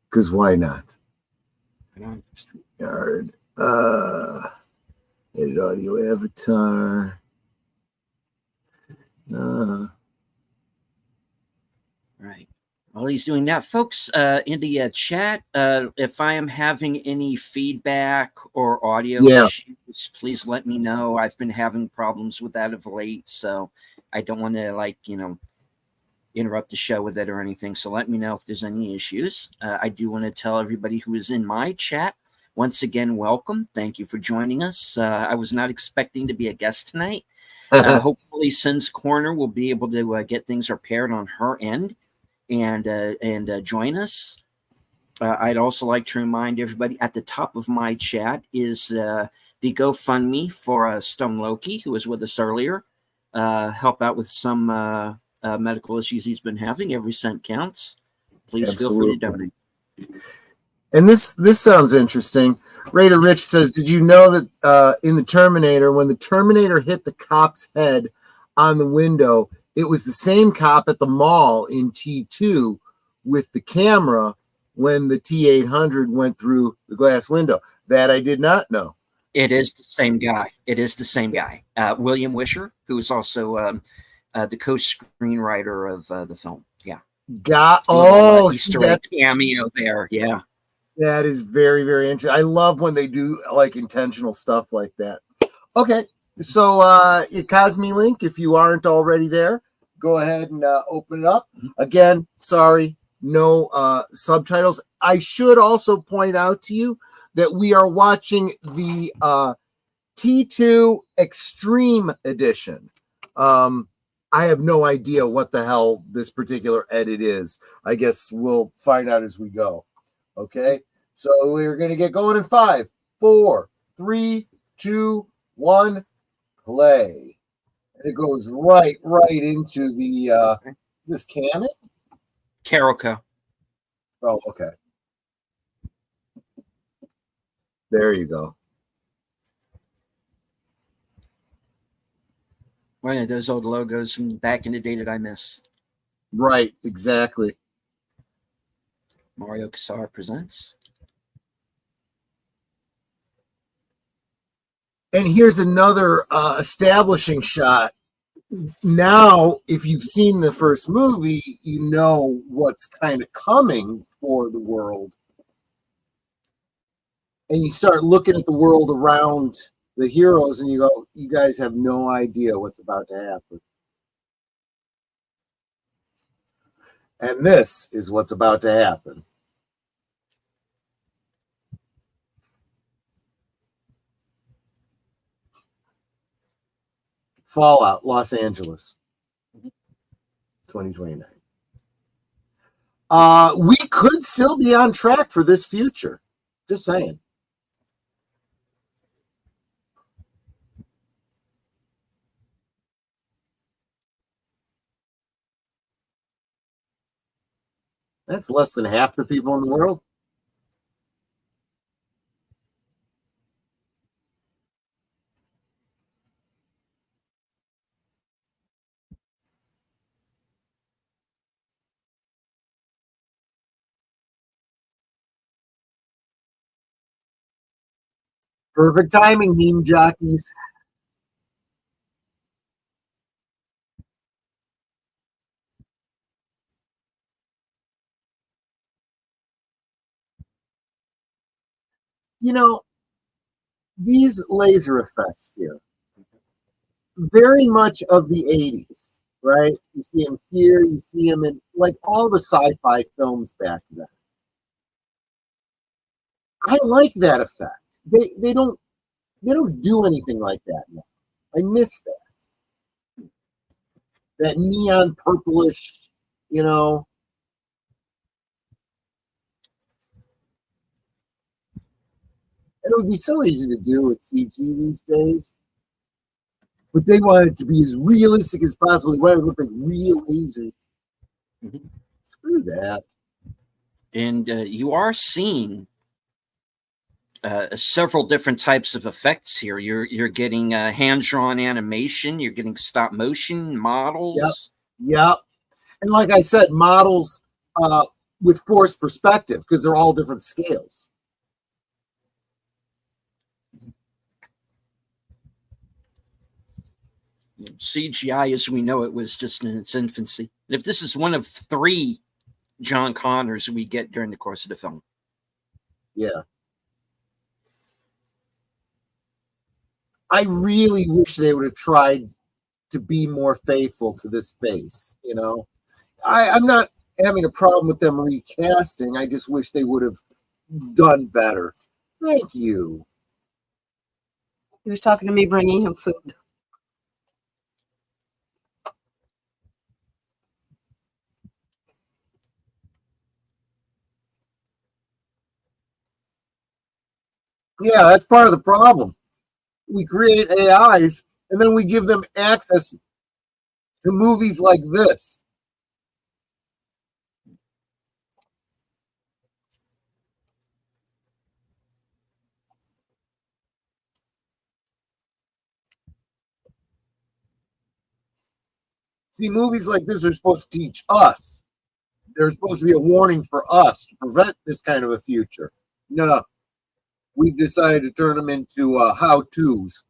Because why not? StreamYard. Edit audio avatar. Right. While he's doing that, folks, in the chat, if I am having any feedback or audio issues, please let me know. I've been having problems with that of late, so I don't want to, interrupt the show with it or anything. So let me know if there's any issues. I do want to tell everybody who is in my chat, once again, welcome. Thank you for joining us. I was not expecting to be a guest tonight. Hopefully, Sin's Corner will be able to get things repaired on her end and join us. I'd also like to remind everybody at the top of my chat is the GoFundMe for Stone Loki, who was with us earlier. Help out with some medical issues he's been having. Every cent counts. Please feel free to donate. And this sounds interesting. Raider Rich says, did you know that in the Terminator, when the Terminator hit the cop's head on the window, it was the same cop at the mall in T2 with the camera when the T-800 went through the glass window? That I did not know. It is the same guy. It is the same guy. William Wisher, who is also the co-screenwriter of the film. Yeah. Easter egg cameo there. Yeah. That is very, very interesting. I love when they do like intentional stuff like that. Okay. So Cosme Link, if you aren't already there, go ahead and open it up. Again, sorry, no subtitles. I should also point out to you that we are watching the T2 Extreme Edition. I have no idea what the hell this particular edit is. I guess we'll find out as we go. Okay, so we're going to get going in 5, 4, 3, 2, 1, play. And it goes right into the, is this Canon? Carolco. Oh, okay. There you go. One of those old logos from back in the day that I miss. Right, exactly. Mario Casar presents. And here's another establishing shot. Now, if you've seen the first movie, you know what's kind of coming for the world. And you start looking at the world around the heroes and you go, you guys have no idea what's about to happen. And this is what's about to happen. Fallout, Los Angeles, 2029. We could still be on track for this future. Just saying. That's less than half the people in the world. Perfect timing, meme jockeys. You know, these laser effects here, very much of the 80s, right? You see him here, you see him in like all the sci-fi films back then. I like that effect. They don't do anything like that now. I miss that. That neon purplish, you know. And it would be so easy to do with CG these days. But they want it to be as realistic as possible. They want it to look like real lasers. Mhm. Screw that. And you are seeing several different types of effects here. You're getting hand-drawn animation. You're getting stop motion models. Yep. And like I said, models with forced perspective because they're all different scales. CGI, as we know it, was just in its infancy. And if this is one of 3 John Connors we get during the course of the film. Yeah. I really wish they would have tried to be more faithful to this base, you know. I'm not having a problem with them recasting. I just wish they would have done better. Thank you. He was talking to me, bringing him food. Yeah, that's part of the problem. We create AIs and then we give them access to movies like this. See, movies like this are supposed to teach us. They're supposed to be a warning for us to prevent this kind of a future. No, we've decided to turn them into how-tos.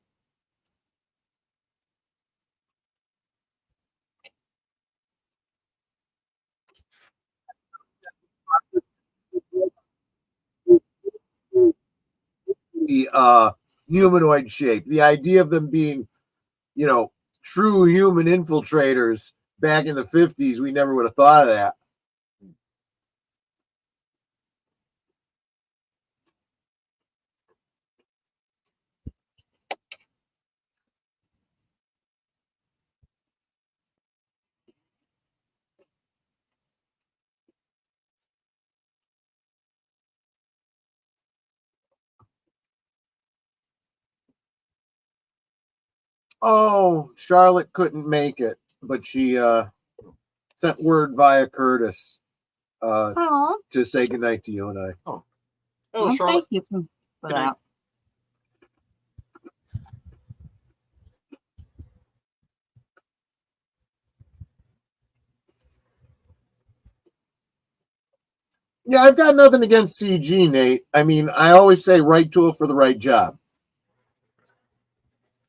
The humanoid shape, the idea of them being, you know, true human infiltrators back in the 50s, we never would have thought of that. Oh, Charlotte couldn't make it, but she sent word via Curtis to say goodnight to you and I. Oh, Well, Charlotte. thank you for Good night. that. Yeah, I've got nothing against CG, Nate. I mean, I always say right tool for the right job.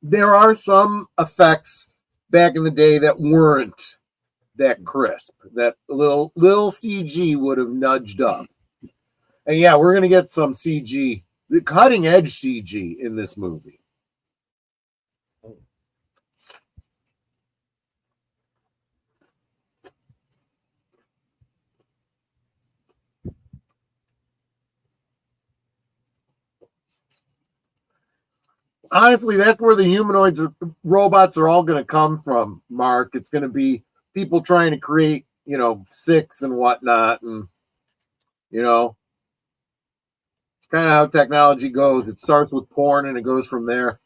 There are some effects back in the day that weren't that crisp, that little CG would have nudged up. And yeah, we're going to get some CG, the cutting edge CG in this movie. Honestly, that's where the humanoids robots are all going to come from, Mark. It's going to be people trying to create, you know, six and whatnot. And, you know, it's kind of how technology goes. It starts with porn and it goes from there.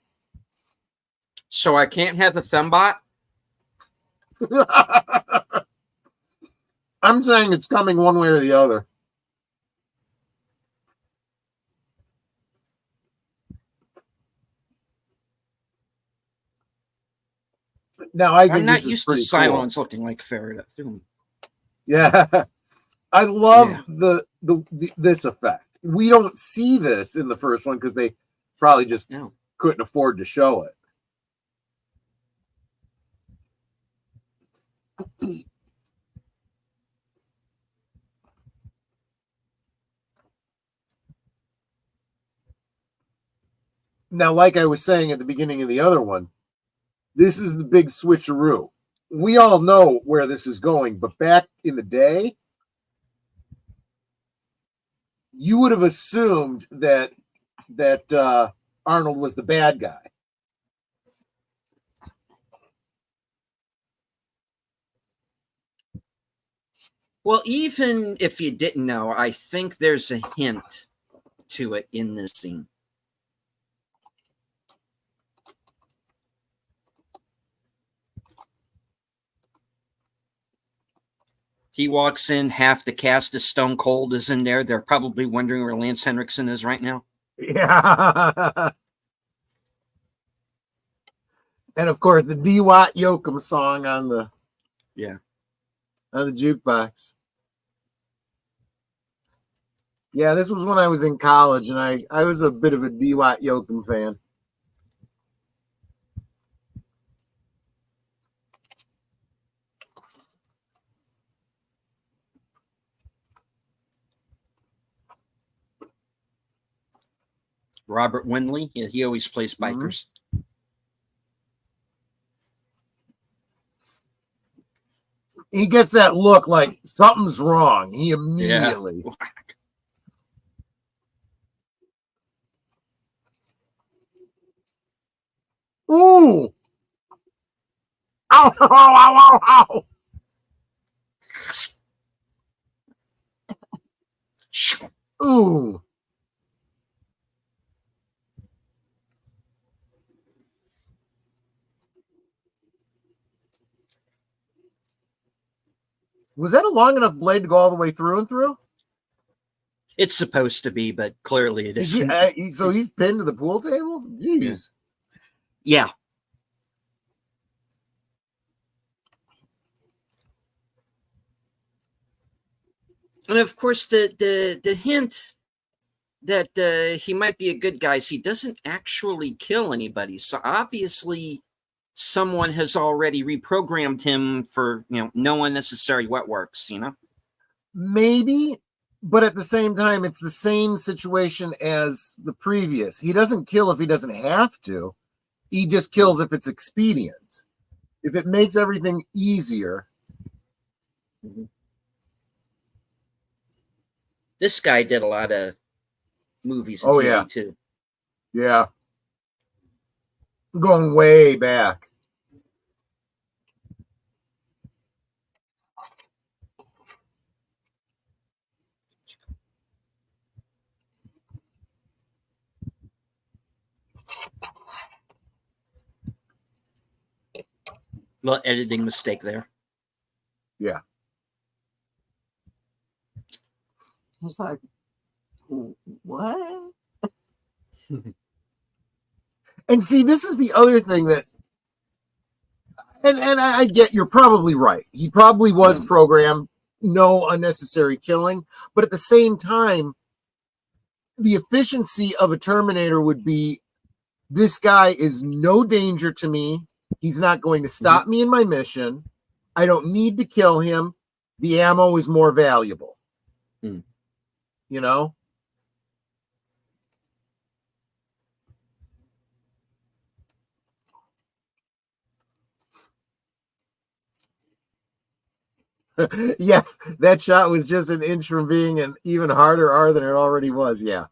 So I can't have a fembot? I'm saying it's coming one way or the other. Now, I think I'm not this is used to pretty Cylons cool. looking like Farragut. Yeah, I love this effect. We don't see this in the first one because they probably just couldn't afford to show it. Now, like I was saying at the beginning of the other one, This is the big switcheroo. We all know where this is going, but back in the day, you would have assumed that Arnold was the bad guy. Well, even if you didn't know, I think there's a hint to it in this scene. He walks in, half the cast of Stone Cold is in there. They're probably wondering where Lance Henriksen is right now. Yeah. And of course, the D. Watt Yoakum song on the jukebox. Yeah, this was when I was in college, and I was a bit of a D. Watt Yoakum fan. Robert Winley, he always plays bikers. He gets that look like something's wrong. He immediately. Yeah. Ooh! Ow! Ow! Ow! Ow! Ow! Ooh! Was that a long enough blade to go all the way through and through? It's supposed to be, but clearly it isn't. So he's pinned to the pool table? Jeez. Yeah. And of course, the hint that he might be a good guy is he doesn't actually kill anybody. So obviously, someone has already reprogrammed him for, no unnecessary wet works, Maybe, but at the same time, it's the same situation as the previous. He doesn't kill if he doesn't have to. He just kills if it's expedient. If it makes everything easier. This guy did a lot of movies and TV too. Yeah. Going way back. Little editing mistake there. Yeah. It's like, what? And see, this is the other thing that, and I get, you're probably right. He probably was programmed, no unnecessary killing, but at the same time, the efficiency of a Terminator would be, this guy is no danger to me. He's not going to stop me in my mission. I don't need to kill him. The ammo is more valuable. You know? Yeah, that shot was just an inch from being an even harder R than it already was. Yeah.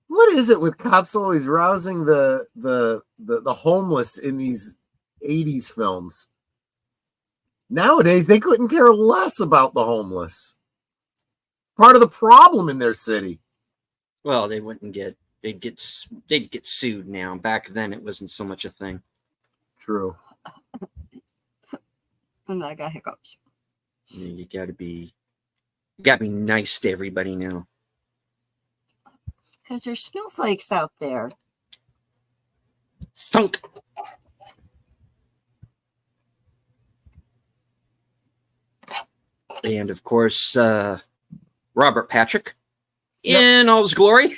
What is it with cops always rousing the homeless in these 80s films? Nowadays, they couldn't care less about the homeless. Part of the problem in their city. Well, they wouldn't get, they'd get sued now. Back then, it wasn't so much a thing. True. And I got hiccups. You gotta be nice to everybody now. Because there's snowflakes out there. Thunk. And of course, Robert Patrick in all his glory.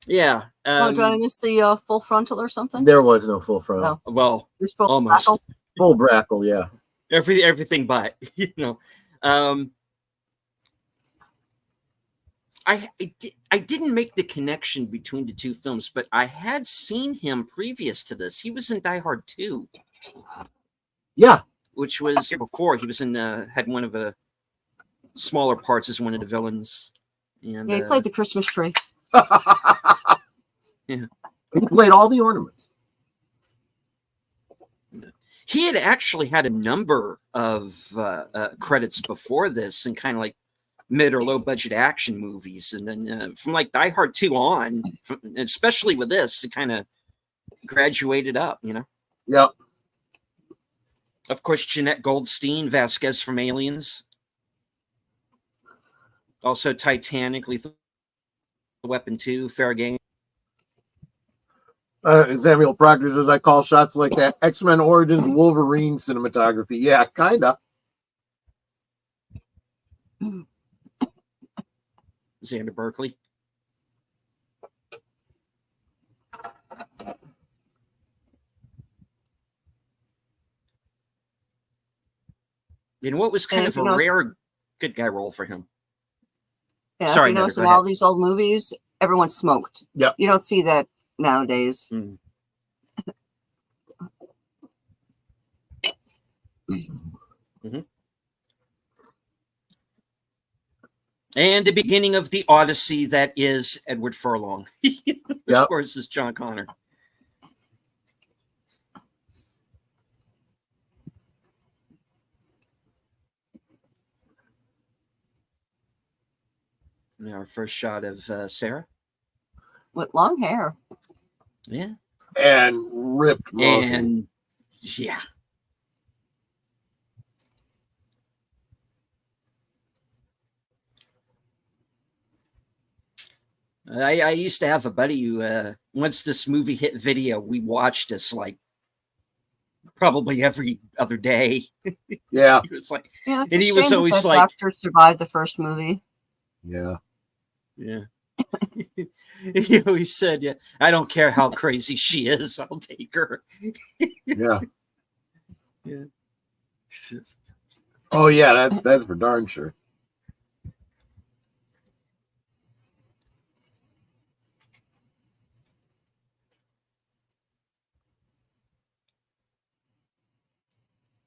Yeah. Oh, did I miss the full frontal or something? There was no full frontal. No. Well, Just full almost. brackle? Full brackle, yeah. everything but, you know. I didn't make the connection between the two films, but I had seen him previous to this. He was in Die Hard 2. Yeah. Which was before. He was in, had one of the smaller parts as one of the villains. And, Yeah, he played the Christmas tree. Yeah. He played all the ornaments. He had actually had a number of credits before this and kind of like mid or low budget action movies. And then from like Die Hard 2 on, especially with this, it kind of graduated up, you know? Yep. Of course, Jeanette Goldstein, Vasquez from Aliens. Also Titanic, Lethal Weapon 2, Fair Game. Samuel Proctor says, I call shots like that. X-Men Origins Wolverine cinematography. Yeah, kind of. Xander Berkeley. You know what was kind of a rare good guy role for him? Yeah, Sorry, if you notice Netta, in all these old movies, everyone smoked. Yep. You don't see that nowadays. Mm. Mm-hmm. And the beginning of the Odyssey that is Edward Furlong. Yep. Of course, is John Connor. Now our first shot of Sarah. With long hair. Yeah. And ripped muscle. And yeah. I used to have a buddy who, once this movie hit video, we watched this like probably every other day. Yeah. He was like, Yeah, it's and a he was shame always that like, Doctor survived the first movie. Yeah. yeah. He always said, yeah, I don't care how crazy she is, I'll take her. Yeah. Yeah. Oh, yeah, that's for darn sure.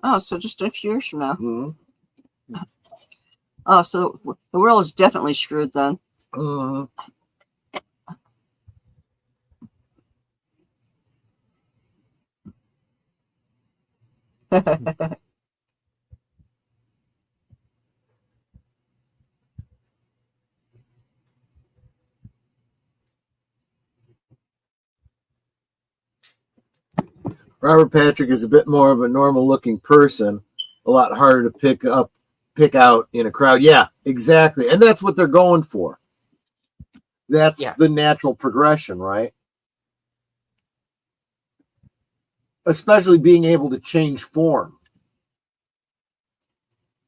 Oh, so just a few years from now. Mm-hmm. Oh, so the world is definitely screwed then. Mm-hmm. Robert Patrick is a bit more of a normal looking person, a lot harder to pick out in a crowd. Yeah, exactly. And that's what they're going for. That's the natural progression, right? Especially being able to change form.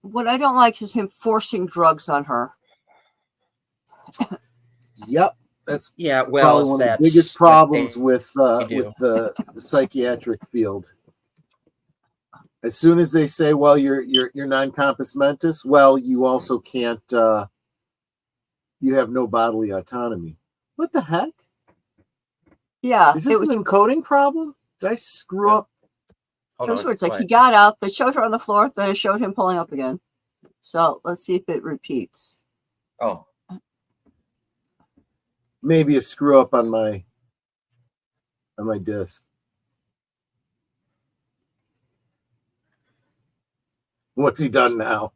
What I don't like is him forcing drugs on her. Yep. That's well, probably one of the biggest problems with the psychiatric field. As soon as they say, well, you're non-compos mentis, well, you also can't, you have no bodily autonomy. What the heck? Yeah. Is this an encoding problem? Did I screw up? It was weird. It's like he got out, they showed her on the floor, then it showed him pulling up again. So let's see if it repeats. Oh. Maybe a screw up on my disc. What's he done now?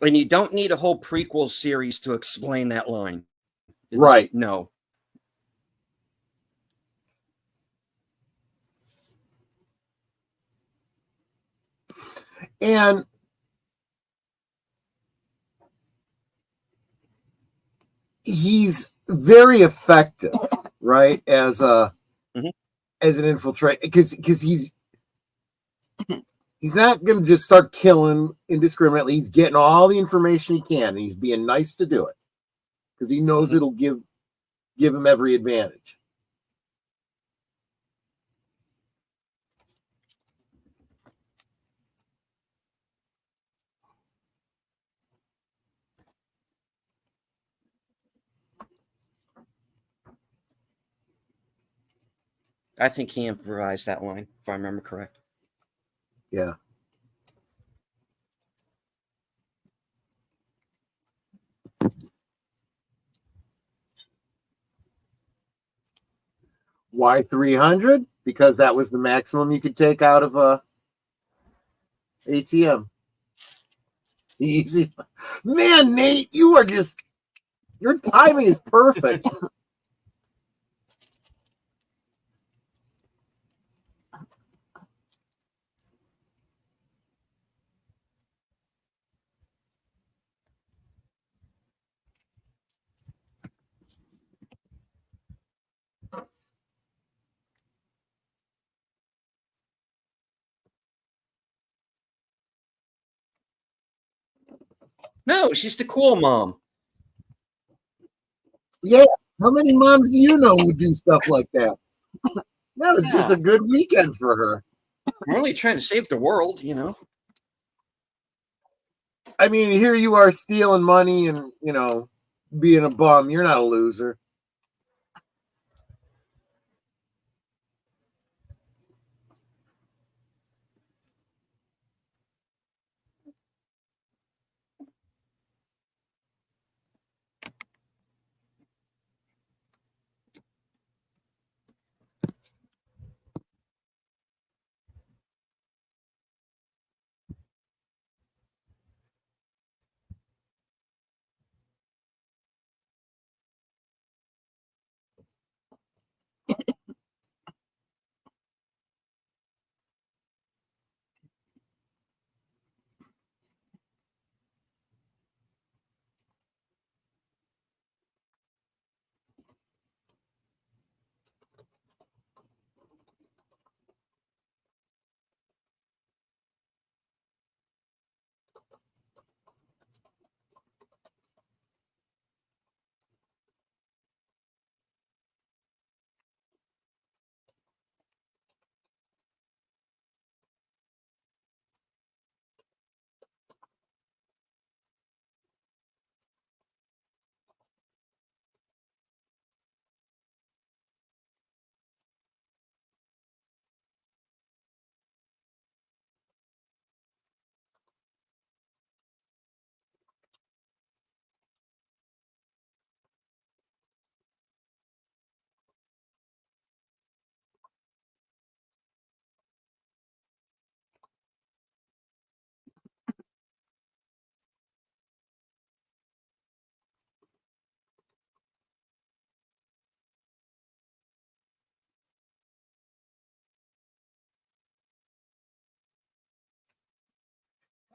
And you don't need a whole prequel series to explain that line. Right. No. And he's very effective, right? As an infiltrate, because he's not going to just start killing indiscriminately. He's getting all the information he can, and he's being nice to do it because he knows it'll give him every advantage. I think he improvised that line, if I remember correct. Yeah. Why 300? Because that was the maximum you could take out of a ATM. Easy. Man, Nate, you are just, your timing is perfect. No, she's the cool mom. Yeah. How many moms do you know would do stuff like that? That was just a good weekend for her. We're only trying to save the world, you know. I mean, here you are stealing money and, you know, being a bum. You're not a loser.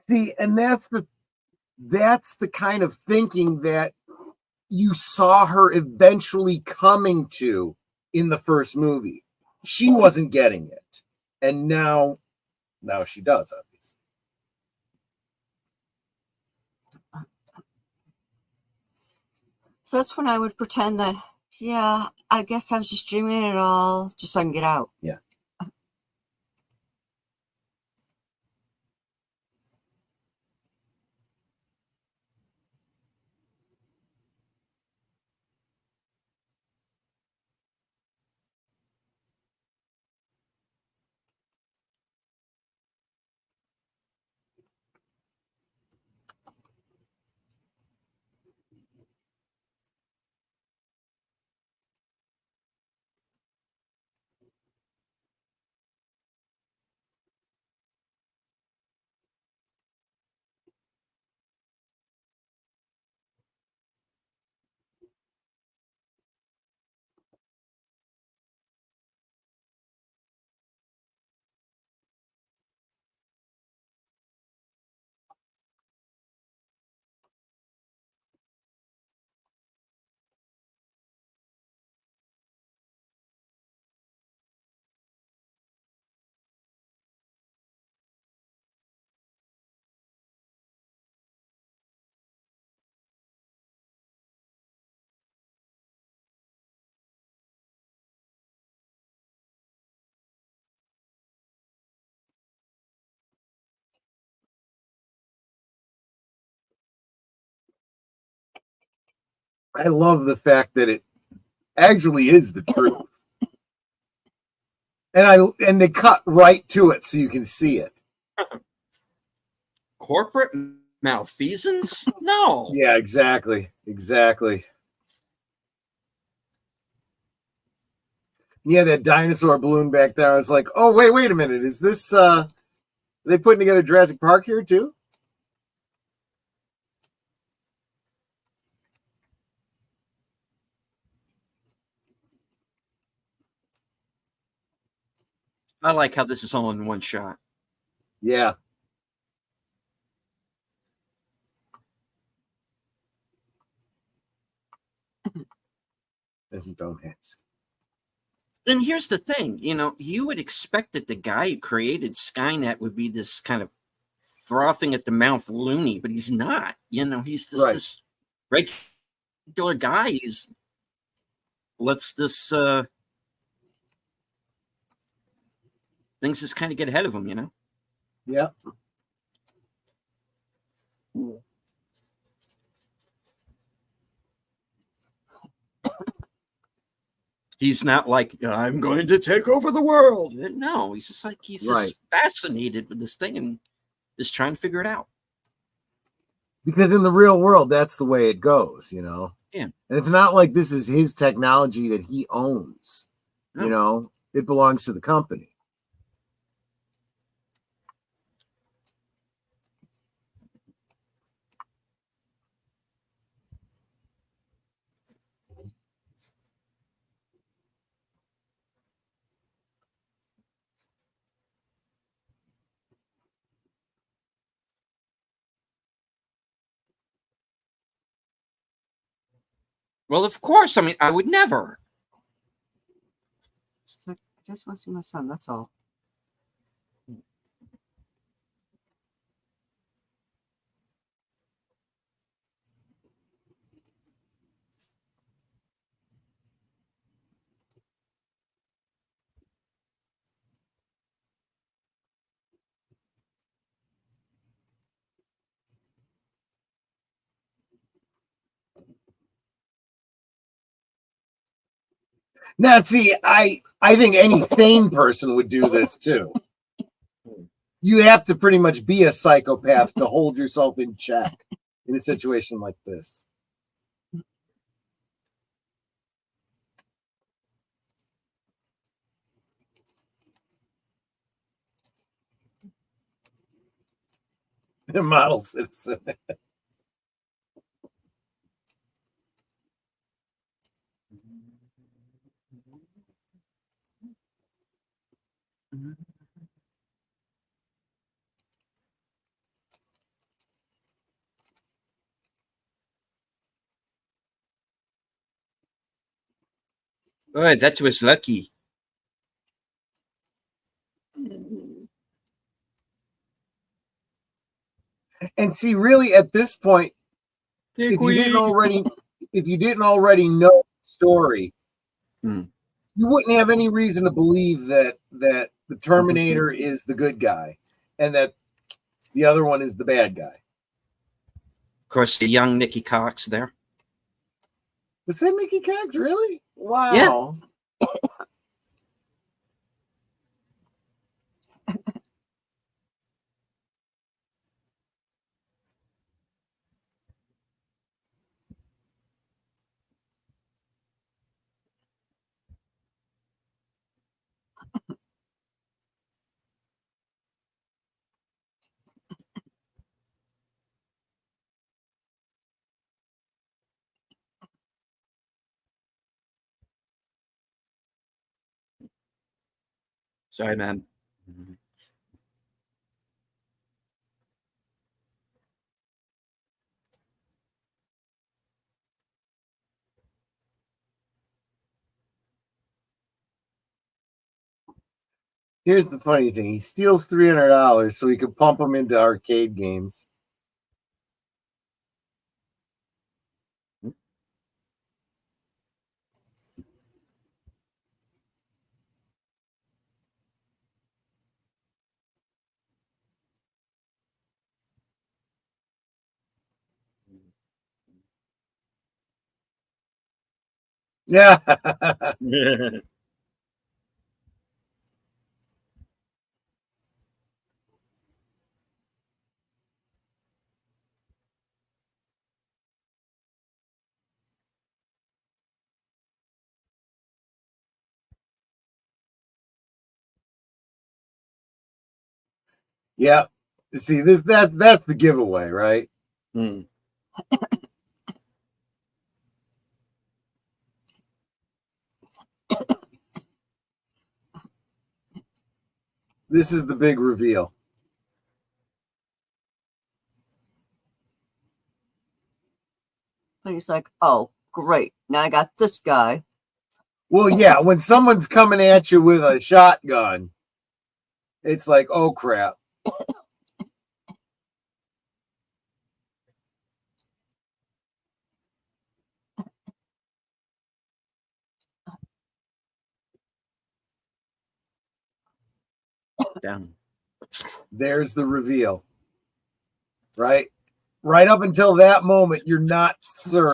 See, and that's the kind of thinking that you saw her eventually coming to in the first movie. She wasn't getting it. And now she does, obviously. So that's when I would pretend that, yeah, I guess I was just dreaming it all just so I can get out. Yeah. I love the fact that it actually is the truth. And they cut right to it so you can see it. Corporate malfeasance? No. Yeah, exactly. Yeah, that dinosaur balloon back there. I was like, oh, wait a minute. Is this are they putting together Jurassic Park here too? I like how this is all in one shot. Yeah. Don't ask. And here's the thing, you would expect that the guy who created Skynet would be this kind of frothing at the mouth loony, but he's not. He's just this regular guy. He's lets this things just kind of get ahead of him, Yeah. He's not like, I'm going to take over the world. No, he's just like, he's just fascinated with this thing and just trying to figure it out. Because in the real world, that's the way it goes, Yeah. And it's not like this is his technology that he owns. No. It belongs to the company. Well, of course. I mean, I would never. It's like, I just want to see my son. That's all. Now, see, I think any sane person would do this too. You have to pretty much be a psychopath to hold yourself in check in a situation like this. The model citizen. Oh, that was lucky. And see, really, at this point, if you didn't already know the story, you wouldn't have any reason to believe that the Terminator is the good guy and that the other one is the bad guy. Of course, the young Nikki Cox there. Was that Nikki Cox? Really? Wow. Yeah. Sorry, man. Here's the funny thing. He steals $300 so he could pump them into arcade games. Yeah. Yeah. See, that's the giveaway, right? Mm. This is the big reveal. And he's like, oh, great. Now I got this guy. Well, yeah, when someone's coming at you with a shotgun, it's like, oh, crap. Down. There's the reveal, right? Right up until that moment, you're not certain.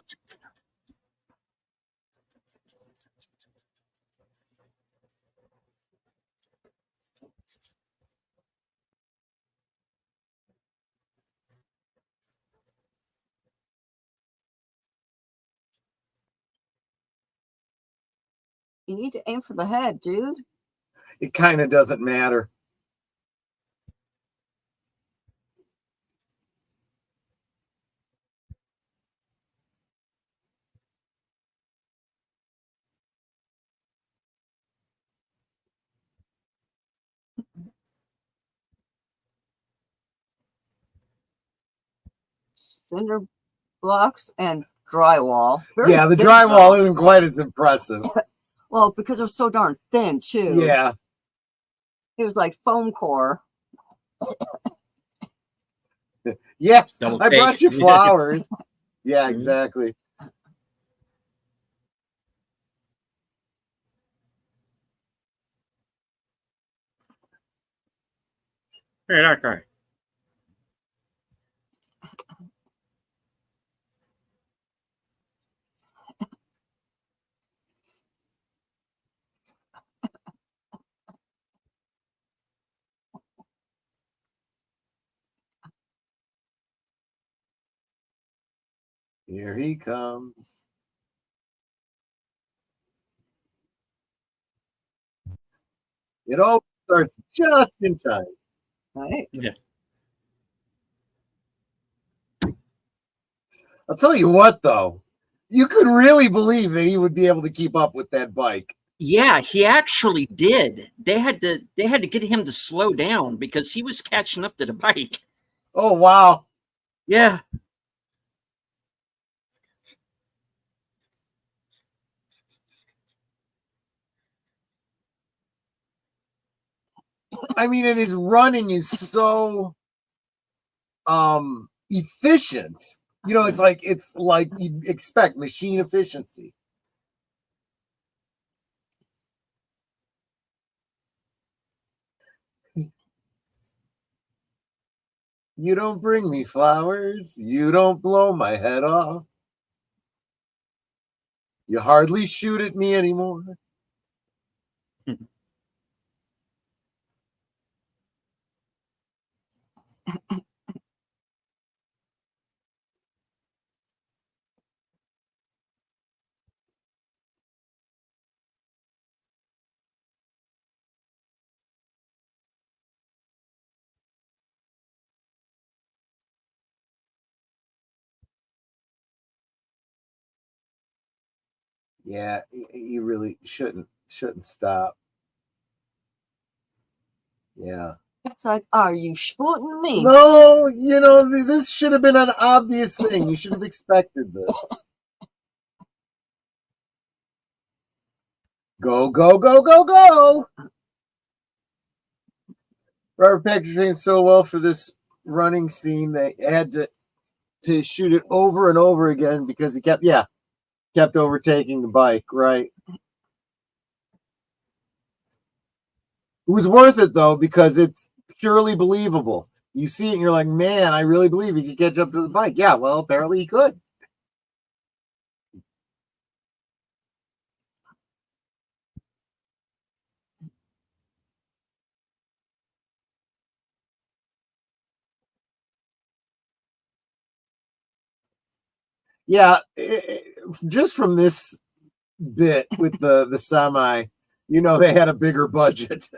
You need to aim for the head, dude. It kind of doesn't matter. Cinder blocks and drywall. Very Yeah, the thin, drywall though. isn't quite as impressive. Well, because it was so darn thin, too. Yeah. It was like foam core. Yeah, Double I brought take. you flowers. Yeah, Mhm. exactly. Hey, that guy. Here he comes. It all starts just in time. Right? Yeah. I'll tell you what, though. You could really believe that he would be able to keep up with that bike. Yeah, he actually did. They had to get him to slow down because he was catching up to the bike. Oh, wow. Yeah. I mean, and his running is so efficient. You know, it's like you'd expect machine efficiency. You don't bring me flowers. You don't blow my head off. You hardly shoot at me anymore. Yeah, you really shouldn't stop. Yeah. It's like, are you shooting me? No, you know, this should have been an obvious thing. You should have expected this. Go, go, go, go, go. Robert Patrick trained so well for this running scene, they had to shoot it over and over again because he kept overtaking the bike, right? It was worth it, though, because it's purely believable. You see it and you're like, man, I really believe he could catch up to the bike. Yeah, well, apparently he could. Yeah, just from this bit with the semi, you know, they had a bigger budget.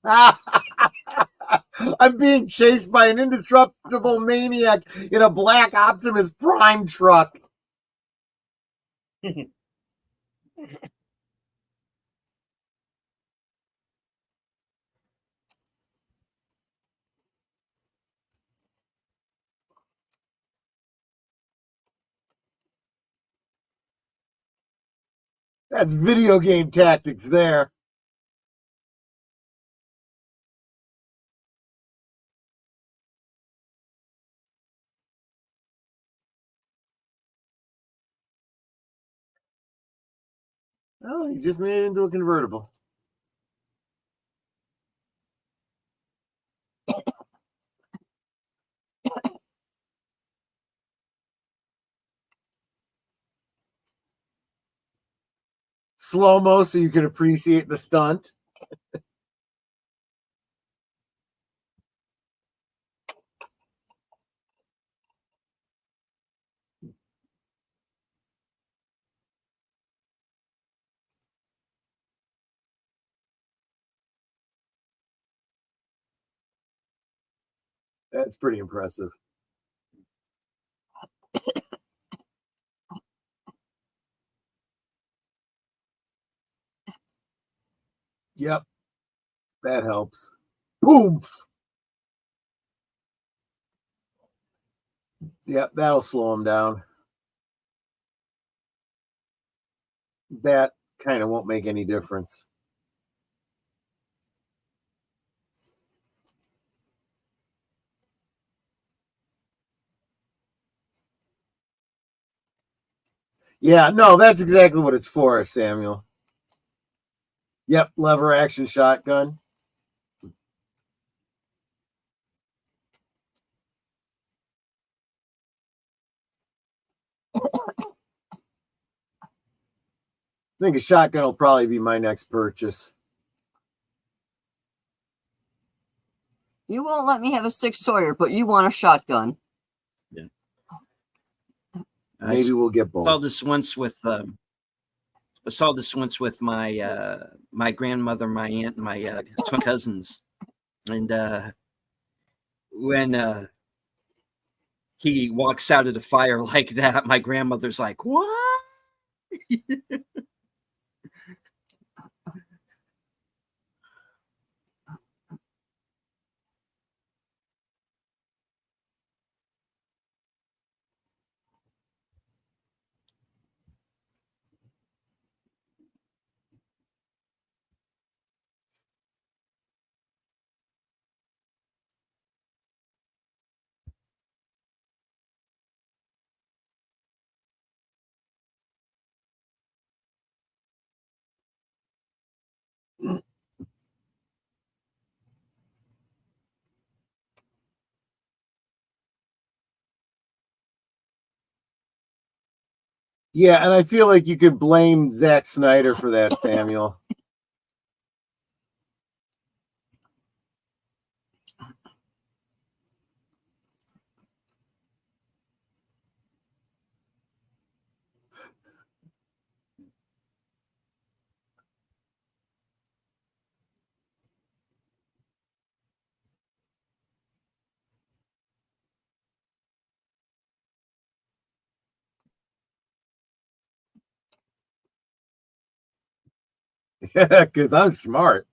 I'm being chased by an indestructible maniac in a black Optimus Prime truck. That's video game tactics there. Oh, you just made it into a convertible. Slow-mo so you can appreciate the stunt. That's pretty impressive. Yep, that helps. Boom. Yep, that'll slow him down. That kind of won't make any difference. Yeah, no, that's exactly what it's for, Samuel. Yep, lever action shotgun. I think a shotgun will probably be my next purchase. You won't let me have a Sig Sawyer, but you want a shotgun. Yeah. Maybe we'll get both. I saw this once with my my grandmother, my aunt, and my twin cousins, and when he walks out of the fire like that, my grandmother's like, "What?" Yeah, and I feel like you could blame Zack Snyder for that, Samuel. Because I'm smart.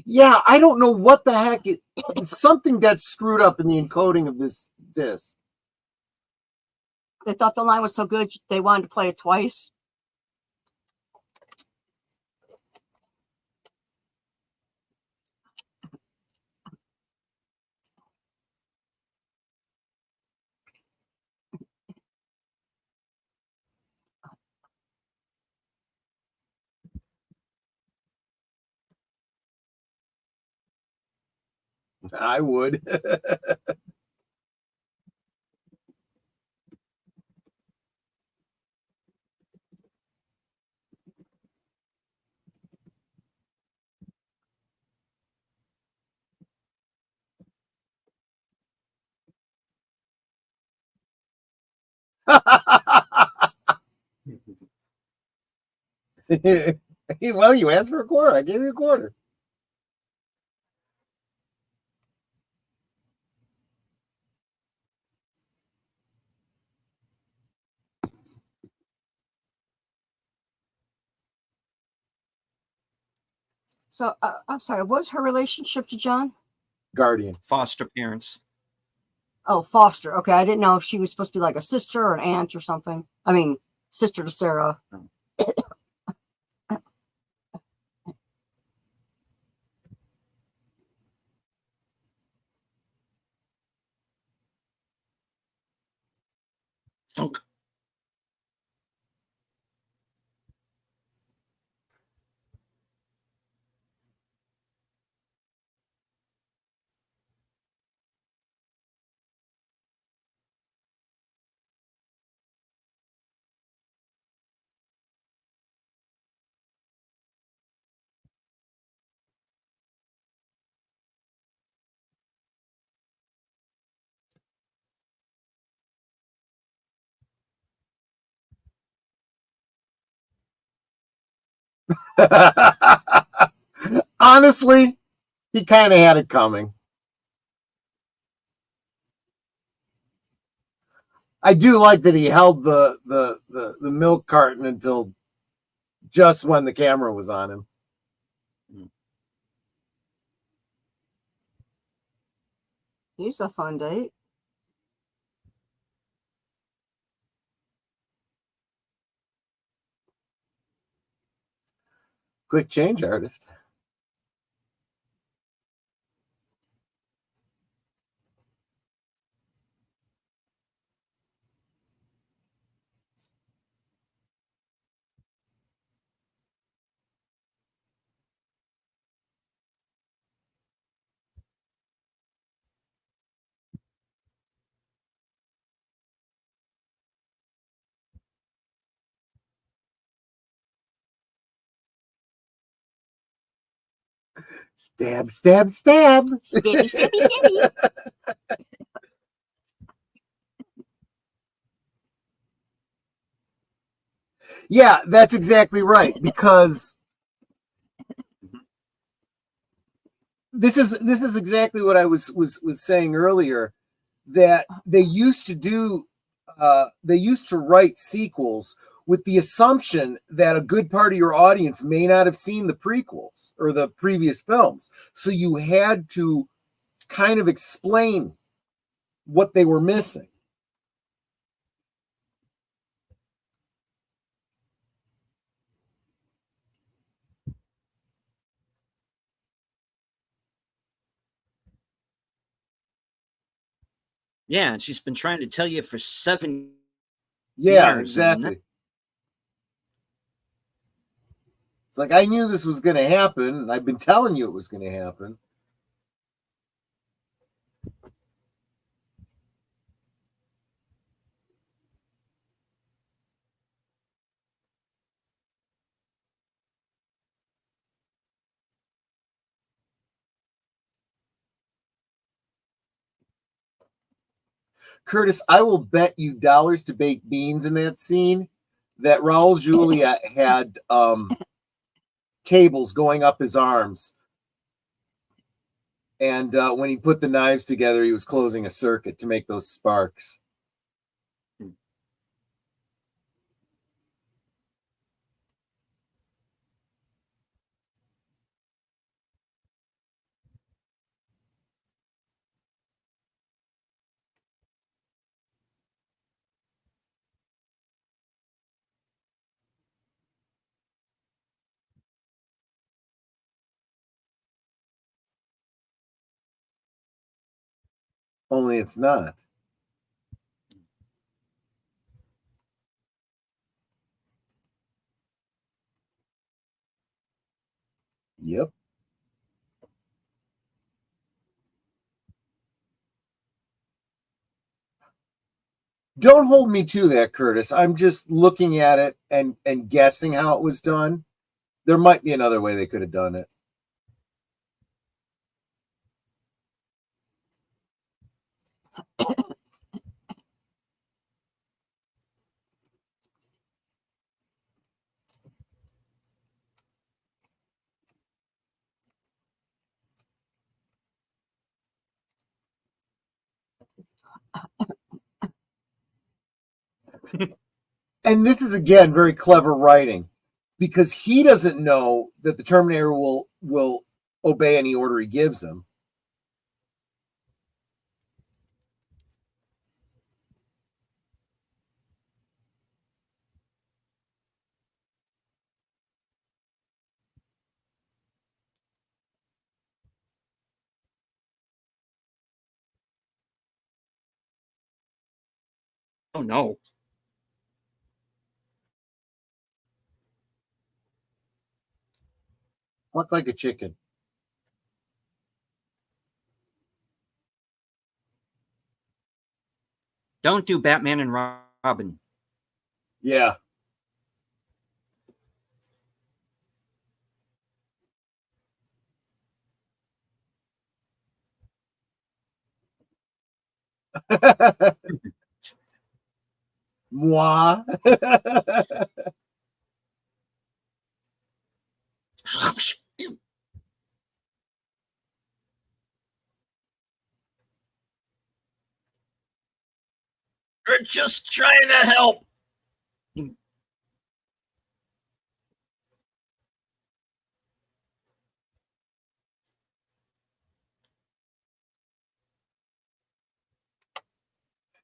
Yeah, I don't know what the heck. Something got screwed up in the encoding of this disc. They thought the line was so good, they wanted to play it twice. I would. Well, you asked for a quarter. I gave you a quarter. So I'm sorry. What's her relationship to John? Guardian. Foster parents. Oh, foster. Okay, I didn't know if she was supposed to be like a sister or an aunt or something. I mean, sister to Sarah. Thunk. Honestly, he kind of had it coming. I do like that he held the milk carton until just when the camera was on him. He's a fun date. Quick change artist. Stab, stab, stab. Stabby, stabby, stabby. Yeah, that's exactly right. Because this is exactly what I was saying earlier, that they used to write sequels with the assumption that a good part of your audience may not have seen the prequels or the previous films. So you had to kind of explain what they were missing. Yeah, and she's been trying to tell you for 7 Yeah, years. exactly. It's like, I knew this was going to happen, and I've been telling you it was going to happen. Curtis, I will bet you dollars to baked beans in that scene that Raul Julia had cables going up his arms. And when he put the knives together, he was closing a circuit to make those sparks. Only it's not. Yep. Don't hold me to that, Curtis. I'm just looking at it and guessing how it was done. There might be another way they could have done it. And this is, again, very clever writing, because he doesn't know that the Terminator will obey any order he gives him. Oh no. Look like a chicken. Don't do Batman and Robin. Yeah. Moi. We're just trying to help.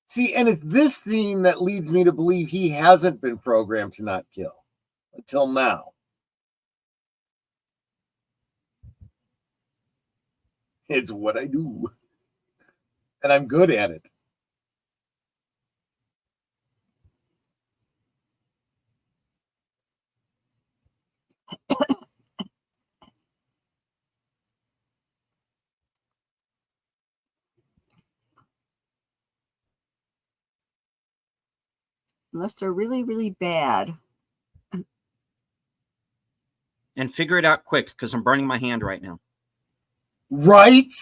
See, and it's this theme that leads me to believe he hasn't been programmed to not kill until now. It's what I do. And I'm good at it. Unless they're really, really bad. And figure it out quick, because I'm burning my hand right now. Right?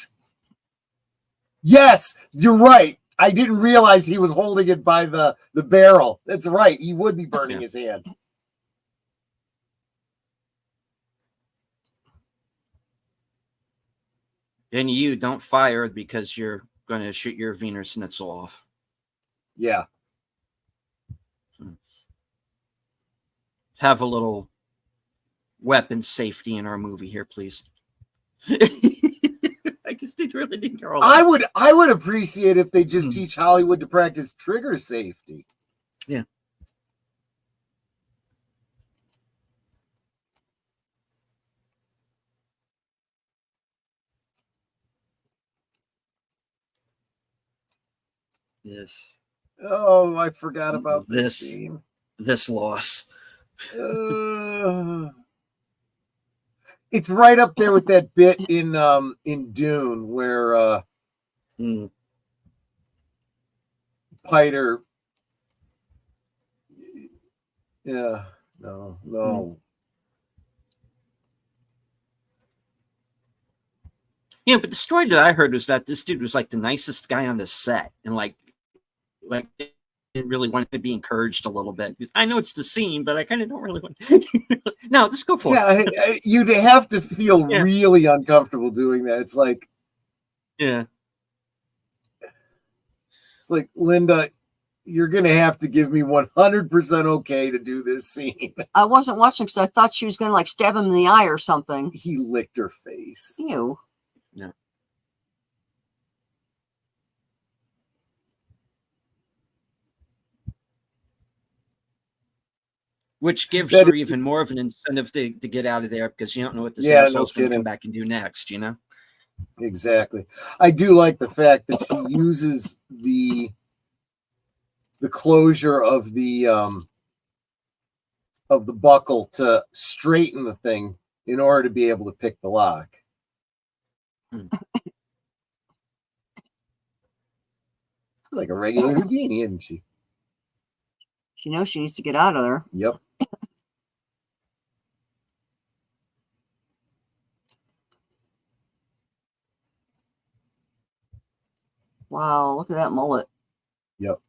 Yes, you're right. I didn't realize he was holding it by the barrel. That's right. He would be burning his hand. And you don't fire because you're going to shoot your Wiener Schnitzel off. Yeah. Have a little weapon safety in our movie here, please. I just really didn't care. I would appreciate if they just teach Hollywood to practice trigger safety. Yeah. Yes. Oh, I forgot about this scene. This loss. It's right up there with that bit in Dune where Piter. Yeah, no. Yeah, but the story that I heard was that this dude was like the nicest guy on the set, and like didn't really want to be encouraged a little bit. I know it's the scene, but I kind of don't really want. No, let's go for it. Yeah, you'd have to feel really uncomfortable doing that. It's like, it's like, Linda, you're gonna have to give me 100% okay to do this scene. I wasn't watching because I thought she was gonna like stab him in the eye or something. He licked her face. Ew. No. Which gives her even more of an incentive to get out of there, because you don't know what this asshole's going to come back and do next, you know? Exactly. I do like the fact that she uses the closure of the buckle to straighten the thing in order to be able to pick the lock. Like a regular Houdini, isn't she? She knows she needs to get out of there. Yep. Wow, look at that mullet. Yep.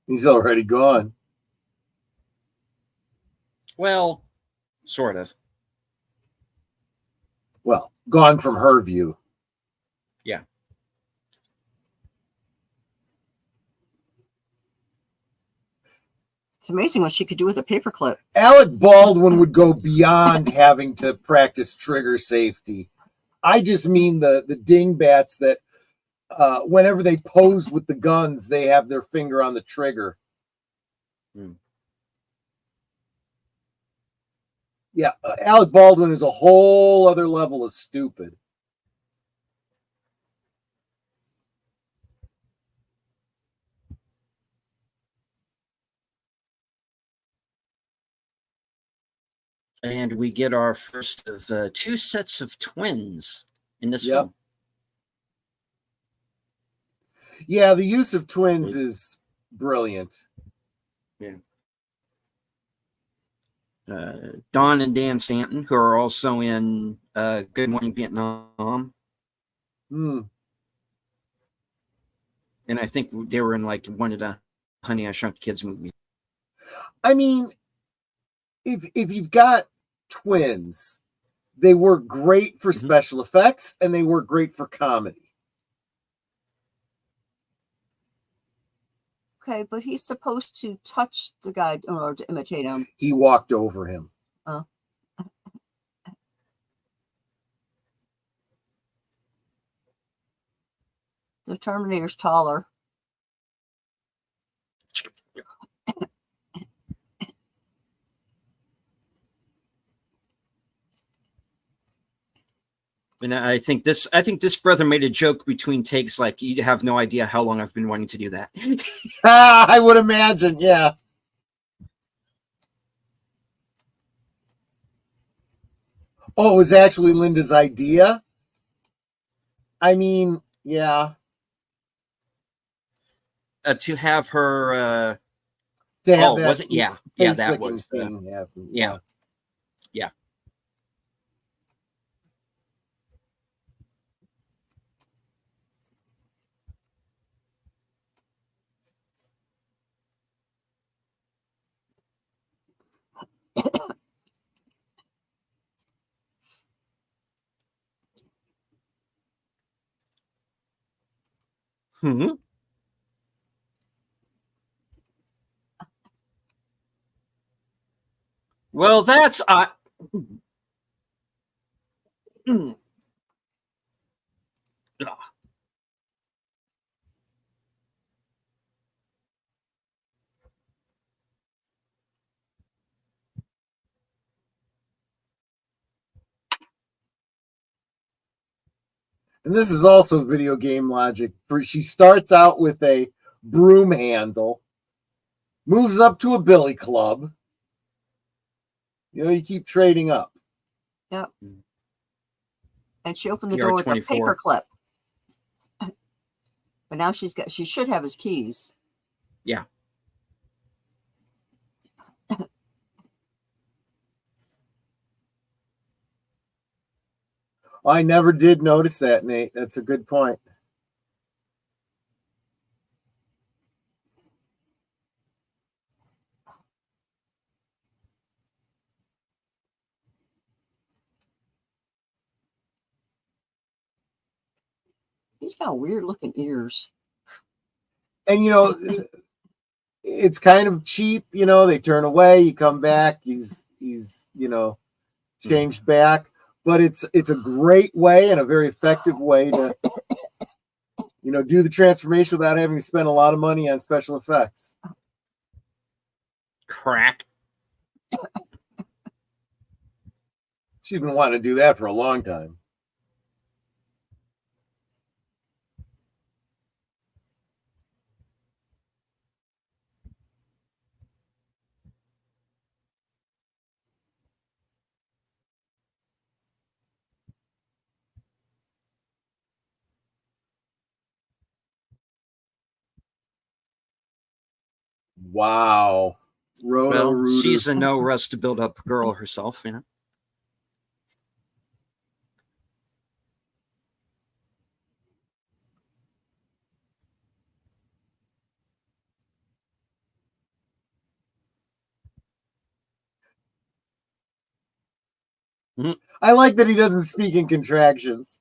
He's already gone. Well, sort of. Well, gone from her view. Yeah. It's amazing what she could do with a paperclip. Alec Baldwin would go beyond having to practice trigger safety. I just mean the dingbats that whenever they pose with the guns, they have their finger on the trigger. Yeah, Alec Baldwin is a whole other level of stupid. And we get our first of 2 sets of twins in this film. Yeah, the use of twins is brilliant. Yeah. Don and Dan Stanton, who are also in Good Morning Vietnam. And I think they were in like one of the Honey, I Shrunk the Kids movies. I mean, if you've got twins, they work great for special effects and they work great for comedy. Okay, but he's supposed to touch the guy in order to imitate him. He walked over him. Oh. The Terminator's taller. And I think this brother made a joke between takes, like, you have no idea how long I've been wanting to do that. I would imagine, yeah. Oh, it was actually Linda's idea? I mean, yeah. To have her To have that was it? Yeah. Yeah, that was scene happen. Yeah. Yeah. Well, that's And this is also video game logic. She starts out with a broom handle, moves up to a billy club. You know, you keep trading up. Yep. And she opened the door with a paperclip. But now she should have his keys. Yeah. I never did notice that, Nate. That's a good point. He's got weird looking ears. And, you know, it's kind of cheap. You know, they turn away, you come back. He's you know, changed back. But it's a great way and a very effective way to, you know, do the transformation without having to spend a lot of money on special effects. Crack. She's been wanting to do that for a long time. Wow. Well, she's in no rush to build up a girl herself, you know. I like that he doesn't speak in contractions.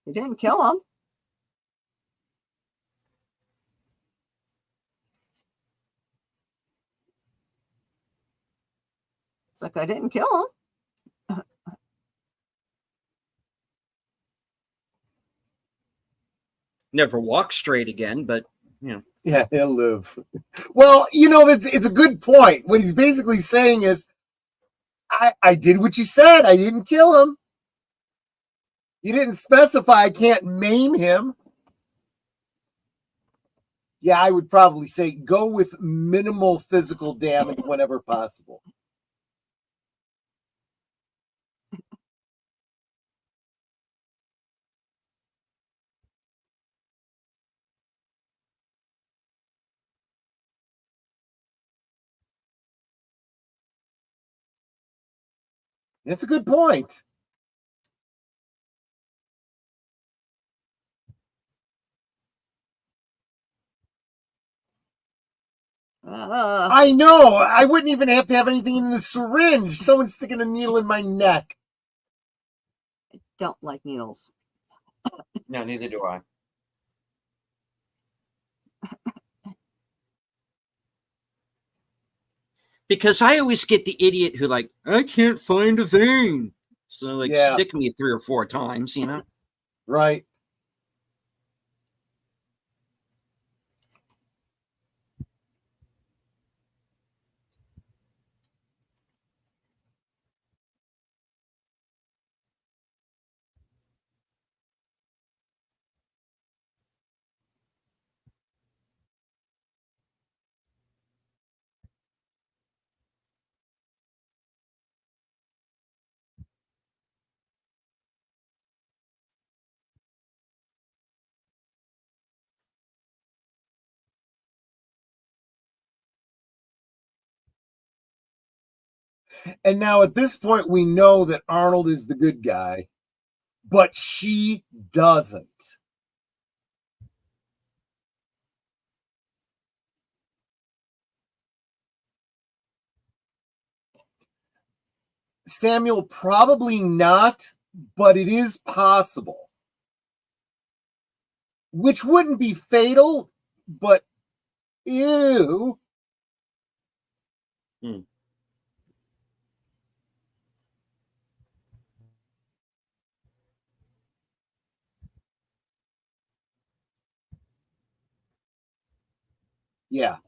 You didn't kill him. It's like, I didn't kill him. Never walk straight again, but you know. Yeah, he'll live. Well, you know, it's a good point. What he's basically saying is, I did what you said. I didn't kill him. You didn't specify I can't maim him. Yeah, I would probably say go with minimal physical damage whenever possible. That's a good point. I know. I wouldn't even have to have anything in the syringe. Someone's sticking a needle in my neck. I don't like needles. No, neither do I. Because I always get the idiot who like, I can't find a vein. So like stick me 3 or 4 times, you know? Right. And now at this point, we know that Arnold is the good guy, but she doesn't. Samuel, probably not, but it is possible. Which wouldn't be fatal, but ew. Yeah.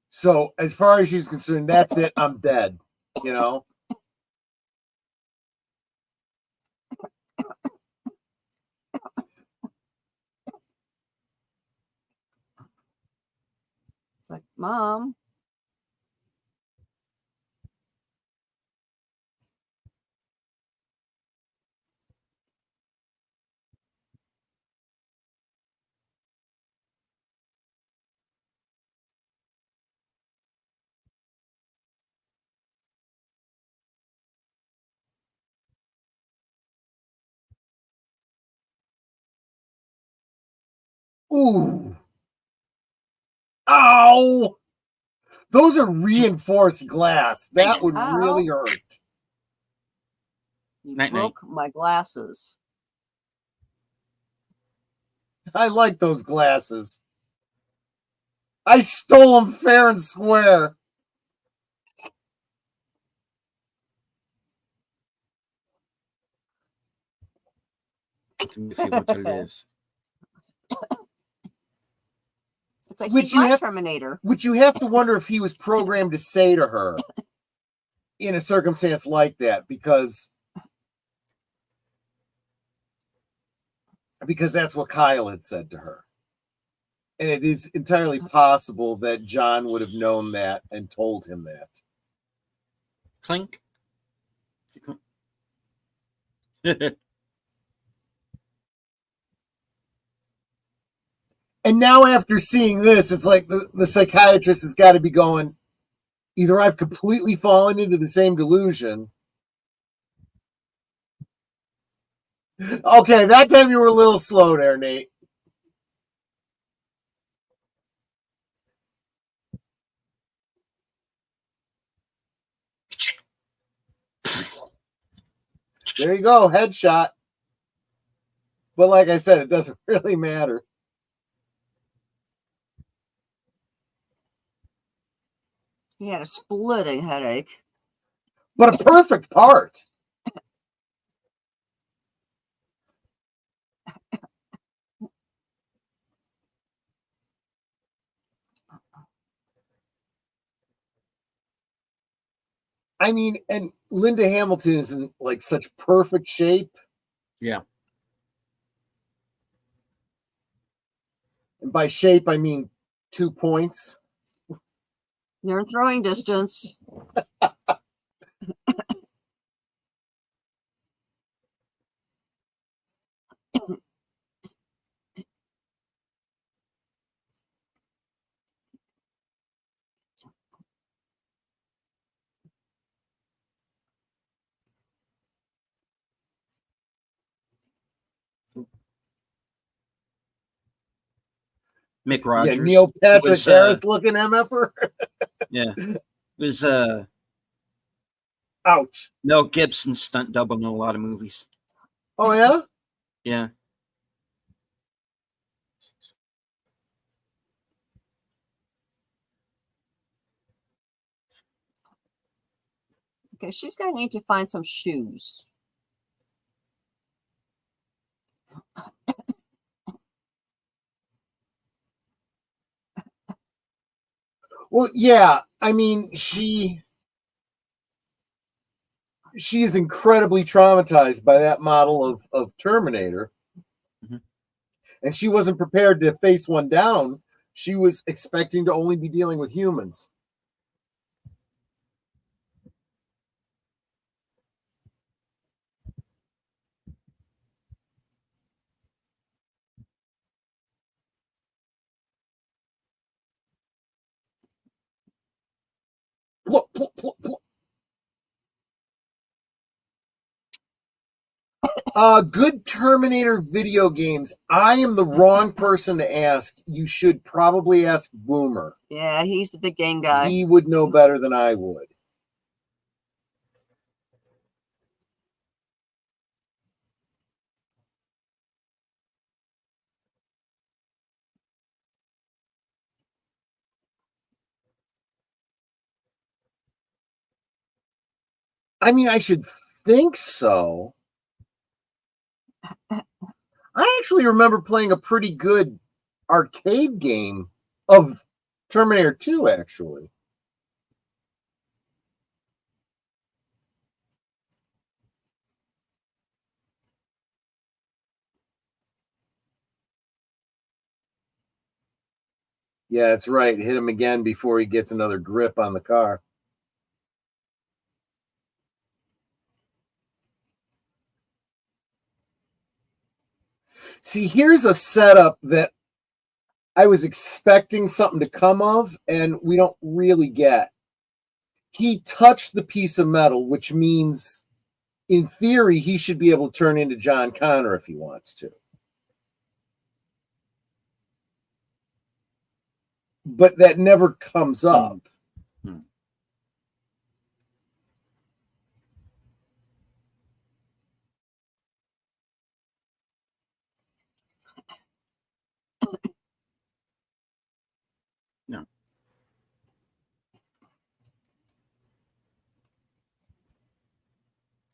So as far as she's concerned, that's it. I'm dead. You know? It's like, Mom. Ooh. Ow. Those are reinforced glass. That would really hurt. You broke my glasses. I like those glasses. I stole them fair and square. If you were to live. It's like he's my Terminator. Which you have to wonder if he was programmed to say to her in a circumstance like that, because that's what Kyle had said to her. And it is entirely possible that John would have known that and told him that. Clink. And now after seeing this, it's like the psychiatrist has got to be going, either I've completely fallen into the same delusion. Okay, that time you were a little slow there, Nate. There you go, headshot. But like I said, it doesn't really matter. He had a splitting headache. But a perfect part. I mean, and Linda Hamilton is in like such perfect shape. Yeah. And by shape, I mean 2 points. You're in throwing distance. Mick Rogers. Yeah, Neil Patrick Harris looking MFer. Yeah. It was Ouch. Mel Gibson stunt double in a lot of movies. Oh, yeah? Yeah. Okay, she's going to need to find some shoes. Well, yeah. I mean, she is incredibly traumatized by that model of Terminator. Mm-hmm. And she wasn't prepared to face one down. She was expecting to only be dealing with humans. Good Terminator video games. I am the wrong person to ask. You should probably ask Boomer. Yeah, he's the big game guy. He would know better than I would. I mean, I should think so. I actually remember playing a pretty good arcade game of Terminator 2, actually. Yeah, that's right. Hit him again before he gets another grip on the car. See, here's a setup that I was expecting something to come of, and we don't really get. He touched the piece of metal, which means, in theory, he should be able to turn into John Connor if he wants to. But that never comes up. No.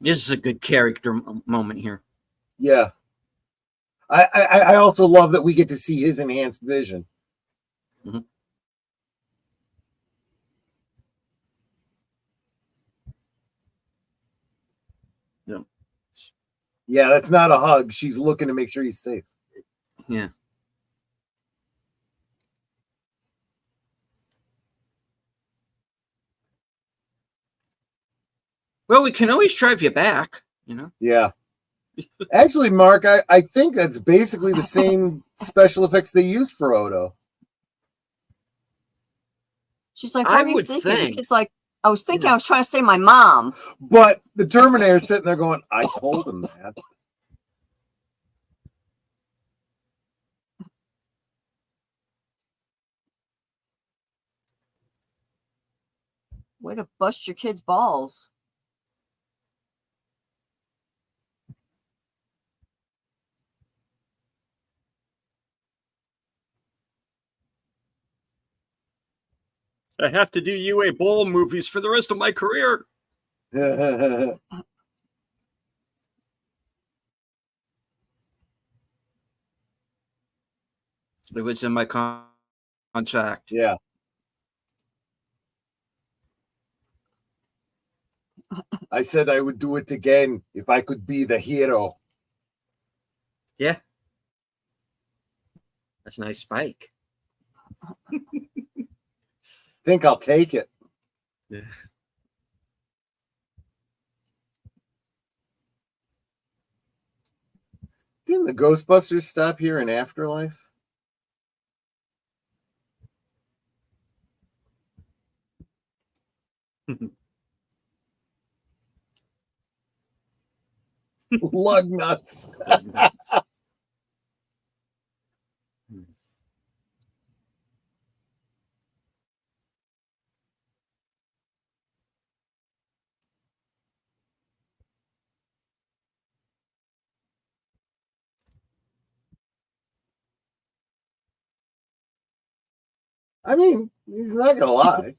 This is a good character moment here. Yeah. I also love that we get to see his enhanced vision. Mm-hmm. Yeah. Yeah, that's not a hug. She's looking to make sure he's safe. Yeah. Well, we can always drive you back, you know? Yeah. Actually, Mark, I think that's basically the same special effects they used for Odo. She's like, I what are you would thinking? The think. kid's like, I was thinking I was trying to say my mom. But the Terminator's sitting there going, I told him that. Way to bust your kid's balls. I have to do UA Bowl movies for the rest of my career. Yeah. It was in my contract. I said I would do it again if I could be the hero. Yeah. That's a nice spike. Think I'll take it. Yeah. Didn't the Ghostbusters stop here in Afterlife? Lug nuts. I mean, he's not gonna lie.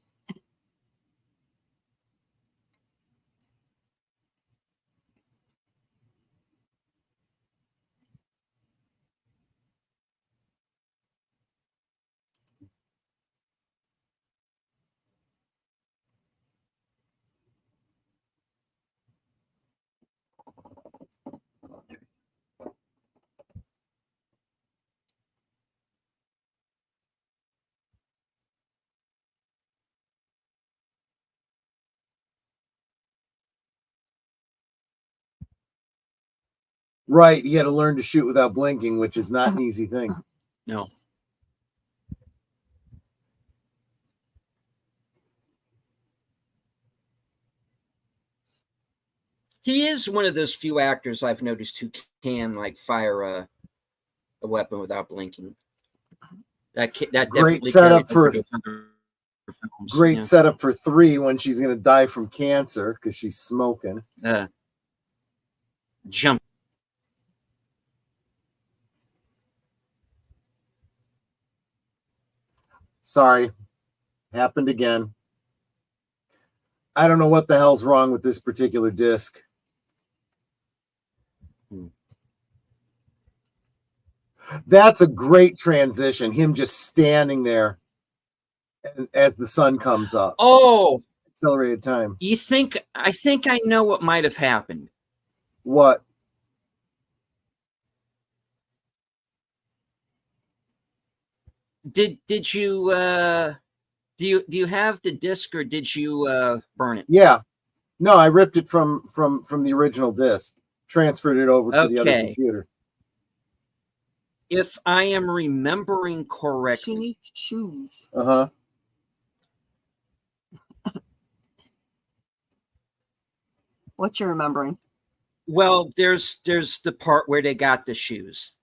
Right, he had to learn to shoot without blinking, which is not an easy thing. No. He is one of those few actors I've noticed who can like fire a weapon without blinking. That Great definitely setup carries for over to other films, great yeah. setup for 3 when she's gonna die from cancer because she's smoking. Jump. Sorry, happened again. I don't know what the hell's wrong with this particular disc. That's a great transition. Him just standing there as the sun comes up. Oh, Accelerated time. I think I know what might have happened. What? Did you do you have the disc or did you burn it? Yeah. No, I ripped it from the original disc, transferred it over to the other computer. If I am remembering She correctly. needs shoes. Uh-huh. What you're remembering? Well, there's the part where they got the shoes.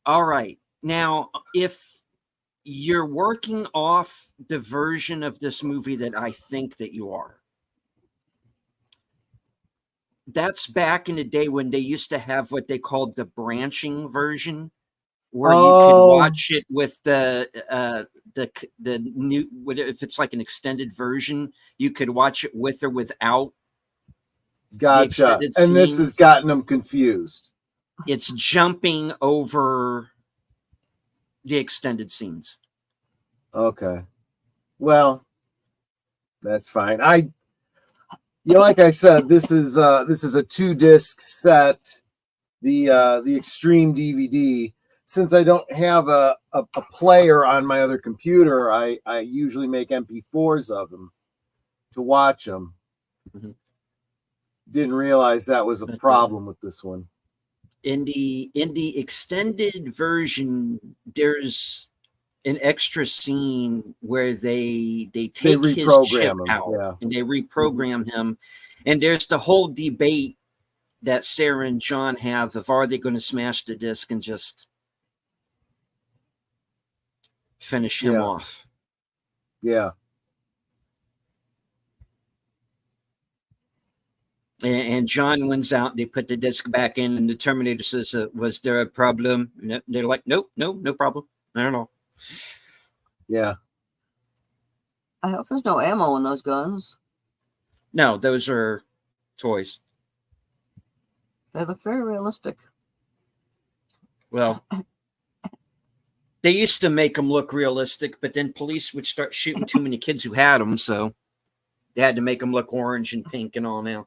All right. Now, if you're working off the version of this movie that I think that you are, that's back in the day when they used to have what they called the branching version, where you could watch it with the new, if it's like an extended version, you could watch it with or without. Gotcha. And this has gotten them confused. It's jumping over the extended scenes. Okay. Well, that's fine. Like I said, this is a 2-disc set, the Extreme DVD. since I don't have a player on my other computer, I usually make MP4s of them to watch them. Mhm. Didn't realize that was a problem with this one. In the extended version, there's an extra scene where they take his chip reprogram him, out yeah. and they reprogram him, and there's the whole debate that Sarah and John have of, are they going to smash the disc and just finish him off? Yeah. And John wins out. They put the disc back in, and the Terminator says, was there a problem? And they're like, nope, no problem. I don't know. Yeah. I hope there's no ammo in those guns. No, those are toys. They look very realistic. Well, they used to make them look realistic, but then police would start shooting too many kids who had them, so they had to make them look orange and pink and all now.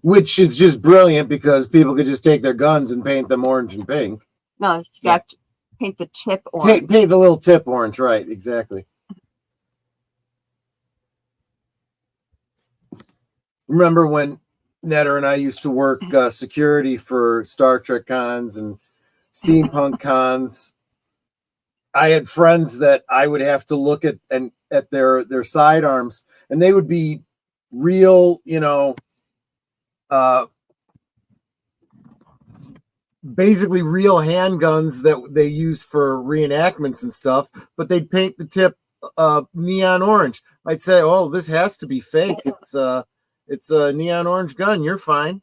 Which is just brilliant because people could just take their guns and paint them orange and pink. No, you got to paint the tip orange. Paint the little tip orange, right? Exactly. Remember when Netter and I used to work security for Star Trek cons and steampunk cons? I had friends that I would have to look at their sidearms, and they would be real, basically real handguns that they used for reenactments and stuff, but they'd paint the tip neon orange. I'd say, oh, this has to be fake. It's a neon orange gun. You're fine.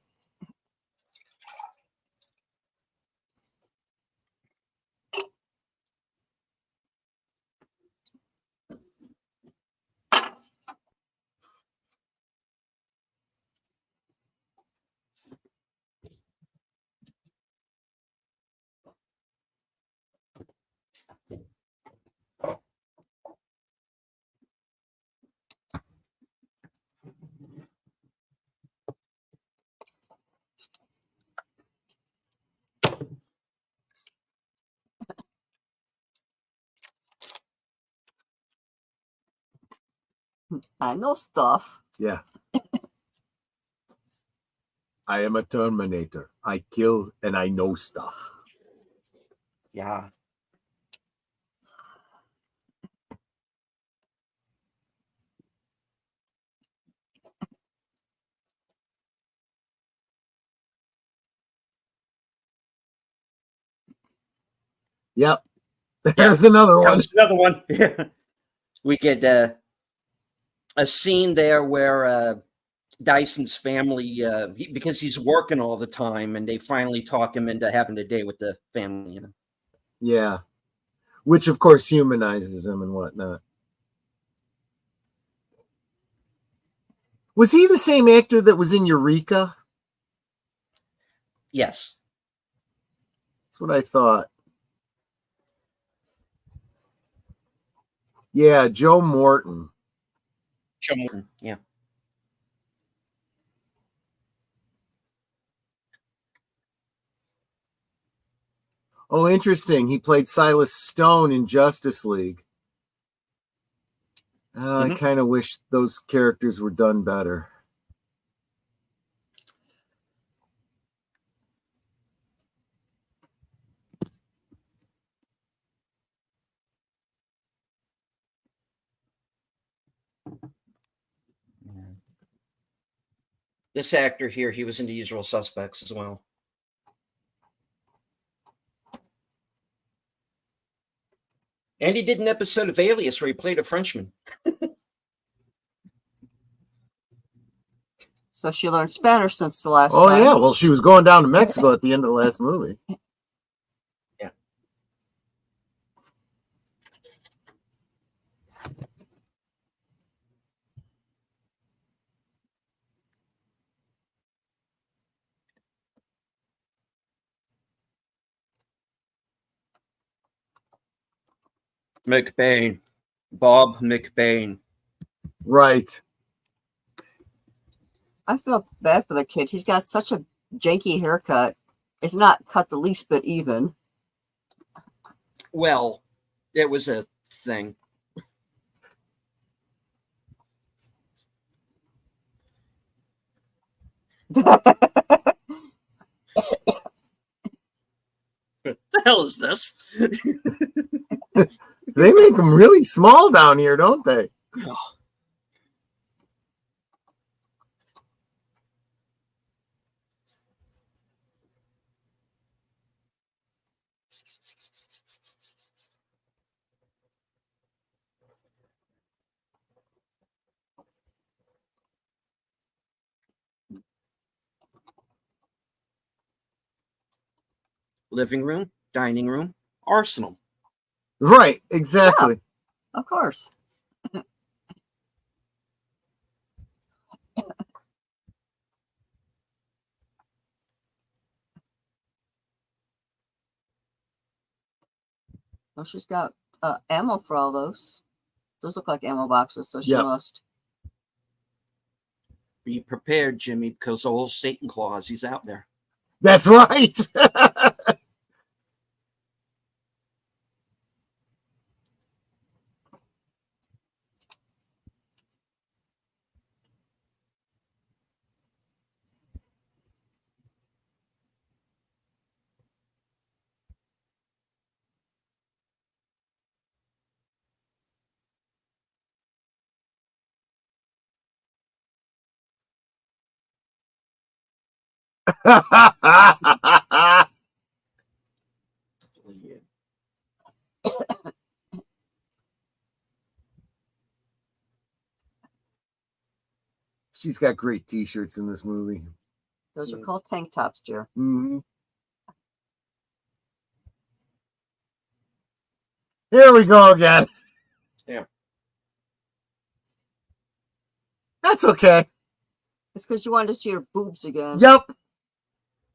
I know stuff. Yeah. I am a Terminator. I kill and I know stuff. Yeah. Yep. There's another one. There's another one. We get a scene there where Dyson's family, because he's working all the time, and they finally talk him into having a day with the family. Yeah. Which, of course, humanizes him and whatnot. Was he the same actor that was in Eureka? Yes. That's what I thought. Yeah, Joe Morton. Joe Morton, yeah. Oh, interesting. He played Silas Stone in Justice League. I kind of wish those characters were done better. This actor here, he was in The Usual Suspects as well. And he did an episode of Alias where he played a Frenchman. So she learned Spanish since the last Oh, time. yeah. Well, she was going down to Mexico at the end of the last movie. Yeah. McBain. Bob McBain. Right. I feel bad for the kid. He's got such a janky haircut. It's not cut the least bit even. Well, it was a thing. What the hell is this? They make them really small down here, don't they? Living room, dining room, arsenal. Right, exactly. Of course. Well, she's got ammo for all those. Those look like ammo boxes, so she must. Be prepared, Jimmy, because old Satan Claus, he's out there. That's right. She's got great t-shirts in this movie. Those are called tank tops, dear. Mm-hmm. Here we go again. Yeah. That's okay. It's because you wanted to see her boobs again. Yep.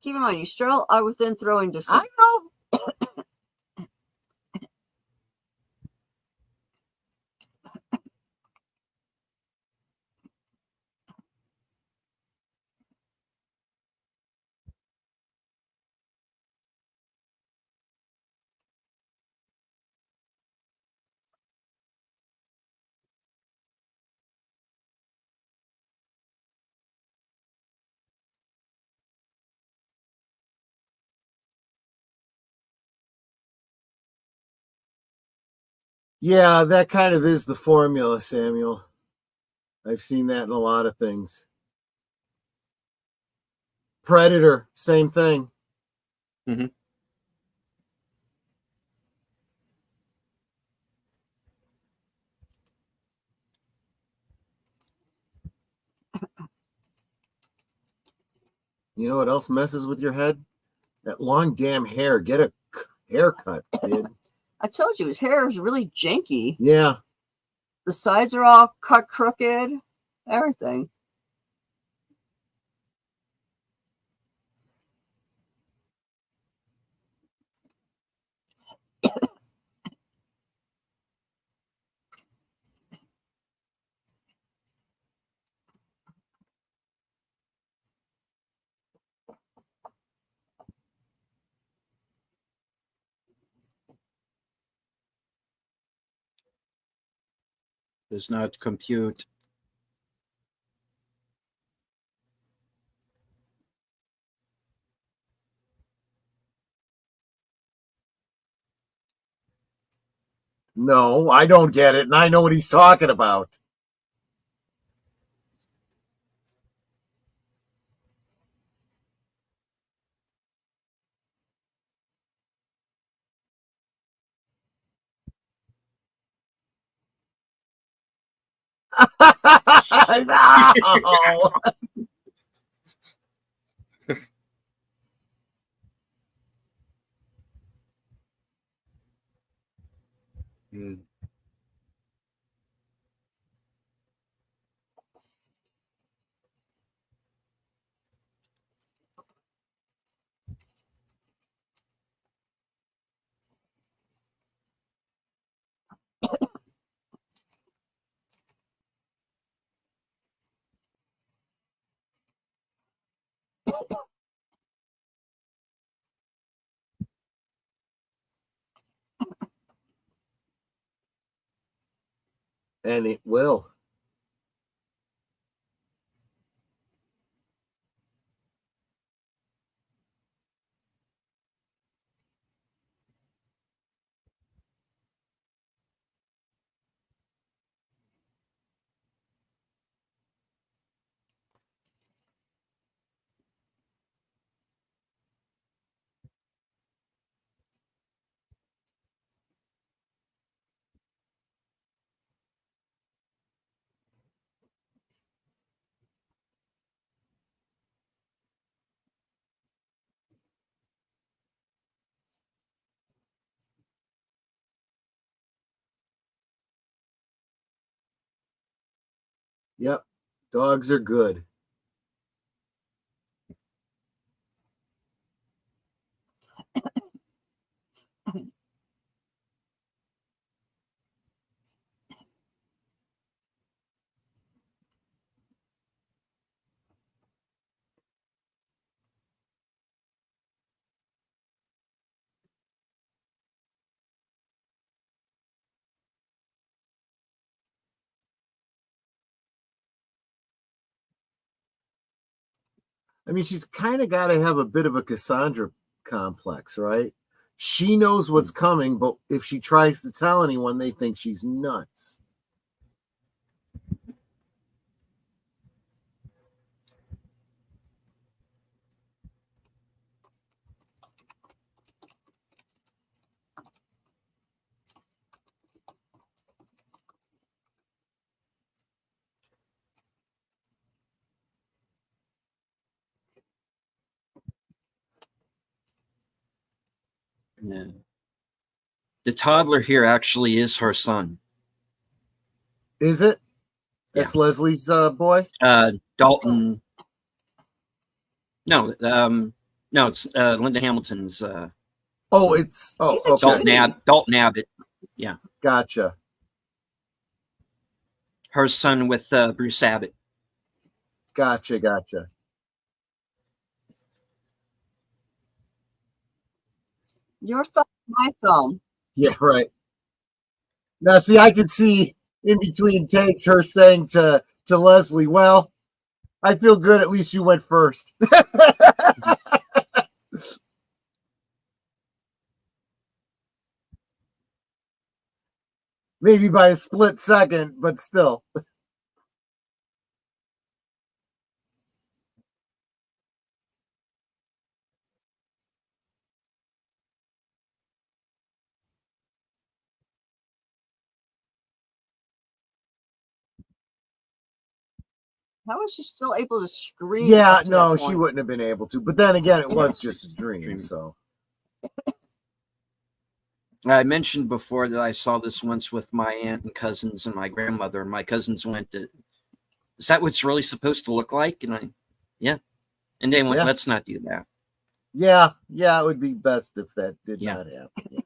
Keep in mind, you still are within throwing distance. I know. Yeah, that kind of is the formula, Samuel. I've seen that in a lot of things. Predator, same thing. Mm-hmm. You know what else messes with your head? That long damn hair. Get a haircut, kid. I told you, his hair is really janky. Yeah. The sides are all cut crooked. Everything. Does not compute. No, I don't get it, and I know what he's talking about. No. Mm. And it will. Yep. Dogs are good. I mean, she's kind of got to have a bit of a Cassandra complex, right? She knows what's coming, but if she tries to tell anyone, they think she's nuts. No. The toddler here actually is her son. Is it? That's Leslie's boy? Dalton. No, no, it's Linda Hamilton's. Oh, it's okay. Dalton Abbott. Yeah. Gotcha. Her son with Bruce Abbott. Gotcha. Your thumb, my thumb. Yeah, right. Now, see, I can see in between takes her saying to Leslie, well, I feel good. At least you went first. Maybe by a split second, but still. How was she still able to scream? Yeah, no, she wouldn't have been able to. But then again, it was just a dream. So I mentioned before that I saw this once with my aunt and cousins and my grandmother. My cousins went, is that what it's really supposed to look like? And and they went, let's not do that. Yeah, it would be best if that did not happen. Yeah.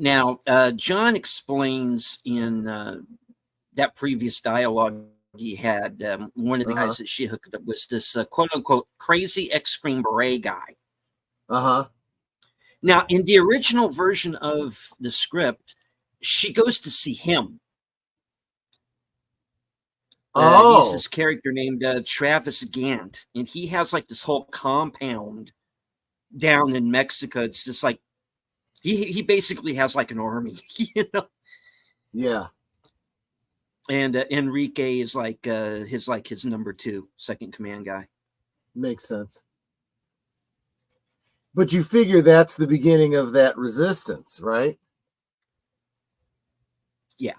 Now, John explains in that previous dialogue he had, one of the guys that she hooked up was this quote-unquote crazy ex-Green Beret guy. Now, in the original version of the script, she goes to see him. He's this character named Travis Gant, and he has like this whole compound down in Mexico. It's just like he basically has like an army, you know. Yeah. And Enrique is like his number 2, second command guy. Makes sense. But you figure that's the beginning of that resistance, right? Yeah.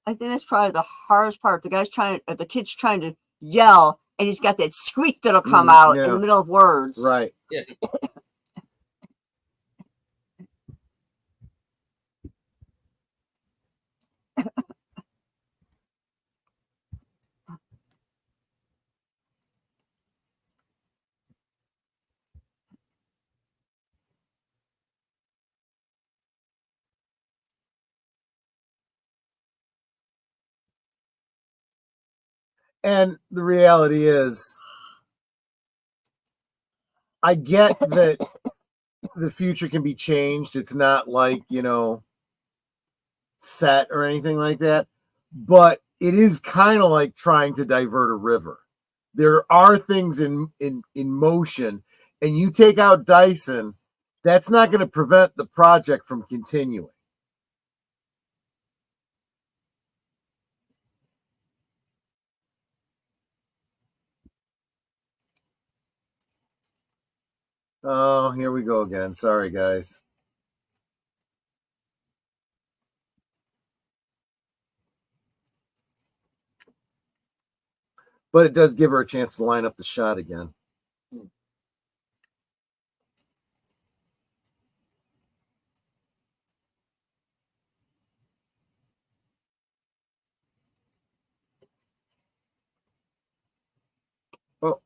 I think that's probably the hardest part. The kid's trying to yell, and he's got that squeak that'll come out in the middle of words. Right. Yeah. And the reality is, I get that the future can be changed. It's not like, set or anything like that. But it is kind of like trying to divert a river. There are things in motion, and you take out Dyson, that's not going to prevent the project from continuing. Oh, here we go again. Sorry, guys. But it does give her a chance to line up the shot again. Oh.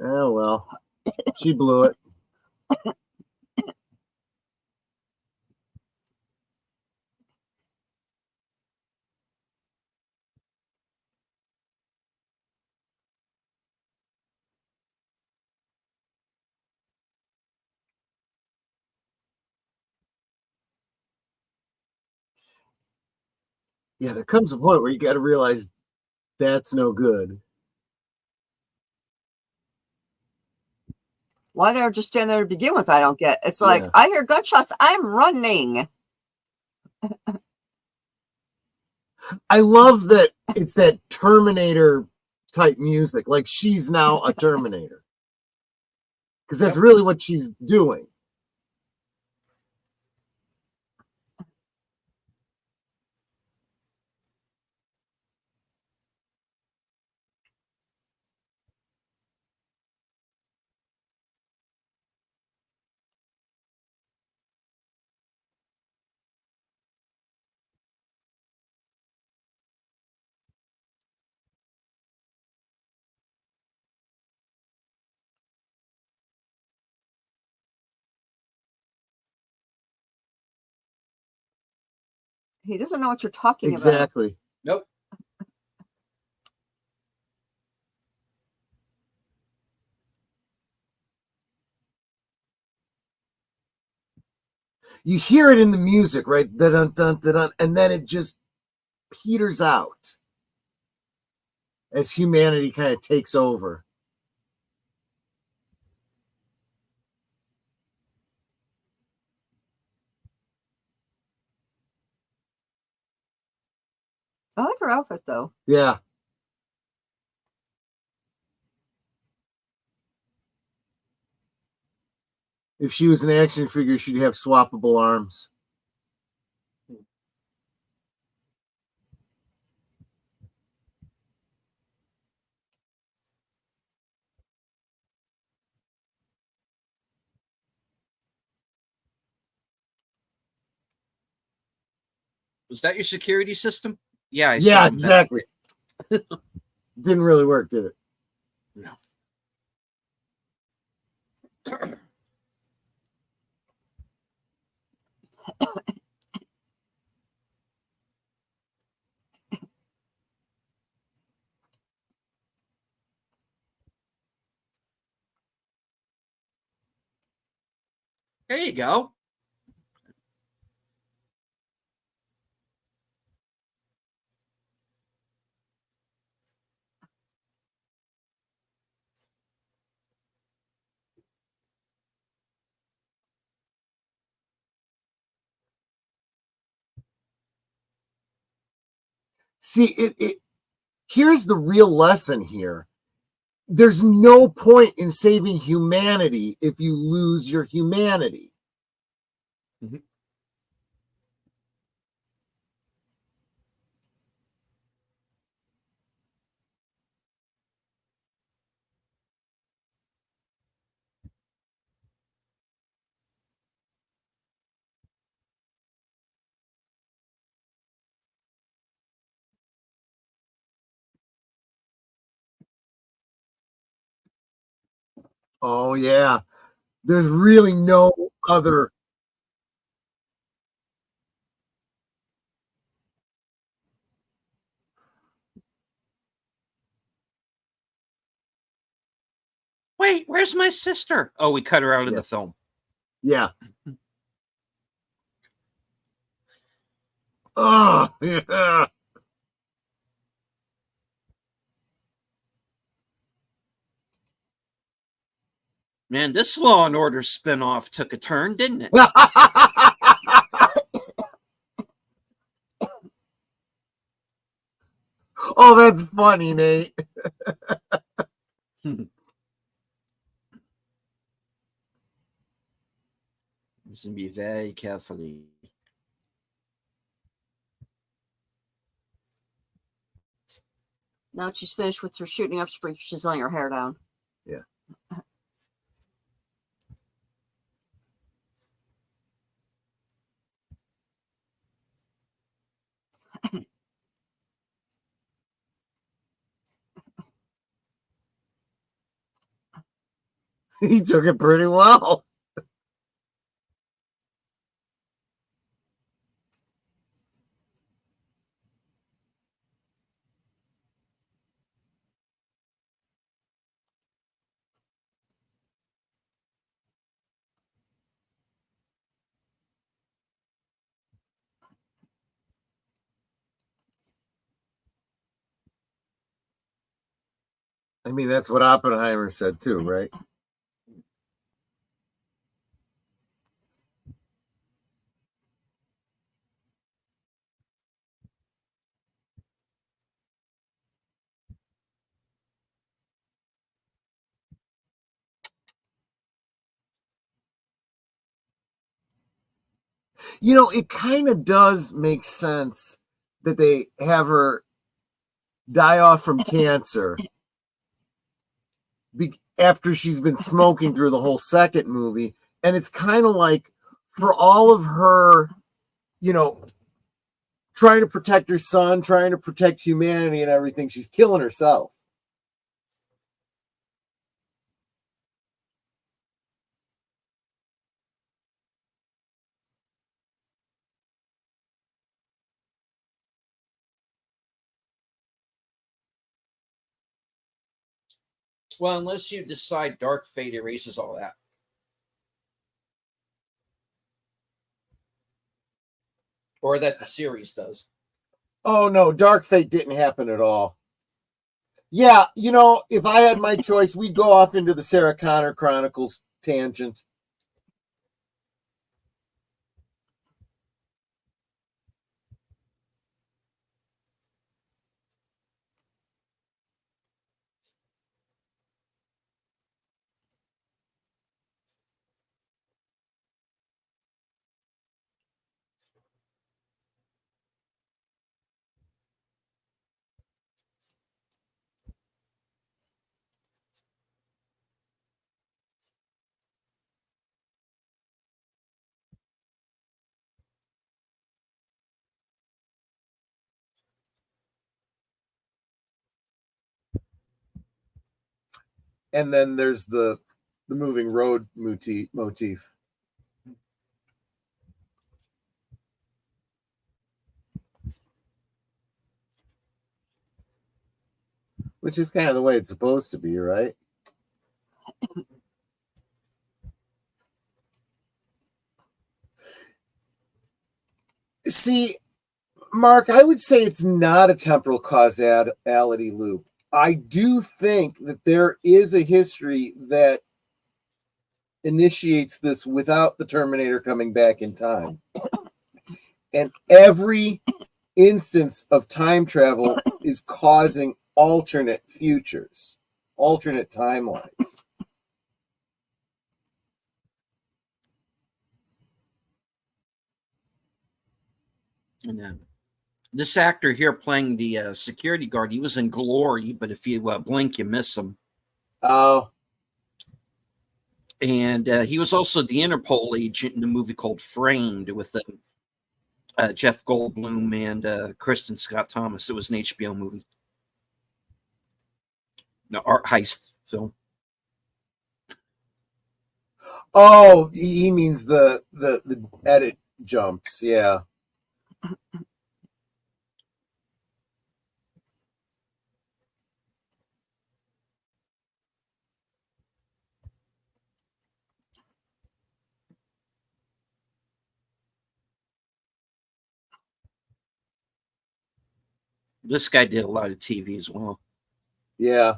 Oh, well, she blew it. Yeah, there comes a point where you got to realize that's no good. Why they're just standing there to begin with, I don't get. It's like, I hear gunshots, I'm running. I love that it's that Terminator type music. Like she's now a Terminator. Because that's really what she's doing. He doesn't know what you're talking about. Exactly. Nope. You hear it in the music, right? Dun, dun, dun, dun, and then it just peters out as humanity kind of takes over. I like her outfit, though. Yeah. If she was an action figure, she'd have swappable arms. Was that your security system? Yeah. Yeah, exactly. Didn't really work, did it? No. There you go. See, here's the real lesson here. There's no point in saving humanity if you lose your humanity. Mm-hmm. Oh, yeah. There's really no other. Wait, where's my sister? Oh, we cut her out of the film. Yeah. Oh, yeah. Man, this Law and Order spinoff took a turn, didn't it? Oh, that's funny, Nate. Listen, be very carefully. Now that she's finished with her shooting up spree, she's laying her hair down. Yeah. He took it pretty well. I mean, that's what Oppenheimer said too, right? You know, it kind of does make sense that they have her die off from cancer after she's been smoking through the whole second movie. And it's kind of like, for all of her, you know, trying to protect her son, trying to protect humanity and everything, she's killing herself. Well, unless you decide Dark Fate erases all that. Or that the series does. Oh, no, Dark Fate didn't happen at all. Yeah, you know, if I had my choice, we'd go off into the Sarah Connor Chronicles tangent. And then there's the moving road motif. Which is kind of the way it's supposed to be, right? See, Mark, I would say it's not a temporal causality loop. I do think that there is a history that initiates this without the Terminator coming back in time. And every instance of time travel is causing alternate futures, alternate timelines. And this actor here playing the security guard, he was in Glory, but if you blink, you miss him. Oh. And he was also the Interpol agent in a movie called Framed with Jeff Goldblum and Kristen Scott Thomas. It was an HBO movie. No, art heist film. Oh, he means the edit jumps, yeah. This guy did a lot of TV as well. Yeah.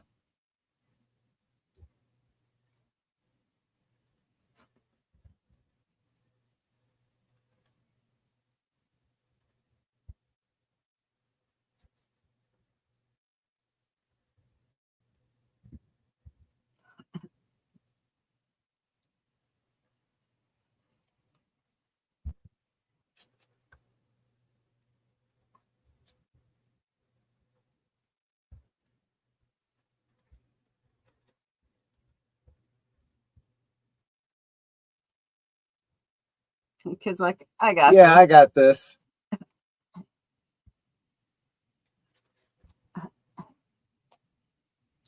The kid's like, I got Yeah, this. I got this.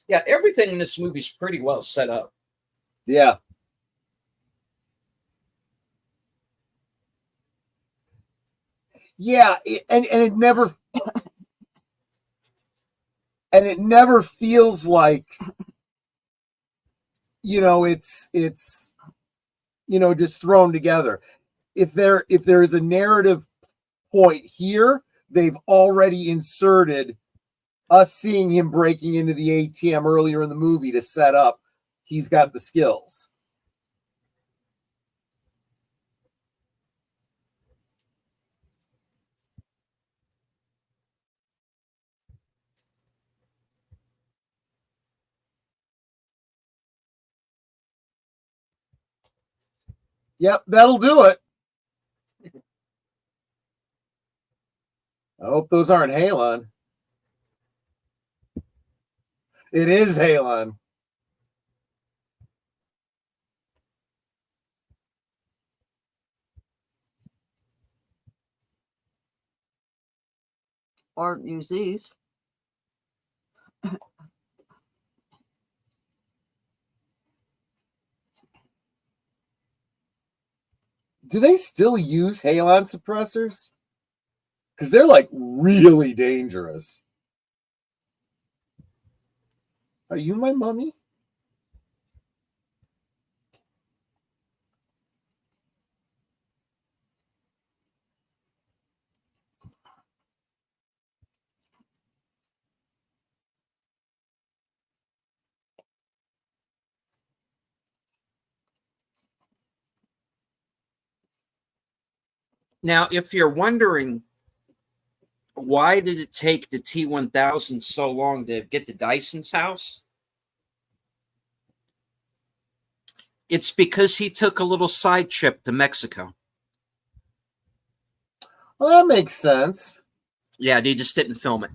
Yeah, everything in this movie is pretty well set up. Yeah. Yeah, and it never and it never feels like, you know, it's you know, just thrown together. If there is a narrative point here, they've already inserted us seeing him breaking into the ATM earlier in the movie to set up he's got the skills. Yep, that'll do it. I hope those aren't Halon. It is Halon. Or use these. Do they still use Halon suppressors? Because they're like really dangerous. Are you my mummy? Now, if you're wondering why did it take the T-1000 so long to get to Dyson's house, it's because he took a little side trip to Mexico. Well, that makes sense. Yeah, they just didn't film it.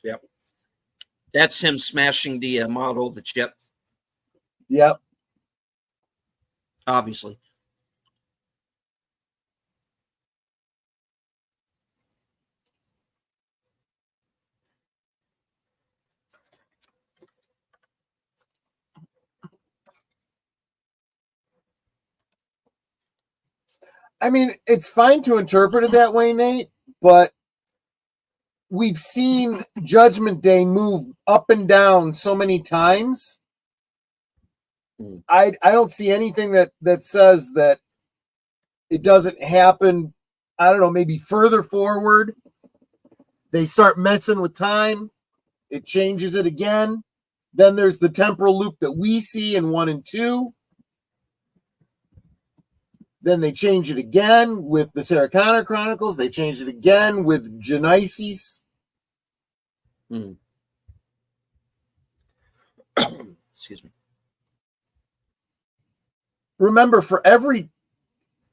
Yep. That's him smashing the model of the chip. Yep. Obviously. I mean, it's fine to interpret it that way, Nate, but we've seen Judgment Day move up and down so many times. I don't see anything that says that it doesn't happen. I don't know, maybe further forward They start messing with time. It changes it again. Then there's the temporal loop that we see in 1 and 2. Then they change it again with the Sarah Connor Chronicles. They change it again with Genesis. Excuse me. Remember, for every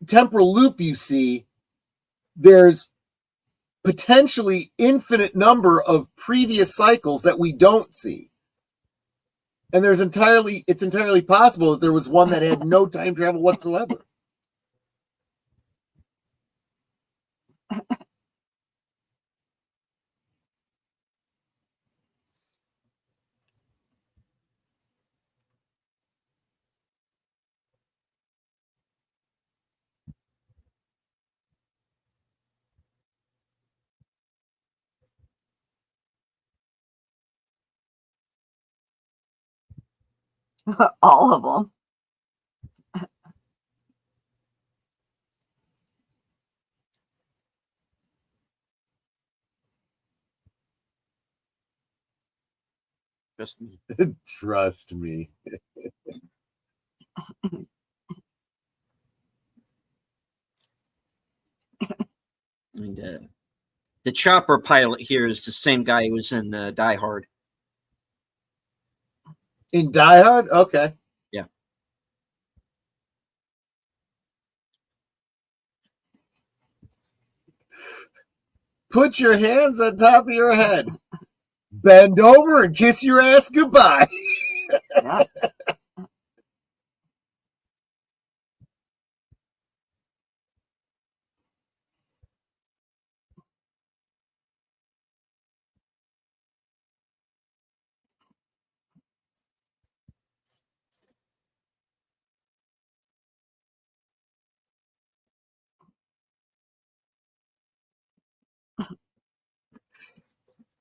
temporal loop you see, there's potentially infinite number of previous cycles that we don't see. And it's entirely possible that there was one that had no time travel whatsoever. All of them. Trust me. Trust me. And the chopper pilot here is the same guy who was in Die Hard. In Die Hard? Okay. Yeah. Put your hands on top of your head. Bend over and kiss your ass goodbye. Yeah.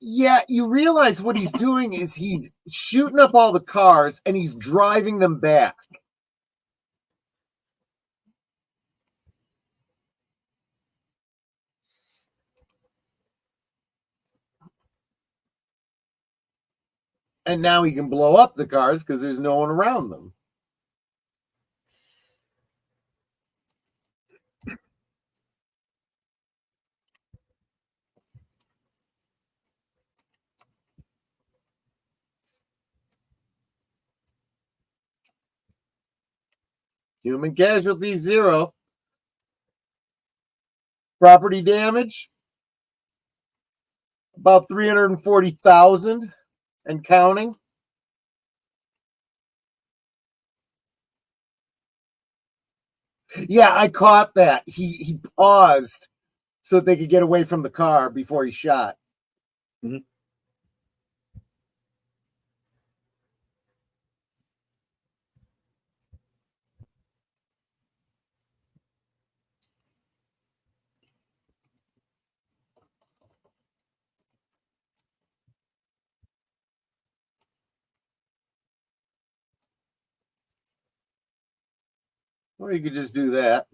Yeah, you realize what he's doing is he's shooting up all the cars and he's driving them back. And now he can blow up the cars because there's no one around them. Human casualties, 0. Property damage, about 340,000 and counting. Yeah, I caught that. He paused so that they could get away from the car before he shot. Mm-hmm. Or you could just do that.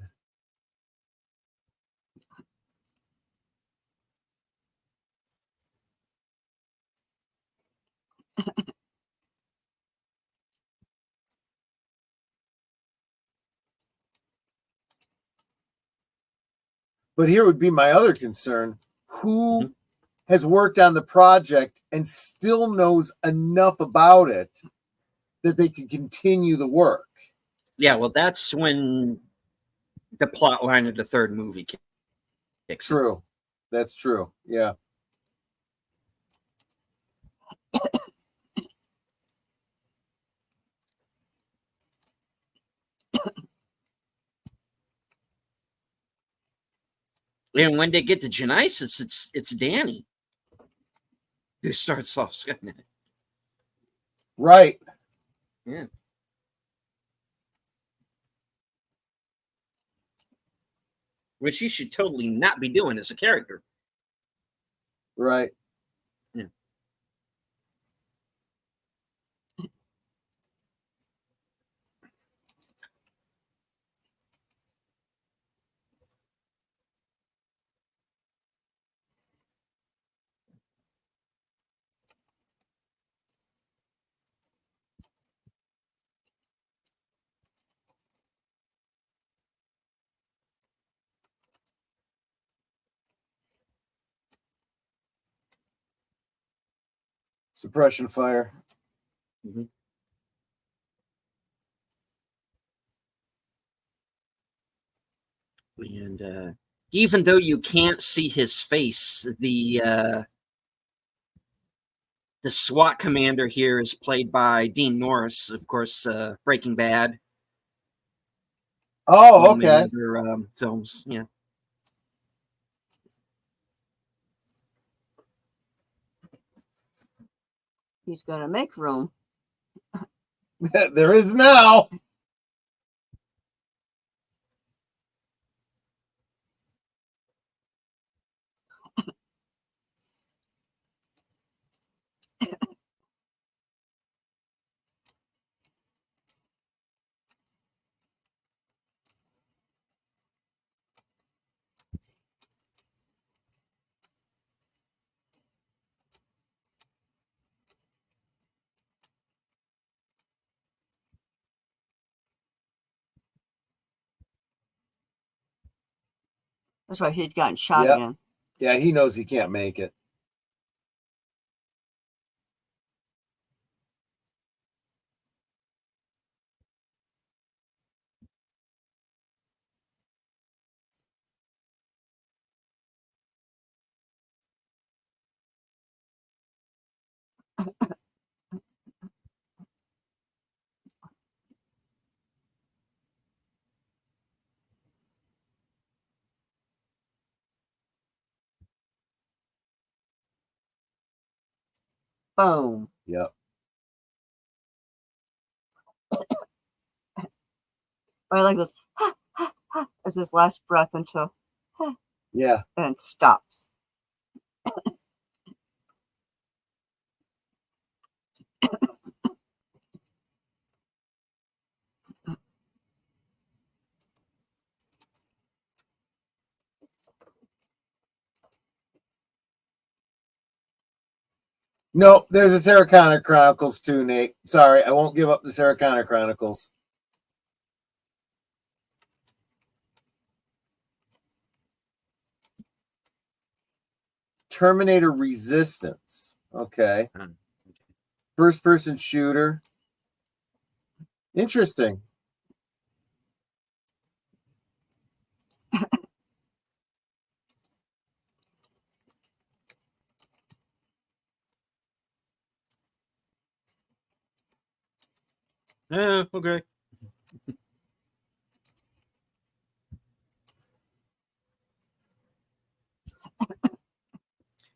But here would be my other concern. Who has worked on the project and still knows enough about it that they can continue the work? Yeah, well, that's when the plot line of the third movie kicks in. True. That's true. Yeah. And when they get to Genesis, it's Danny who starts off Skynet. Right. Yeah. Which he should totally not be doing as a character. Right. Yeah. Suppression fire. Mm-hmm. And even though you can't see his face, the SWAT commander here is played by Dean Norris, of course, Breaking Bad. Oh, okay. Many other films, yeah. He's going to make room. There is now. That's why he'd gotten shot Yep. again. Yeah, he knows he can't make it. Boom. Yep. I like this as his last breath until Yeah. and stops. No, there's a Sarah Connor Chronicles too, Nate. Sorry, I won't give up the Sarah Connor Chronicles. Terminator Resistance. Okay. First person shooter. Interesting. Yeah, okay.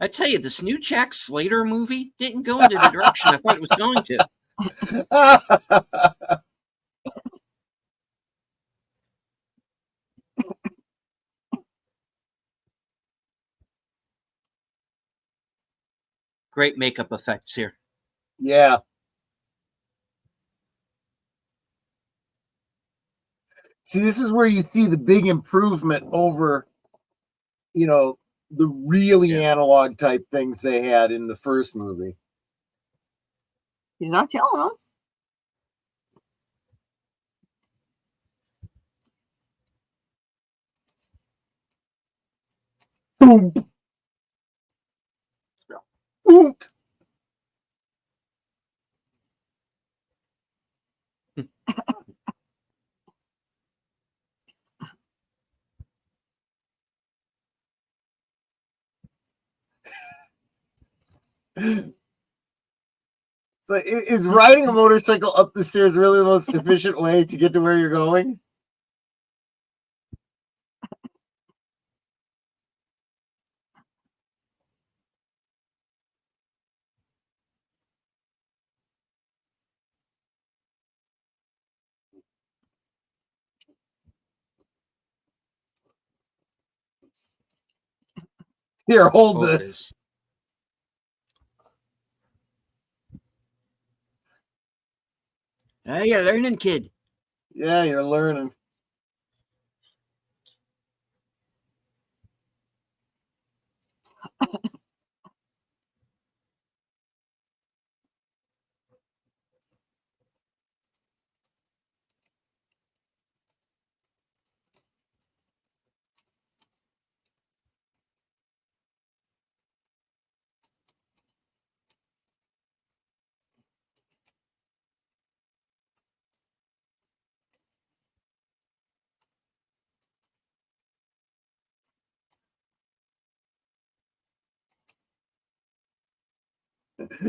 I tell you, this new Jack Slater movie didn't go into the direction I thought it was going to. Great makeup effects here. Yeah. See, this is where you see the big improvement over, the really analog type things they had in the first movie. He's not killing him. Boom. Boom. So is riding a motorcycle up the stairs really the most efficient way to get to where you're going? Here, hold this. Hey, you're learning, kid. Yeah, you're learning.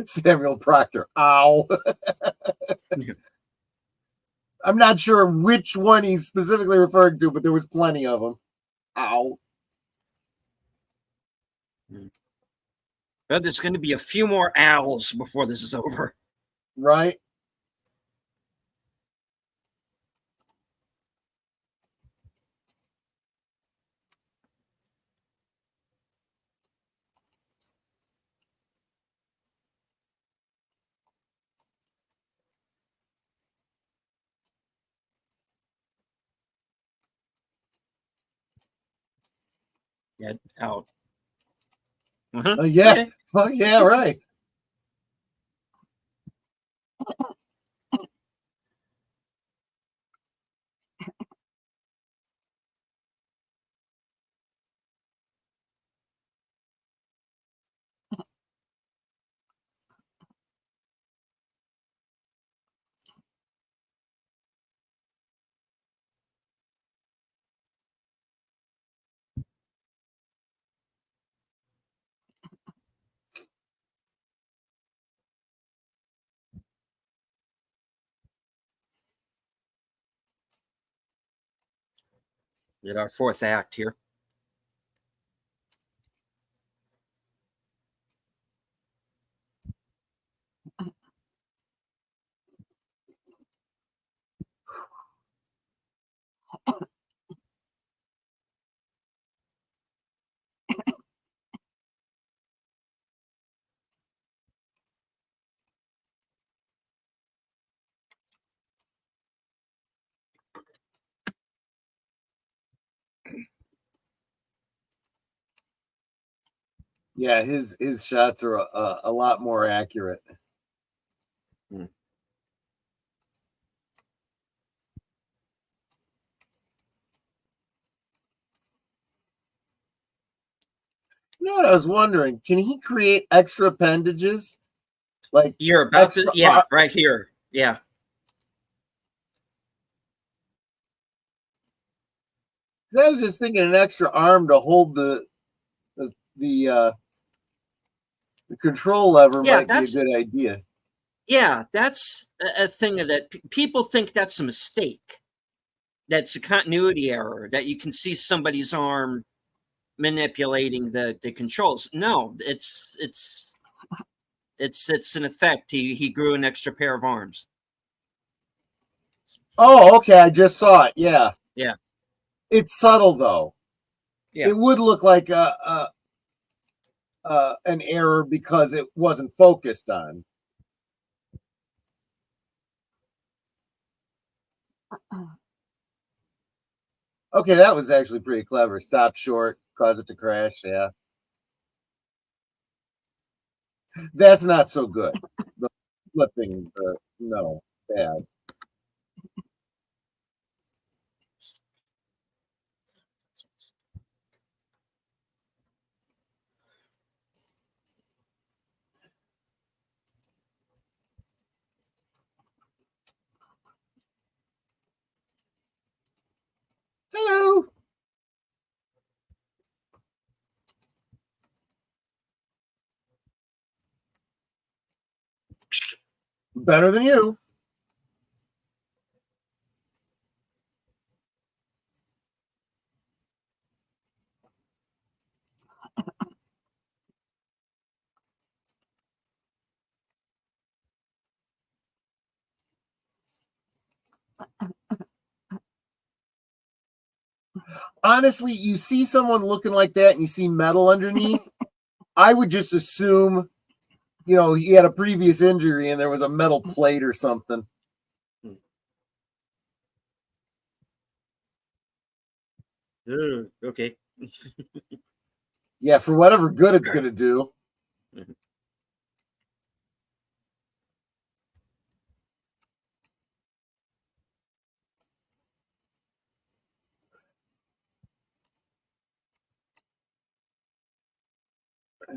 Samuel Proctor. Ow. I'm not sure which one he's specifically referring to, but there was plenty of them. Ow. Well, there's going to be a few more owls before this is over. Right? Get out. Yeah. Okay. Oh, yeah, right. Get our fourth act here. Yeah, his shots are a lot more accurate. Hmm. You know what I was wondering? Can he create extra appendages? Like You're about extra, to, yeah, right here. Yeah. I was just thinking an extra arm to hold the control lever Yeah, might be a good idea. Yeah, that's a thing that people think that's a mistake. That's a continuity error, that you can see somebody's arm manipulating the controls. No, it's an effect. He grew an extra pair of arms. Oh, okay. I just saw it. Yeah. Yeah. It's subtle though. Yeah. It would look like an error because it wasn't focused on. Okay, that was actually pretty clever. Stop short, cause it to crash. Yeah. That's not so good. The flipping, no, bad. Hello. Better than you. Honestly, you see someone looking like that and you see metal underneath, I would just assume, he had a previous injury and there was a metal plate or something. Okay. Yeah, for whatever good it's going to do.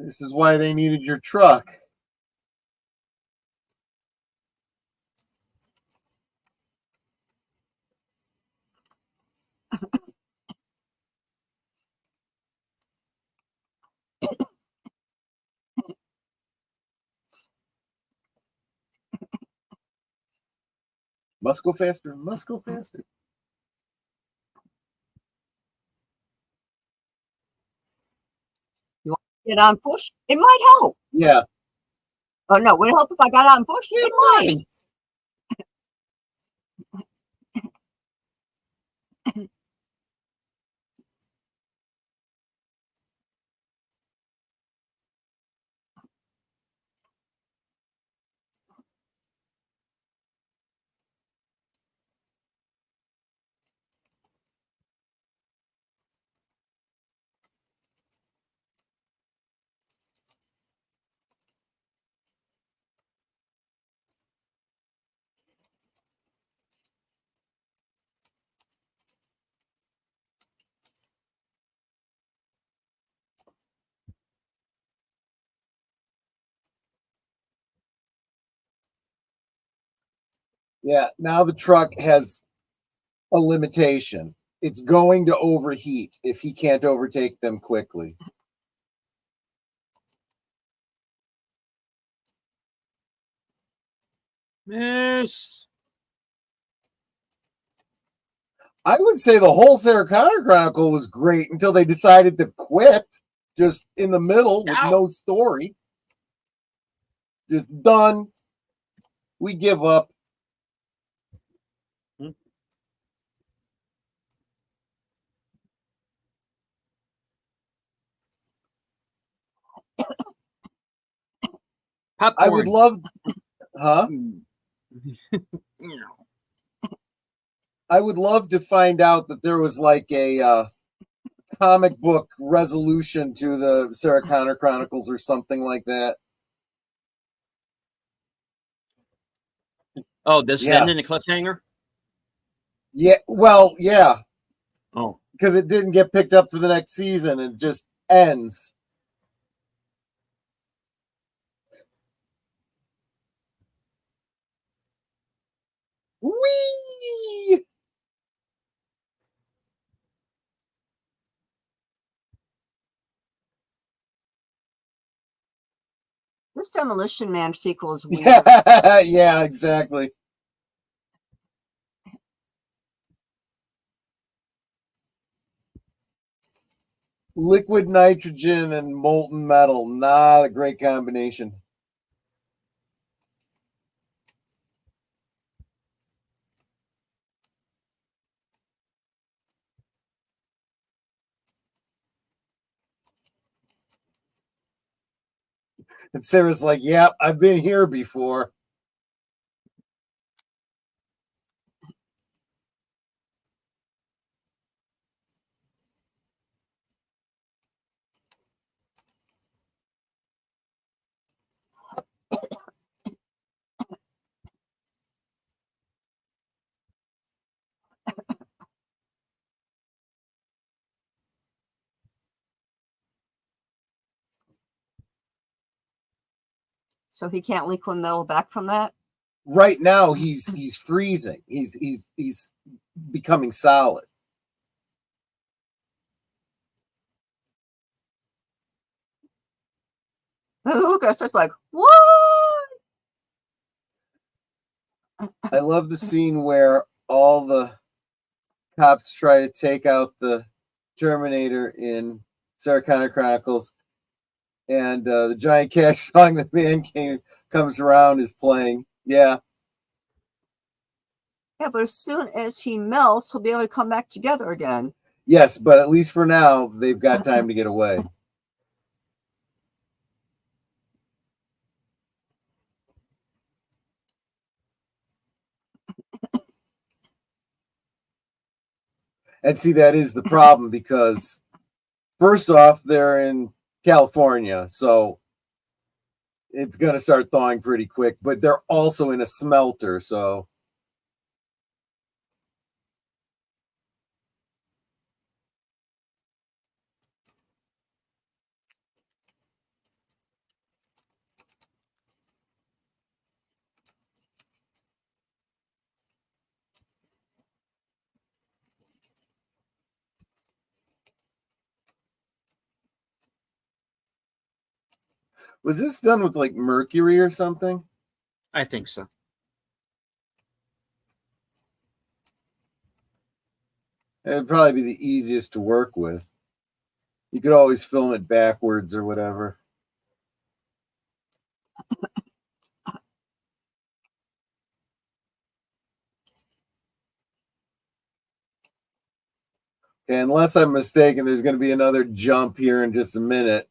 This is why they needed your truck. Must go faster. Must go faster. You want to get on push? It might help. Yeah. Oh no, would it help if I got on push? It might. Yeah. Now the truck has a limitation. It's going to overheat if he can't overtake them quickly. Miss. I would say the whole Sarah Connor Chronicle was great until they decided to quit just in the middle with no story. Just done. We give up. Popcorn. I would love, huh? I would love to find out that there was like a comic book resolution to the Sarah Connor Chronicles or something like that. Oh, does it Yeah. end in a cliffhanger? Yeah, well, yeah, Oh, because it didn't get picked up for the next season. It just ends. Whee! This Demolition Man sequel is weird. Yeah, exactly. Liquid nitrogen and molten metal, not a great combination. And Sarah's like, "Yep, I've been here before." So he can't liquid metal back from that? Right now, he's freezing. He's becoming solid. Lucas just like, what? I love the scene where all the cops try to take out the Terminator in Sarah Connor Chronicles, and the giant cash song that man comes around is playing. Yeah. Yeah, but as soon as he melts, he'll be able to come back together again. Yes, but at least for now, they've got time to get away. And see, that is the problem because first off, they're in California, so it's going to start thawing pretty quick, but they're also in a smelter, so was this done with like mercury or something? I think so. It'd probably be the easiest to work with. You could always film it backwards or whatever. Okay, unless I'm mistaken, there's going to be another jump here in just a minute.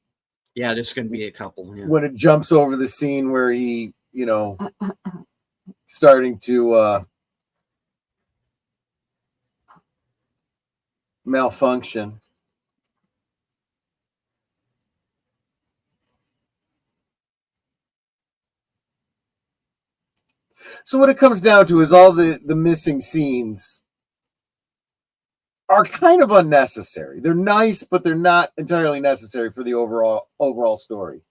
Yeah, there's going to be a couple. Yeah. When it jumps over the scene where he, starting to malfunction. So what it comes down to is all the missing scenes are kind of unnecessary. They're nice, but they're not entirely necessary for the overall story.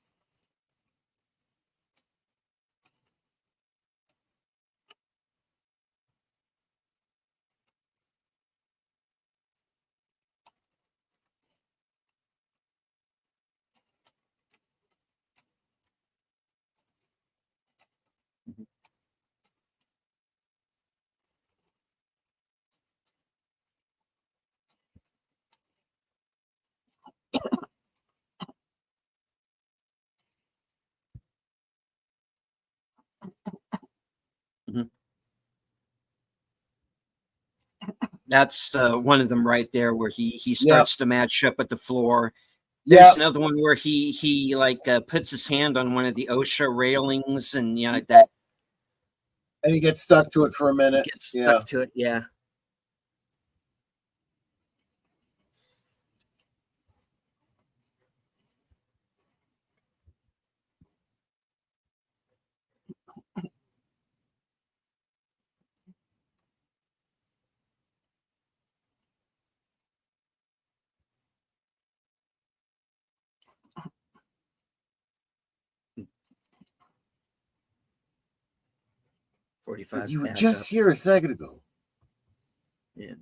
That's one of them right there where he starts to match up at the floor. There's another one where he puts his hand on one of the OSHA railings and that. And he gets stuck to it for a minute. Gets stuck to it, yeah. That you were just here a second ago. Yeah.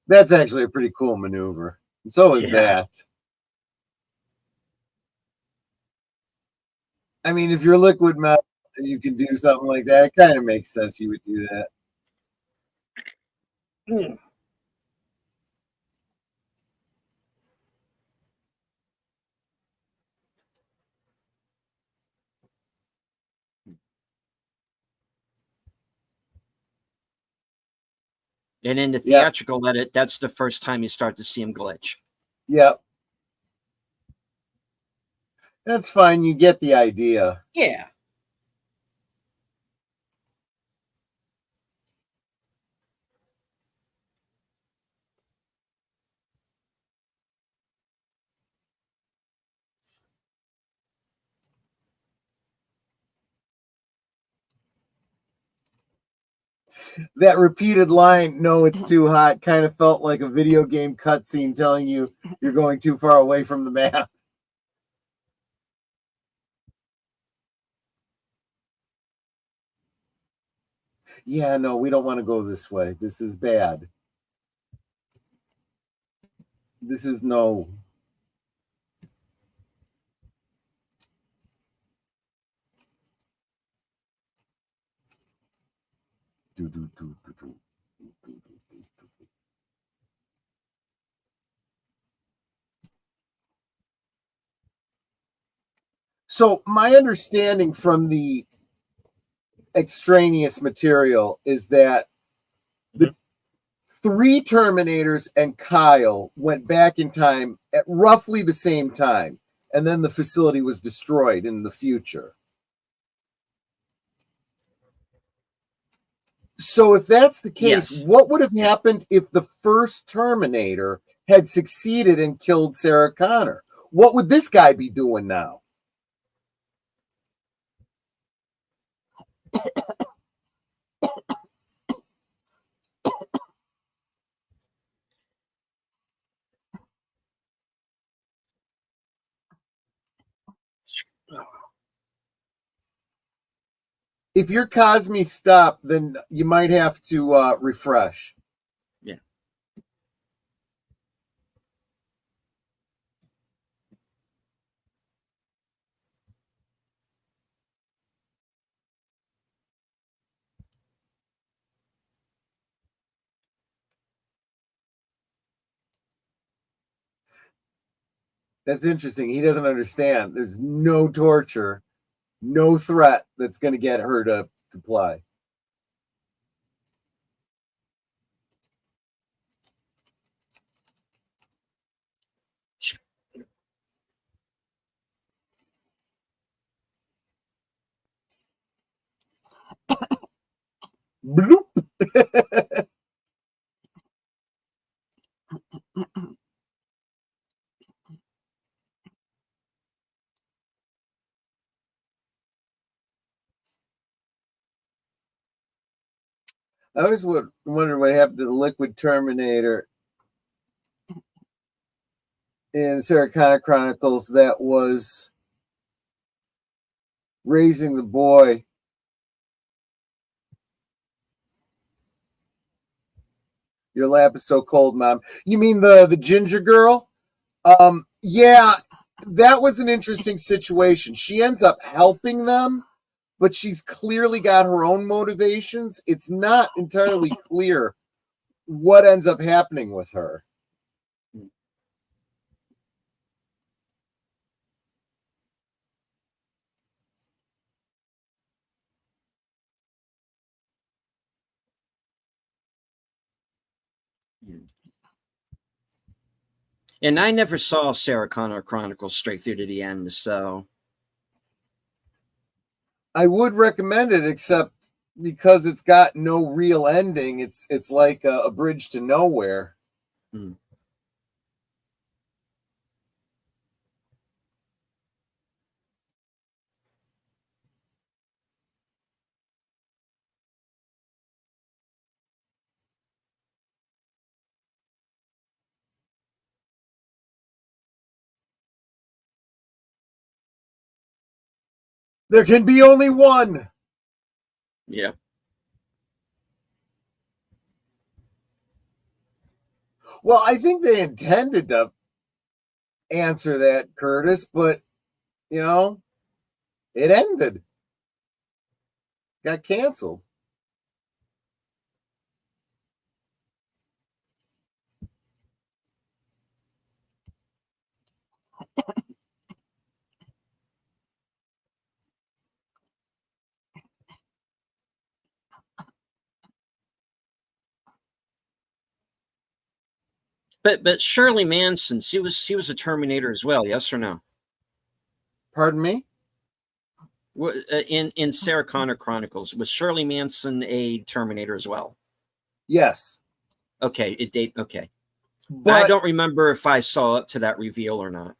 That's actually a pretty cool maneuver. And so is that. I mean, if you're liquid metal and you can do something like that, it kind of makes sense you would do that. And in the theatrical edit, that's the first time you start to see him glitch. Yep. That's fine. You get the idea. Yeah. That repeated line, "No, it's too hot," kind of felt like a video game cutscene telling you you're going too far away from the map. Yeah, no, we don't want to go this way. This is bad. This is no. So my understanding from the extraneous material is that the three Terminators and Kyle went back in time at roughly the same time, and then the facility was destroyed in the future. So if that's the case, what would have happened if the first Terminator had succeeded and killed Sarah Connor? What would this guy be doing now? If your Cosme stopped, then you might have to refresh. Yeah. That's interesting. He doesn't understand. There's no torture, no threat that's going to get her to comply. Bloop. I always wondered what happened to the liquid Terminator in Sarah Connor Chronicles that was raising the boy. Your lap is so cold, Mom. You mean the ginger girl? Yeah, that was an interesting situation. She ends up helping them, but she's clearly got her own motivations. It's not entirely clear what ends up happening with her. And I never saw Sarah Connor Chronicles straight through to the end, so I would recommend it, except because it's got no real ending. It's like a bridge to nowhere. Mm. There can be only one. Yeah. Well, I think they intended to answer that, Curtis, but you know, it ended. Got canceled. But Shirley Manson, she was a Terminator as well, yes or no? Pardon me? In Sarah Connor Chronicles, was Shirley Manson a Terminator as well? Yes. Okay, okay. But I don't remember if I saw up to that reveal or not.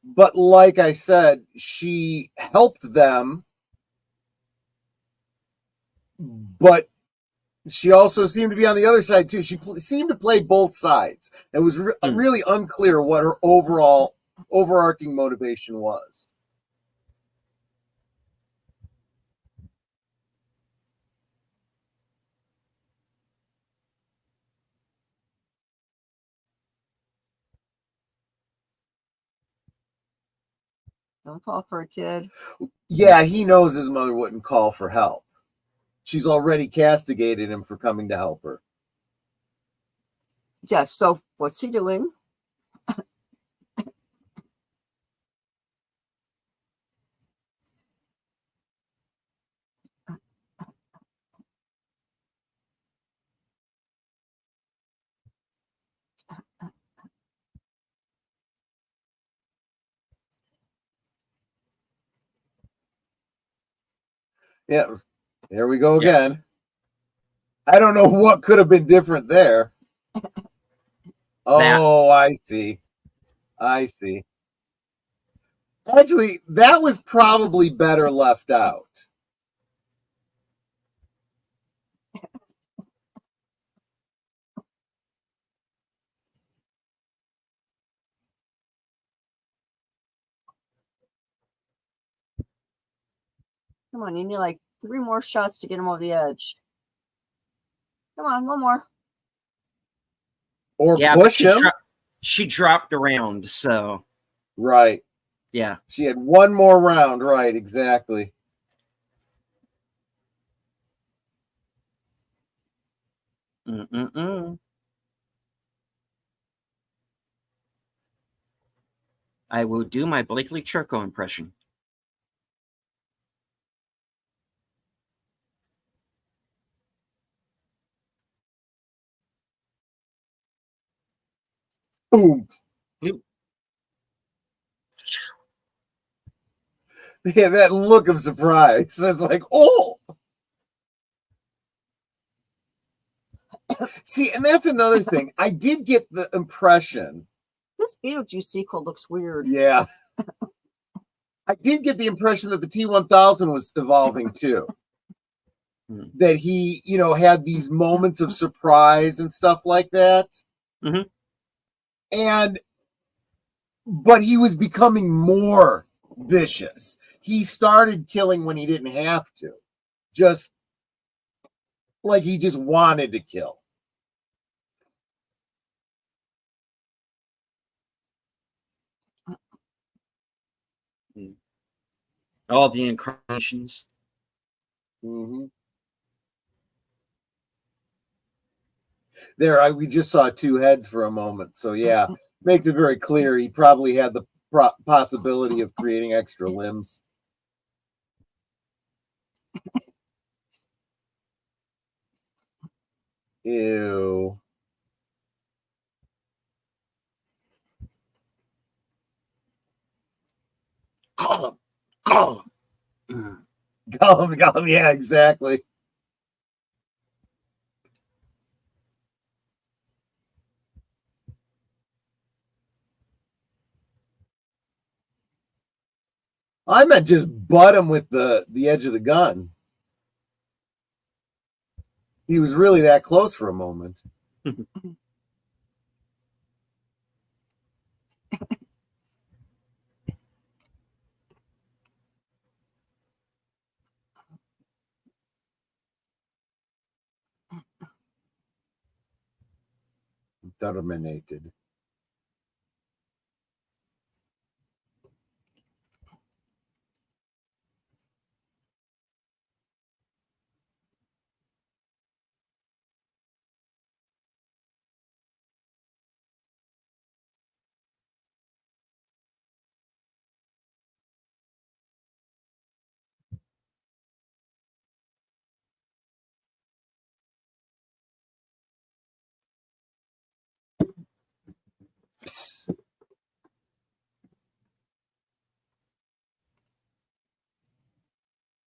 But like I said, she helped them, but she also seemed to be on the other side too. She seemed to play both sides. It was really unclear what her overarching motivation was. Don't fall for a kid. Yeah, he knows his mother wouldn't call for help. She's already castigated him for coming to help her. Yes, so what's he doing? Yeah, there we go again. I don't know what could have been different there. Oh, I see. I see. Actually, that was probably better left out. Come on, you need like 3 more shots to get him over the edge. Come on, one more. Or Yeah, push him. She dropped around, so. Right. Yeah. She had one more round. Right, exactly. I will do my Blakely Churko impression. Boom. Yeah, that look of surprise. It's like, oh. See, and that's another thing. I did get the impression. This Beetlejuice sequel looks weird. Yeah. I did get the impression that the T-1000 was evolving too. That he, had these moments of surprise and stuff like that. Mm-hmm. But he was becoming more vicious. He started killing when he didn't have to. Just like he just wanted to kill. All the incarnations. Mm-hmm. There, we just saw 2 heads for a moment. So yeah, makes it very clear he probably had the possibility of creating extra limbs. Ew. Gollum. Gollum, yeah, exactly. I meant just butt him with the edge of the gun. He was really that close for a moment. Terminated.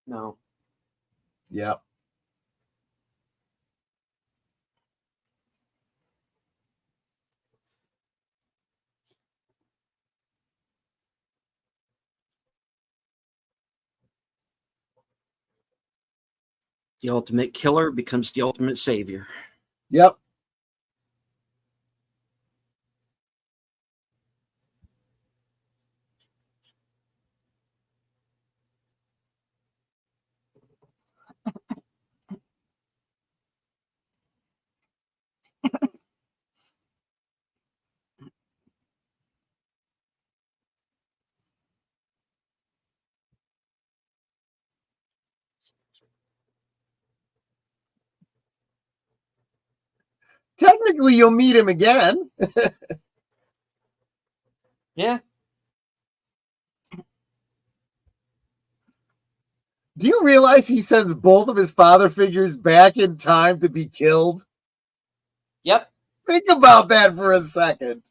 No. Yep. The ultimate killer becomes the ultimate savior. Yep. Technically, you'll meet him again. Yeah. Do you realize he sends both of his father figures back in time to be killed? Yep. Think about that for a second.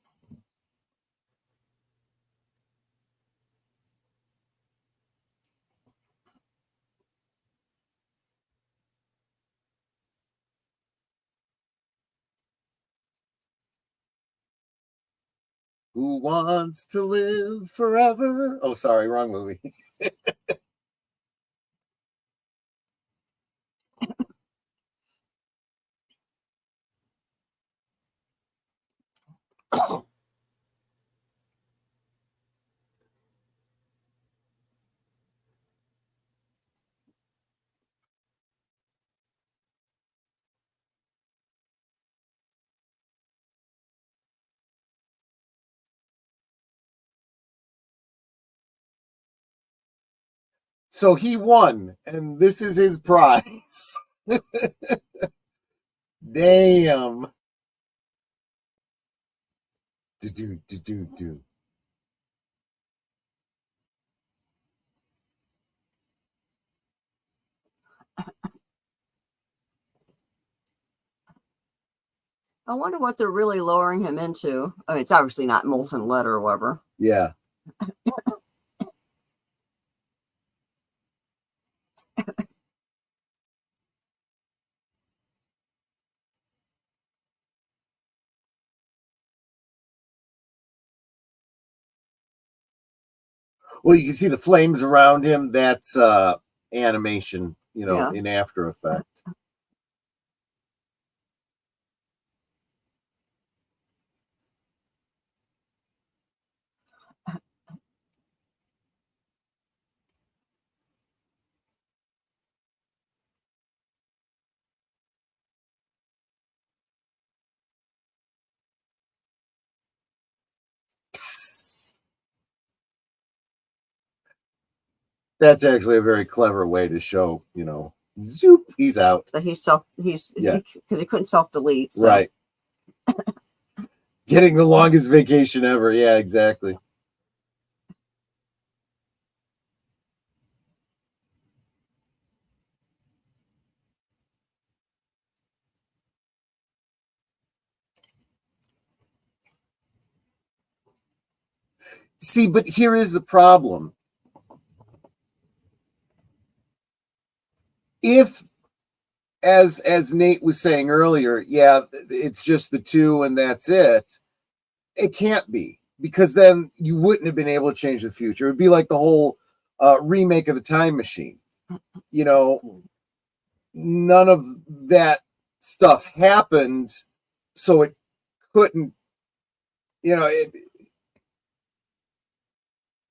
Who wants to live forever? Oh, sorry, wrong movie. So he won, and this is his prize. Damn. Do. I wonder what they're really lowering him into. I mean, it's obviously not molten lead or whatever. Yeah. Well, you can see the flames around him. That's animation, in After Effects. That's actually a very clever way to show, zoop, he's out. That because he couldn't self-delete. So. Right. Getting the longest vacation ever. Yeah, exactly. See, but here is the problem. If, as Nate was saying earlier, it's just the two and that's it. It can't be, because then you wouldn't have been able to change the future. It'd be like the whole remake of the Time Machine. None of that stuff happened, so it couldn't.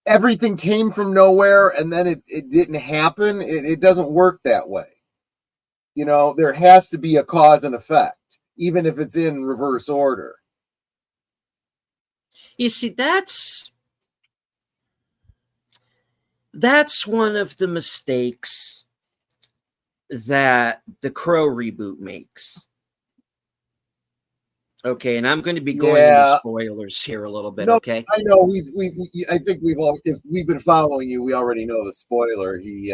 Everything came from nowhere, and then it didn't happen. It doesn't work that way. There has to be a cause and effect, even if it's in reverse order. You see, that's one of the mistakes that the Crow reboot makes. Okay, and I'm going to be going into spoilers here a little bit. No, okay, I know I think if we've been following you, we already know the spoiler. He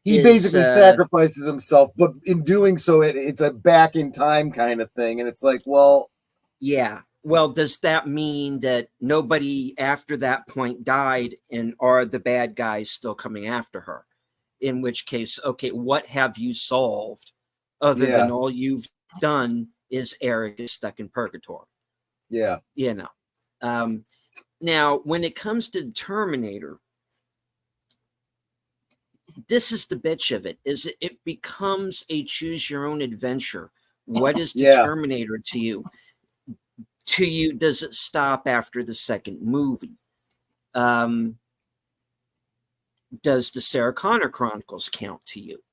basically sacrifices himself, but in doing so, it's a back in time kind of thing, and it's like, well, yeah. Well, does that mean that nobody after that point died, and are the bad guys still coming after her? In which case, okay, what have you solved other than all you've done is Eric is stuck in purgatory? Yeah. Now, when it comes to Terminator, this is the bitch of it, is it becomes a choose your own adventure. What is the Terminator to you? To you, does it stop after the second movie? Does the Sarah Connor Chronicles count to you?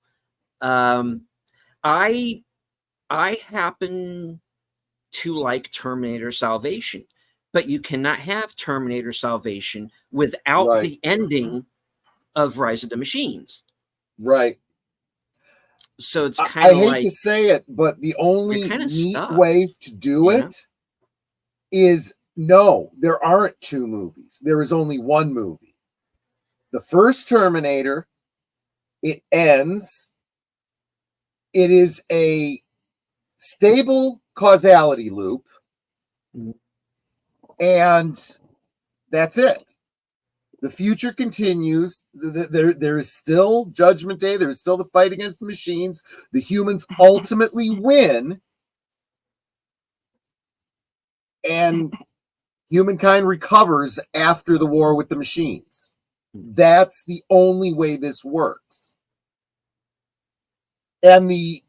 I happen to like Terminator Salvation, but you cannot have Terminator Salvation without the ending of Rise of the Machines. Right. So it's kind of like, I hate to say it, but the only neat way to do it is no, there aren't two movies. There is only one movie. The first Terminator, it ends. It is a stable causality loop, and that's it. The future continues. There is still Judgment Day. There is still the fight against the machines. The humans ultimately win, and humankind recovers after the war with the machines. That's the only way this works. And the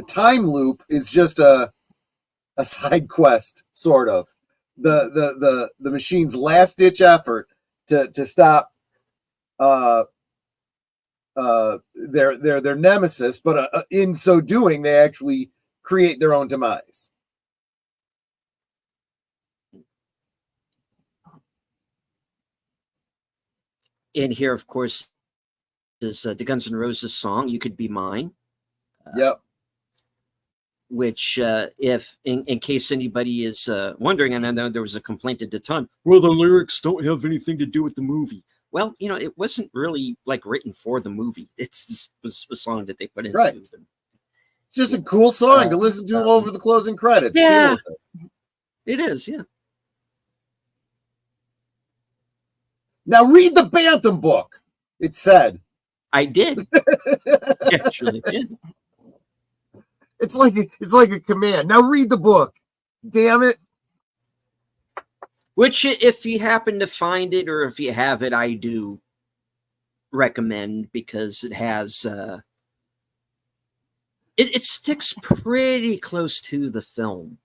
time loop is just a side quest, sort of. The machine's last ditch effort to stop their nemesis, but in so doing, they actually create their own demise. in here, of course, is the Guns N' Roses song "You Could Be Mine." Yep. Which, if in case anybody is wondering, and I know there was a complaint at the time, well, the lyrics don't have anything to do with the movie. Well, it wasn't really like written for the movie. It's was a song that they put into Right. them. It's just a cool song to listen to over the closing credits. Yeah, it is. Yeah. Now read the Bantam book. It said. I did. Actually, yeah. It's like a command. Now read the book. Damn it. Which, if you happen to find it or if you have it, I do recommend, because it has it sticks pretty close to the film,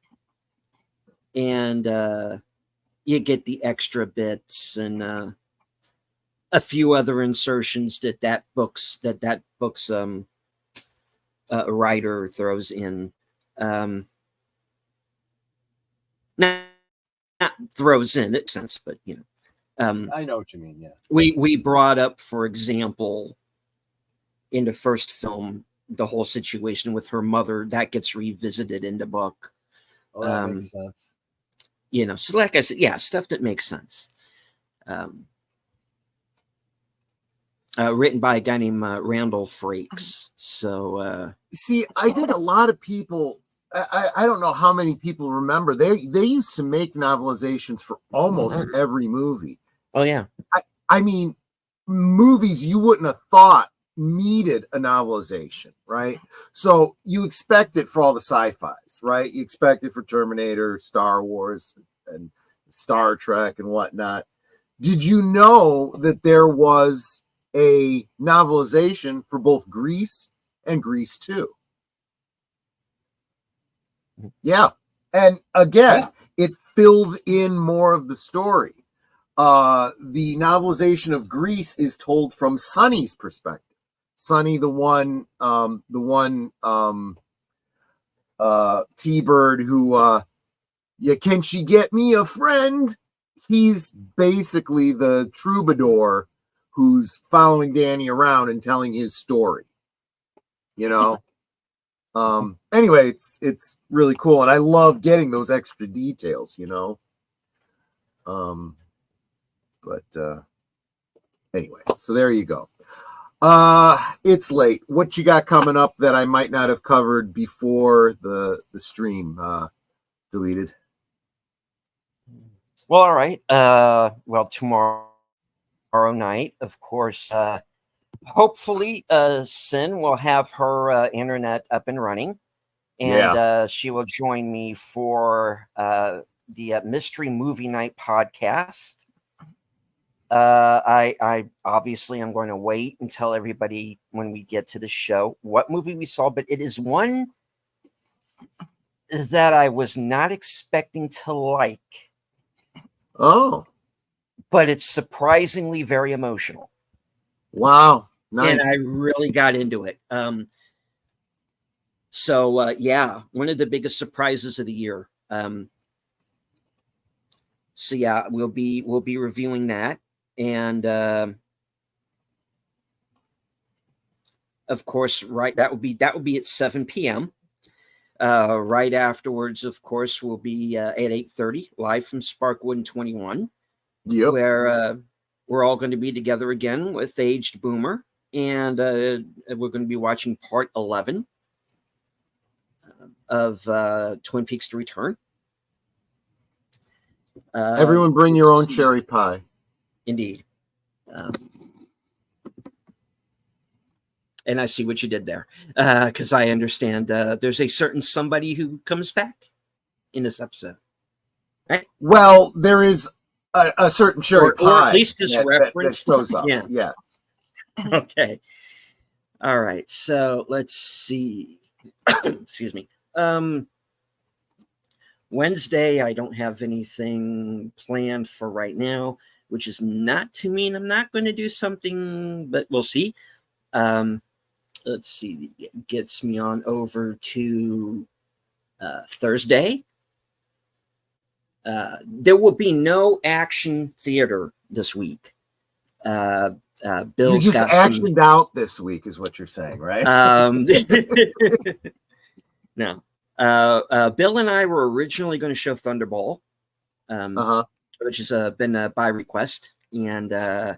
and you get the extra bits and a few other insertions that book's writer throws in. Not throws in that sense, but I know what you mean. Yeah. We brought up, for example, in the first film, the whole situation with her mother that gets revisited in the book. Oh, that makes sense. So like I said, yeah, stuff that makes sense. Written by a guy named Randall Frakes. So see, I think a lot of people, I don't know how many people remember, they used to make novelizations for almost every movie. Oh yeah. I mean, movies you wouldn't have thought needed a novelization, right? So you expect it for all the sci-fis, right? You expect it for Terminator, Star Wars, and Star Trek and whatnot. Did you know that there was a novelization for both Grease and Grease 2? Yeah. And again, it fills in more of the story. The novelization of Grease is told from Sonny's perspective. Sonny, the one T-Bird who, can she get me a friend? He's basically the troubadour who's following Danny around and telling his story, Anyway, it's really cool, and I love getting those extra details, But anyway, so there you go. It's late. What you got coming up that I might not have covered before the stream deleted? Well, all right. Well, tomorrow night, of course, hopefully Sin will have her internet up and running, and she will join me for the Mystery Movie Night podcast. I obviously I'm going to wait and tell everybody when we get to the show what movie we saw, but it is one that I was not expecting to like. Oh, but it's surprisingly very emotional. Wow, nice. And I really got into it. So yeah, one of the biggest surprises of the year. So yeah, we'll be reviewing that, and of course, right, that would be at 7 p.m. Right afterwards, of course, we'll be at 8:30 live from Sparkwood 21. Yep. Where we're all going to be together again with Aged Boomer, and we're going to be watching part 11 of Twin Peaks: The Return. Everyone bring your own cherry pie. Indeed. And I see what you did there, because I understand there's a certain somebody who comes back in this episode. Right? Well, there is a certain cherry pie. Or at least this reference. That shows up. Yeah. Yes. Okay. All right. So let's see. Excuse me. Wednesday, I don't have anything planned for right now, which is not to mean I'm not going to do something, but we'll see. Let's see. It gets me on over to Thursday. There will be no action theater this week. You Bill's just got some. actioned out this week, is what you're saying, right? No. Bill and I were originally going to show Thunderball, which has been by request, and we're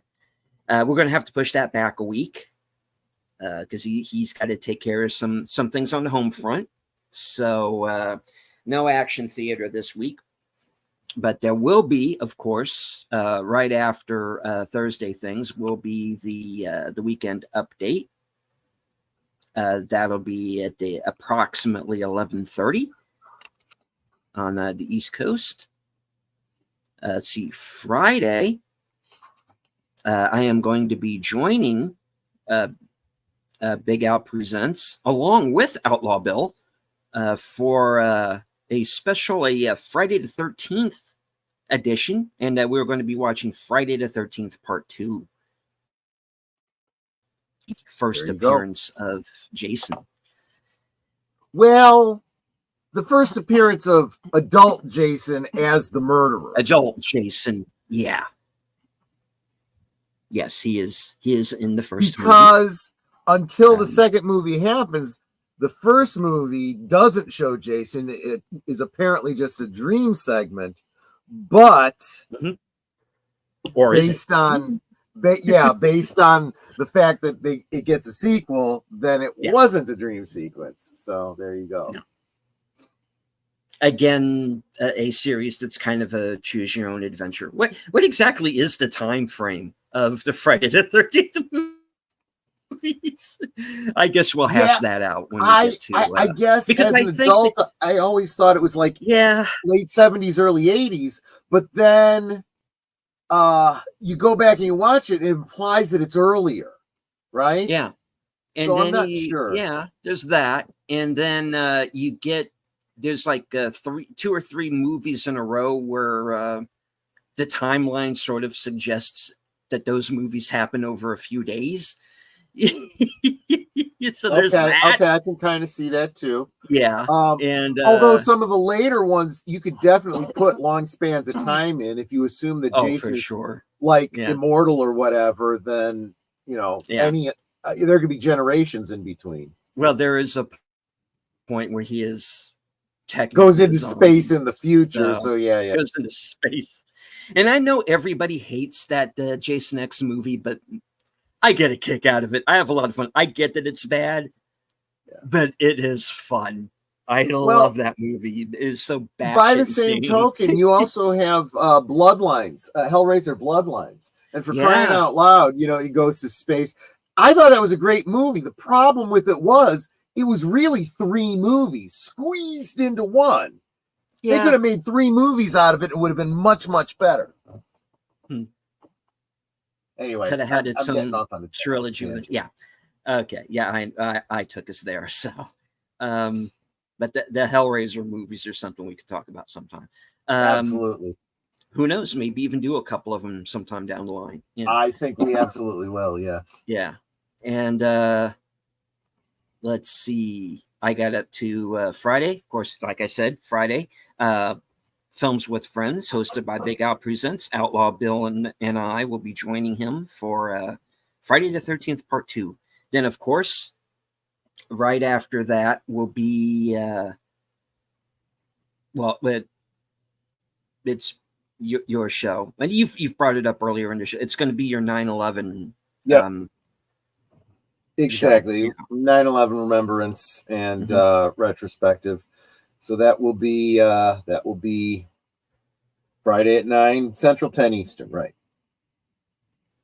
going to have to push that back a week because he's got to take care of some things on the home front. So no action theater this week. But there will be, of course, right after Thursday things will be the weekend update. That'll be at the approximately 11:30 on the East Coast. Let's see, Friday, I am going to be joining Big Out Presents along with Outlaw Bill for a special Friday the 13th edition, and we're going to be watching Friday the 13th Part 2. First appearance of Jason. Well, the first appearance of adult Jason as the murderer. Adult Jason, yeah. Yes, he is in the first movie. Because until the second movie happens, the first movie doesn't show Jason. It is apparently just a dream segment, but or based on based on the fact that it gets a sequel, then it wasn't a dream sequence. So there you go. No. Again, a series that's kind of a choose your own adventure. What exactly is the time frame of the Friday the 13th movies? I guess we'll hash that out when we get to. I guess because as an adult, I always thought it was like late 70s, early 80s, but then you go back and you watch it, it implies that it's earlier, right? Yeah. And so then I'm not sure. Yeah, there's that. And then you get, there's like 2 or 3 movies in a row where the timeline sort of suggests that those movies happen over a few days. So there's that. Okay, I can kind of see that too. Yeah. And although some of the later ones you could definitely put long spans of time in, if you assume that Jason is like immortal or whatever, then there could be generations in between. Well, there is a point where he is goes into space in the future. So goes into space. And I know everybody hates that Jason X movie, but I get a kick out of it. I have a lot of fun. I get that it's bad, but it is fun. I love that movie. It is so bad. By the same token, you also have Bloodlines, Hellraiser Bloodlines. And for crying out loud, he goes to space. I thought that was a great movie. The problem with it was really 3 movies squeezed into one. They could have made 3 movies out of it. It would have been much, much better. Anyway, could have had its own trilogy. Okay. Yeah, I took us there. So, but the Hellraiser movies are something we could talk about sometime. Absolutely. Who knows? Maybe even do a couple of them sometime down the line. I think we absolutely will. Yes. Yeah. And let's see. I got up to Friday. Of course, like I said, Friday. Films with Friends, hosted by Big Al Presents. Outlaw Bill and I will be joining him for Friday the 13th Part 2. Then, of course, right after that will be, it's your show. And you've brought it up earlier in the show. It's going to be your 9/11. Exactly. Show. 9/11 remembrance and retrospective. So that will be Friday at 9 Central, 10 Eastern, right?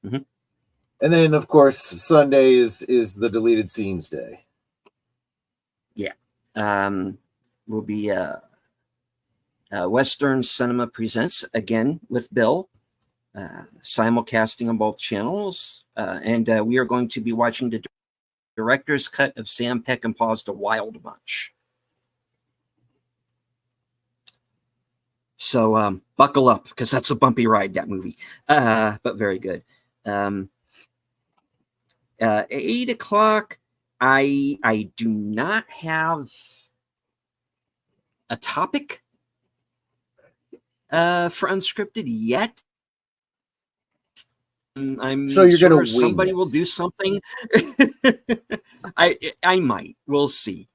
And then, of course, Sunday is the deleted scenes day. Yeah, will be Western Cinema Presents again with Bill, simulcasting on both channels, and we are going to be watching the director's cut of Sam Peckinpah's The Wild Bunch. So buckle up, because that's a bumpy ride, that movie, but very good. 8 o'clock, I do not have a topic for Unscripted yet. I'm So you're gonna sure wing somebody it. will do something. I might. We'll see.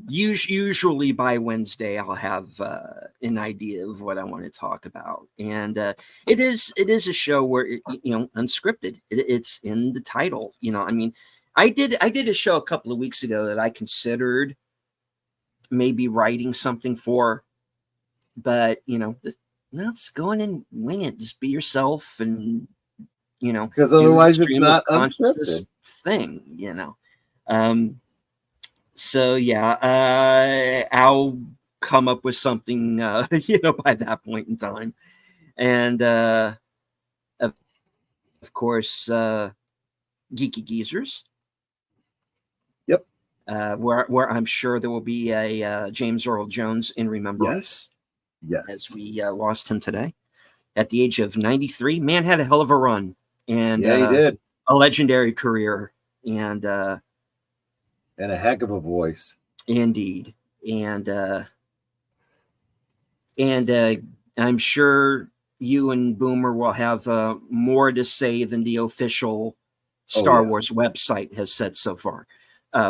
Usually by Wednesday, I'll have an idea of what I want to talk about, and it is a show where unscripted. It's in the title. I mean, I did a show a couple of weeks ago that I considered maybe writing something for, but just go in and wing it. Just be yourself, and Because do the otherwise it's stream not of consciousness unscripted. thing. So yeah, I'll come up with something, by that point in time, and of course, Geeky Geezers. Yep. Where I'm sure there will be a James Earl Jones in remembrance. Yes. As we lost him today at the age of 93. Man had a hell of a run, and Yeah, he did. a legendary career, and a heck of a voice. Indeed. And I'm sure you and Boomer will have more to say than the official Star Wars website has said so far,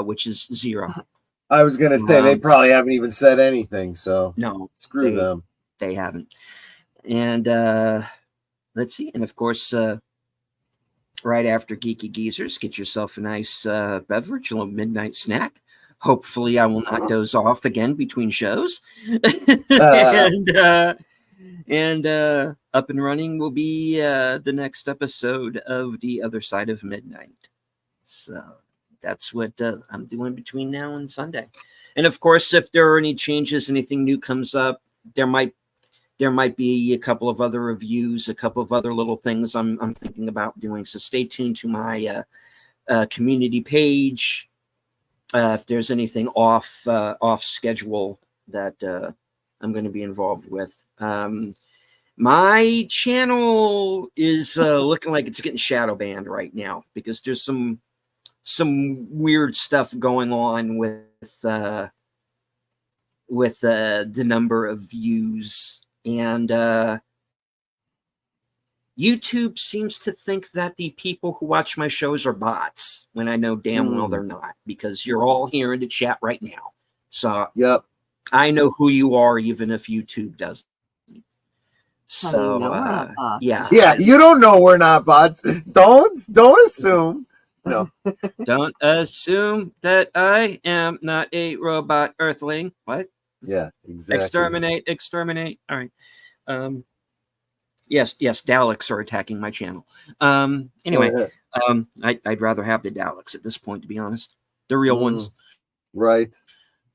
which is zero. I was going to say, they probably haven't even said anything, so no, screw them. They haven't. And let's see. And of course, right after Geeky Geezers, get yourself a nice beverage, a little midnight snack. Hopefully, I will not doze off again between shows. And up and running will be the next episode of The Other Side of Midnight. So that's what I'm doing between now and Sunday. And of course, if there are any changes, anything new comes up, there might be a couple of other reviews, a couple of other little things I'm thinking about doing. So stay tuned to my community page. If there's anything off schedule that I'm going to be involved with. My channel is looking like it's getting shadow banned right now because there's some weird stuff going on with the number of views, and YouTube seems to think that the people who watch my shows are bots when I know damn well they're not, because you're all here in the chat right now. So yep, I know who you are, even if YouTube doesn't. So yeah, you don't know we're not bots. Don't assume. No. Don't assume that I am not a robot earthling. What? Yeah, exactly. Exterminate. All right. Yes, Daleks are attacking my channel. Anyway, I'd rather have the Daleks at this point, to be honest. The real ones. Right.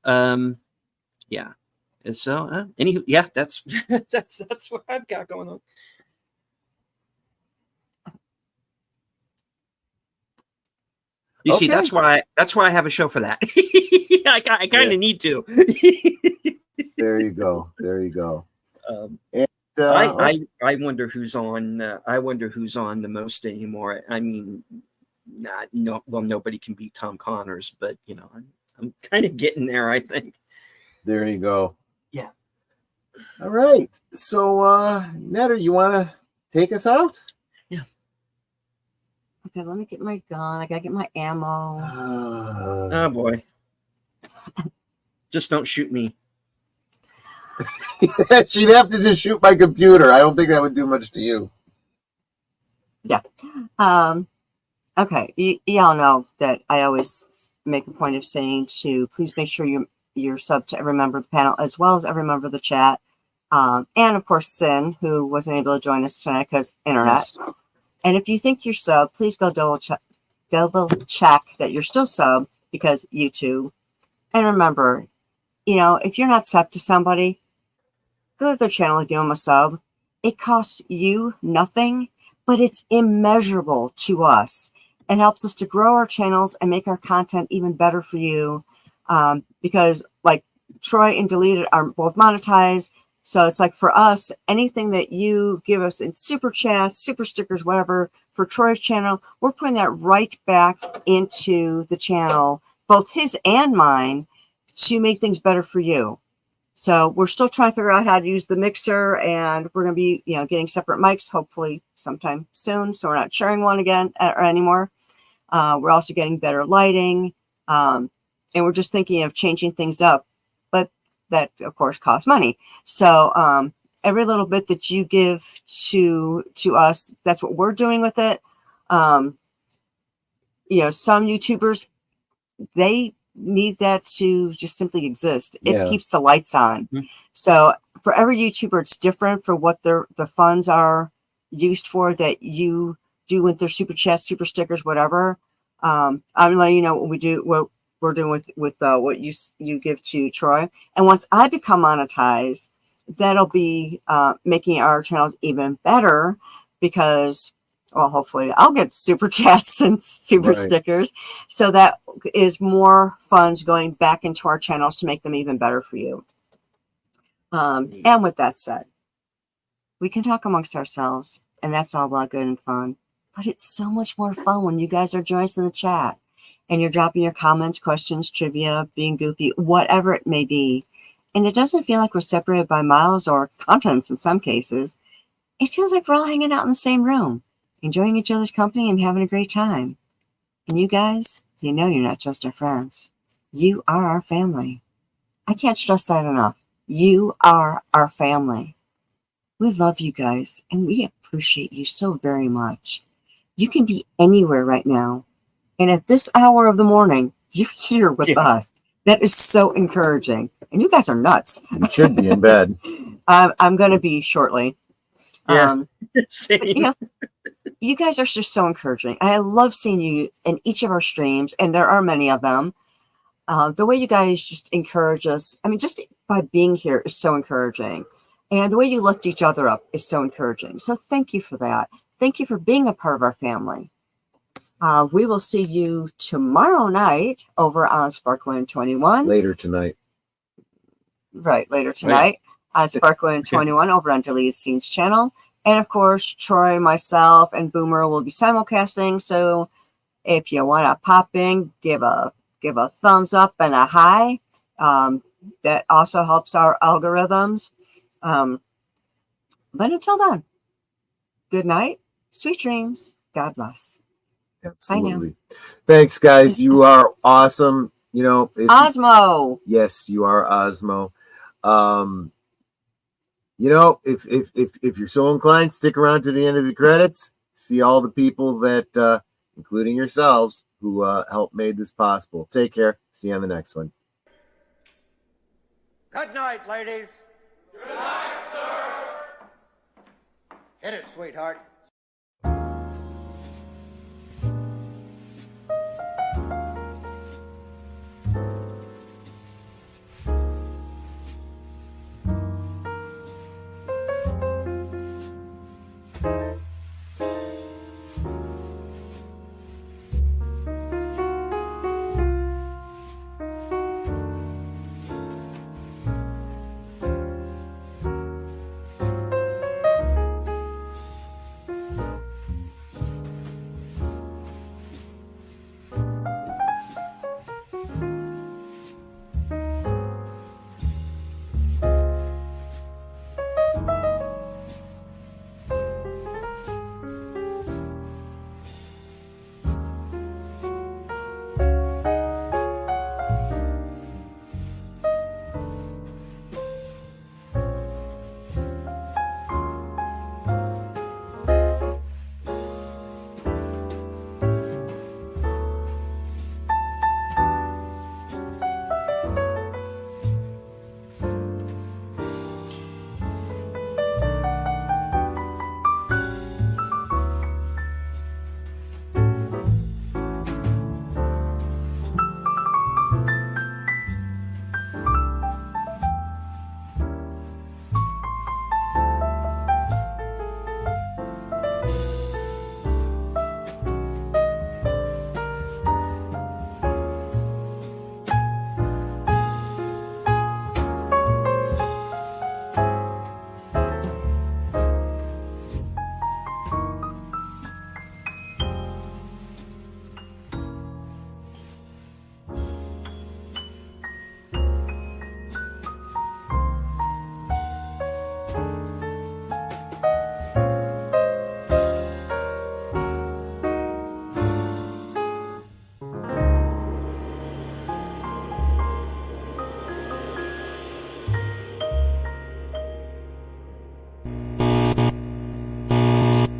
Yeah. So, anywho, yeah, that's that's what I've got going on. You see, that's why I have a show for that. I kind of need to. There you go. I wonder who's on. I wonder who's on the most anymore. I mean, nobody can beat Tom Connors, but I'm kind of getting there, I think. There you go. Yeah. All right. So, Netter, you want to take us out? Yeah. Okay, let me get my gun. I gotta get my ammo. Oh boy. Just don't shoot me. She'd have to just shoot my computer. I don't think that would do much to you. Yeah. Okay. Y'all know that I always make a point of saying to please make sure you're sub to every member of the panel as well as every member of the chat. And of course, Sin, who wasn't able to join us tonight because internet. Yes. And if you think you're sub, please go double check that you're still sub because YouTube. And remember, if you're not sub to somebody, go to their channel and give them a sub. It costs you nothing, but it's immeasurable to us. It helps us to grow our channels and make our content even better for you. Because like Troy and Deleted are both monetized. So it's like for us, anything that you give us in super chats, super stickers, whatever, for Troy's channel, we're putting that right back into the channel, both his and mine, to make things better for you. So we're still trying to figure out how to use the mixer, and we're going to be, getting separate mics hopefully sometime soon. So we're not sharing one again or anymore. We're also getting better lighting, and we're just thinking of changing things up, but that of course costs money. So every little bit that you give to us, that's what we're doing with it. Some YouTubers, they need that to just simply exist. It keeps the lights on. So for every YouTuber, it's different for what the funds are used for that you do with their super chats, super stickers, whatever. I'm gonna let you know what we're doing with what you give to Troy. And once I become monetized, that'll be making our channels even better, because hopefully I'll get super chats and super stickers. So that is more funds going back into our channels to make them even better for you. And with that said, we can talk amongst ourselves, and that's all well good and fun. But it's so much more fun when you guys are joining us in the chat and you're dropping your comments, questions, trivia, being goofy, whatever it may be. And it doesn't feel like we're separated by miles or continents in some cases. It feels like we're all hanging out in the same room, enjoying each other's company and having a great time. And you guys, you're not just our friends. You are our family. I can't stress that enough. You are our family. We love you guys, and we appreciate you so very much. You can be anywhere right now, and at this hour of the morning, you're here with us. That is so encouraging. And you guys are nuts. You should be in bed. I'm going to be shortly. Yeah. But, you guys are just so encouraging. I love seeing you in each of our streams, and there are many of them. The way you guys just encourage us, just by being here is so encouraging. And the way you lift each other up is so encouraging. So thank you for that. Thank you for being a part of our family. We will see you tomorrow night over on Sparkwind 21. Later tonight. Right, later tonight on Sparkwind 21 over on Deleted Scenes channel. And of course, Troy, myself, and Boomer will be simulcasting. So if you want to pop in, give a thumbs up and a hi. That also helps our algorithms. But until then, good night, sweet dreams, God bless. Absolutely. Thanks, guys. You are awesome. Osmo. Yes, you are Osmo. If you're so inclined, stick around to the end of the credits. See all the people that, including yourselves, who helped made this possible. Take care. See you on the next one. Good night, ladies. Good night, sir. Hit it, sweetheart.